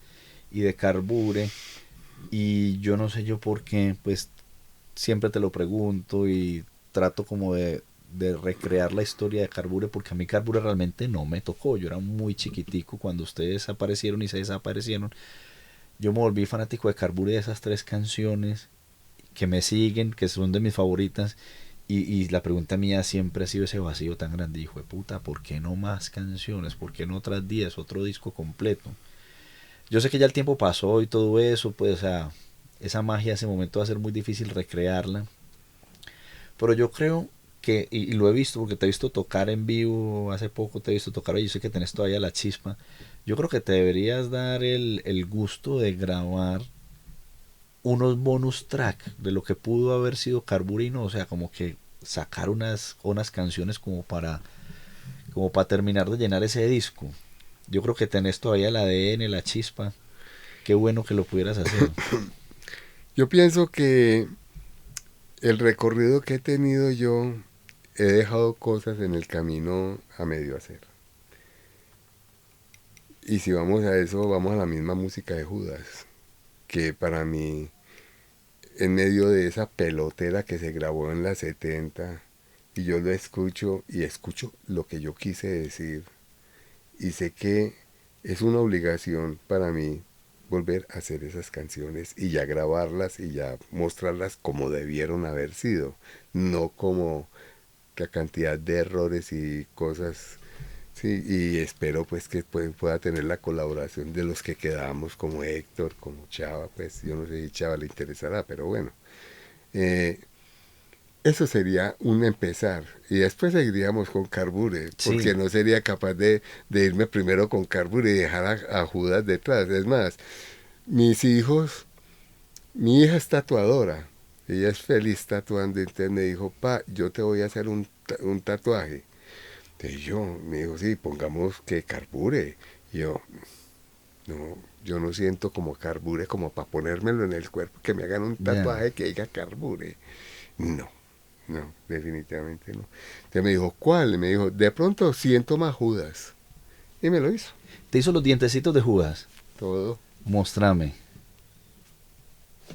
y de Carbure. Y yo no sé yo por qué, pues siempre te lo pregunto y trato como de recrear la historia de Carbure porque a mí Carbure realmente no me tocó. Yo era muy chiquitico cuando ustedes aparecieron y se desaparecieron. Yo me volví fanático de Carbure de esas tres canciones que me siguen, que son de mis favoritas. y la pregunta mía siempre ha sido ese vacío tan grande. Hijo de puta, ¿por qué no más canciones? ¿Por qué no otras 10, otro disco completo? Yo sé que ya el tiempo pasó y todo eso, pues, o sea, esa magia, ese momento va a ser muy difícil recrearla. Pero yo creo que, y lo he visto porque te he visto tocar en vivo hace poco, te he visto tocar, y yo sé que tenés todavía la chispa. Yo creo que te deberías dar el gusto de grabar unos bonus track de lo que pudo haber sido Carburino, o sea, como que sacar unas canciones como para terminar de llenar ese disco. Yo creo que tenés todavía el ADN, la chispa. Qué bueno que lo pudieras hacer. Yo pienso que el recorrido que he tenido yo, he dejado cosas en el camino a medio hacer. Y si vamos a eso, vamos a la misma música de Judas, que para mí, en medio de esa pelotera que se grabó en las 70, y yo lo escucho y escucho lo que yo quise decir, y sé que es una obligación para mí volver a hacer esas canciones y ya grabarlas y ya mostrarlas como debieron haber sido, no como la cantidad de errores y cosas. Sí, y espero pues que pueda tener la colaboración de los que quedamos, como Héctor, como Chava, pues yo no sé si Chava le interesará, pero bueno. Eh, Eso sería un empezar. Y después seguiríamos con Carbure, porque Sí, no sería capaz de irme primero con Carbure y dejar a Judas detrás. Es más, mis hijos, mi hija es tatuadora, ella es feliz tatuando, entonces me dijo, pa, yo te voy a hacer un tatuaje. Entonces yo, me dijo, sí, pongamos que Carbure. Y yo, no, yo no siento como Carbure como para ponérmelo en el cuerpo, que me hagan un ya. tatuaje que diga Carbure. No. No, definitivamente no. Entonces me dijo, ¿cuál? Y me dijo, de pronto siento más Judas. Y me lo hizo, Te hizo los dientecitos de Judas. todo. Mostrame.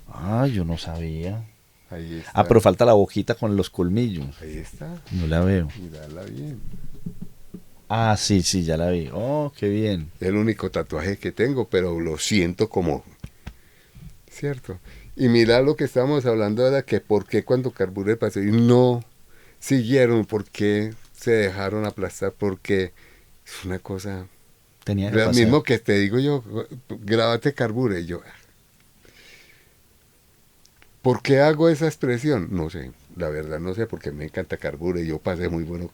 Ah, yo no sabía. Ahí Ah, está, pero falta la boquita con los colmillos. ahí está. No la veo. Mírala bien. Ah, sí, sí, ya la vi. Oh, qué bien. Es el único tatuaje que tengo, pero lo siento como, ¿cierto? Y mira lo que estábamos hablando ahora, que por qué cuando Carbure pasó y no siguieron, por qué se dejaron aplastar, porque es una cosa. Tenía que Lo pasar. mismo que te digo yo, grábate Carbure. Y yo, ¿por qué hago esa expresión? No sé, la verdad no sé, porque me encanta Carbure. Yo pasé muy bueno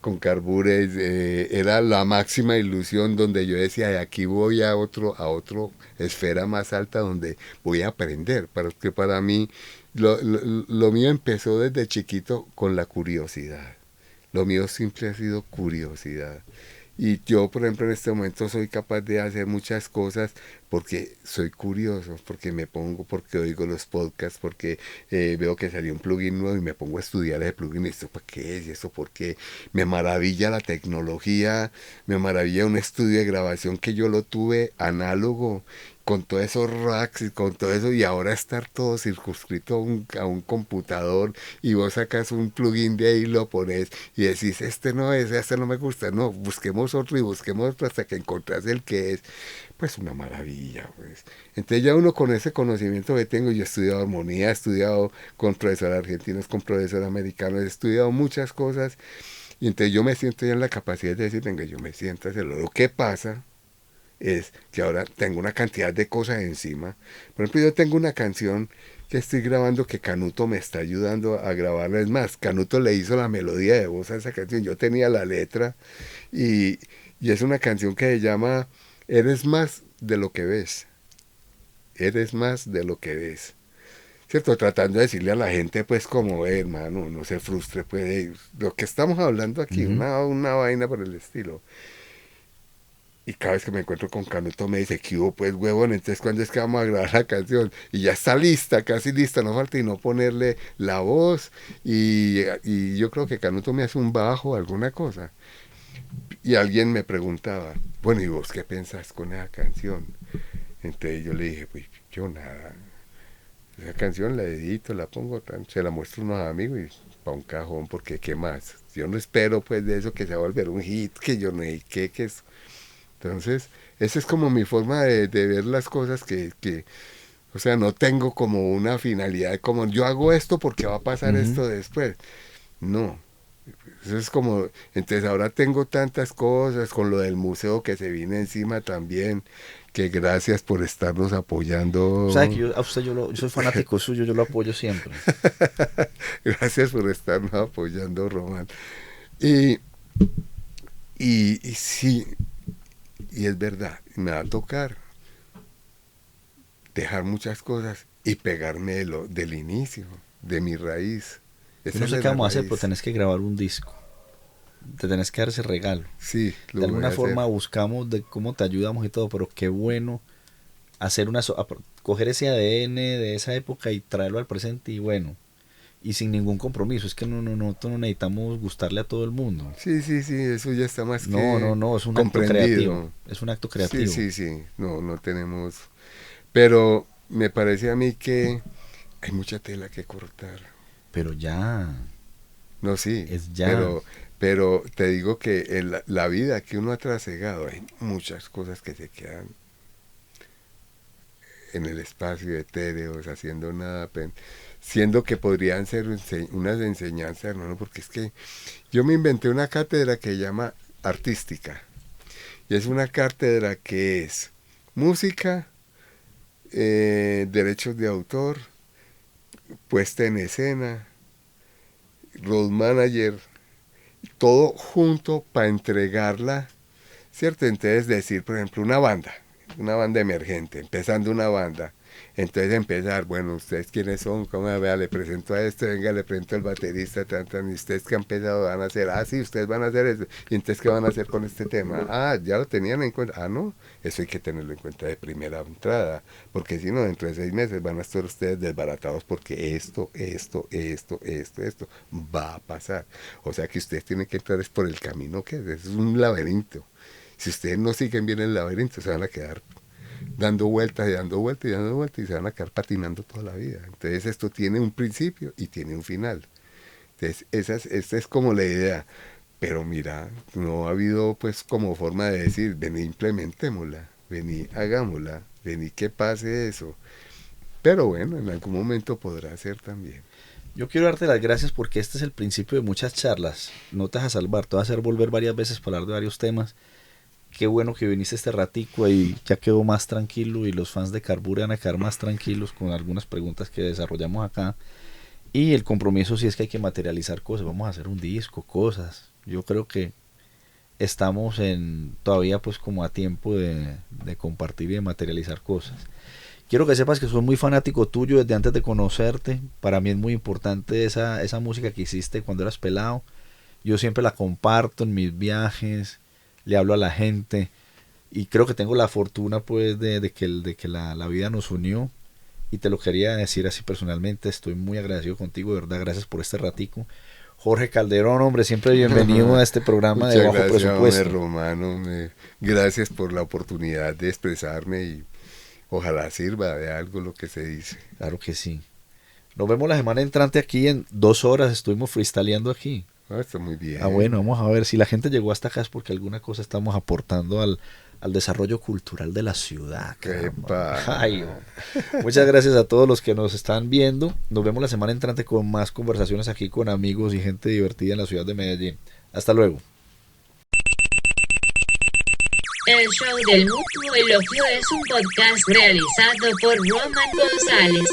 con Carbure. Era la máxima ilusión donde yo decía, de aquí voy a otro esfera más alta donde voy a aprender. Porque para mí, lo mío empezó desde chiquito con la curiosidad. Lo mío siempre ha sido curiosidad. Y yo, por ejemplo, en este momento soy capaz de hacer muchas cosas porque soy curioso, porque me pongo, porque oigo los podcasts, porque veo que salió un plugin nuevo y me pongo a estudiar ese plugin. ¿Esto para qué es? ¿Y esto por qué? Me maravilla la tecnología, me maravilla un estudio de grabación que yo lo tuve análogo, con todos esos racks y con todo eso, y ahora estar todo circunscrito a un computador, y vos sacas un plugin de ahí y lo pones y decís, este no es, este no me gusta, no, busquemos otro y busquemos otro hasta que encontrás el que es. Pues una maravilla, pues. Entonces ya uno con ese conocimiento que tengo, yo he estudiado armonía, he estudiado con profesores argentinos, con profesores americanos, he estudiado muchas cosas, y entonces yo me siento ya en la capacidad de decir, venga, yo me siento a hacerlo. Lo que pasa es que ahora tengo una cantidad de cosas encima. Por ejemplo, yo tengo una canción que estoy grabando que Canuto me está ayudando a grabarla. Es más, Canuto le hizo la melodía de voz a esa canción. Yo tenía la letra, y, y es una canción que se llama Eres más de lo que ves. Eres más de lo que ves. ¿Cierto? Tratando de decirle a la gente, pues, como, hermano, no se frustre, pues, lo que estamos hablando aquí, Ujú. una vaina por el estilo. Y cada vez que me encuentro con Canuto me dice, ¿qué hubo, pues, huevón? Entonces, ¿cuándo es que vamos a grabar la canción? Y ya está lista, casi lista, no falta y no ponerle la voz. Y yo creo que Canuto me hace un bajo, alguna cosa. Y alguien me preguntaba, bueno, ¿y vos qué pensás con esa canción? Entonces yo le dije, pues, yo nada. Esa canción la edito, la pongo, se la muestro a unos amigos y para un cajón, porque ¿qué más? Yo no espero, pues, de eso que se va a volver un hit, que yo no sé qué es. Entonces, esa es como mi forma de ver las cosas, que O sea, no tengo como una finalidad, como yo hago esto porque va a pasar esto después. No. Eso es como, entonces ahora tengo tantas cosas con lo del museo que se viene encima también, que gracias por estarnos apoyando. O sea, que a usted yo soy fanático suyo, yo lo apoyo siempre. Gracias por estarnos apoyando, Román. Y sí, y es verdad, me va a tocar dejar muchas cosas y pegarme del inicio, de mi raíz. Yo no sé qué vamos a hacer, pero tenés que grabar un disco. Te tenés que dar ese regalo. Sí, de alguna forma buscamos de cómo te ayudamos y todo, pero qué bueno hacer coger ese ADN de esa época y traerlo al presente y bueno, y sin ningún compromiso. Es que nosotros no necesitamos gustarle a todo el mundo. Sí, eso ya está más que no, es un acto creativo. Es un acto creativo. Sí, no tenemos. Pero me parece a mí que hay mucha tela que cortar. Pero ya. No, sí. Es ya. Pero te digo que en la vida que uno ha trasegado, hay muchas cosas que se quedan en el espacio etéreo, haciendo nada, siendo que podrían ser unas enseñanzas, hermano, porque es que yo me inventé una cátedra que se llama artística, y es una cátedra que es música, derechos de autor, puesta en escena, road manager, todo junto para entregarla, ¿cierto? Entonces decir, por ejemplo, una banda emergente, empezando una banda, entonces empezar, bueno, ¿ustedes quiénes son? ¿Cómo? Vea, le presento a este, venga, le presento al baterista, y ustedes que han empezado van a hacer, sí, ustedes van a hacer eso, y entonces ¿qué van a hacer con este tema? Ya lo tenían en cuenta, no, eso hay que tenerlo en cuenta de primera entrada, porque si no, dentro de 6 meses van a estar ustedes desbaratados porque esto va a pasar, o sea que ustedes tienen que entrar es por el camino que es un laberinto. Si ustedes no siguen bien el laberinto, se van a quedar dando vueltas y se van a quedar patinando toda la vida. Entonces esto tiene un principio y tiene un final. Entonces esa es como la idea. Pero mira, no ha habido pues como forma de decir, vení, implementémosla, vení, hagámosla, vení, que pase eso. Pero bueno, en algún momento podrá ser también. Yo quiero darte las gracias porque este es el principio de muchas charlas. No te vas a salvar, te vas a hacer volver varias veces para hablar de varios temas. Qué bueno que viniste este ratico y ya quedó más tranquilo y los fans de Carbure van a quedar más tranquilos con algunas preguntas que desarrollamos acá. Y el compromiso sí es que hay que materializar cosas, vamos a hacer un disco, cosas. Yo creo que estamos todavía pues como a tiempo de compartir y de materializar cosas. Quiero que sepas que soy muy fanático tuyo desde antes de conocerte. Para mí es muy importante esa música que hiciste cuando eras pelado. Yo siempre la comparto en mis viajes, le hablo a la gente y creo que tengo la fortuna pues de que la vida nos unió y te lo quería decir así personalmente. Estoy muy agradecido contigo, de verdad, gracias por este ratico. Jorge Calderón, hombre, siempre bienvenido a este programa de Bajo Presupuesto. Romano, gracias por la oportunidad de expresarme y ojalá sirva de algo lo que se dice. Claro que sí. Nos vemos la semana entrante aquí en 2 horas, estuvimos freestyleando aquí. Está muy bien. Bueno, vamos a ver, si la gente llegó hasta acá es porque alguna cosa estamos aportando al desarrollo cultural de la ciudad. Ay, muchas gracias a todos los que nos están viendo. Nos vemos la semana entrante con más conversaciones aquí con amigos y gente divertida en la ciudad de Medellín. Hasta luego. El show del Mutuo Elogio es un podcast realizado por Roman González.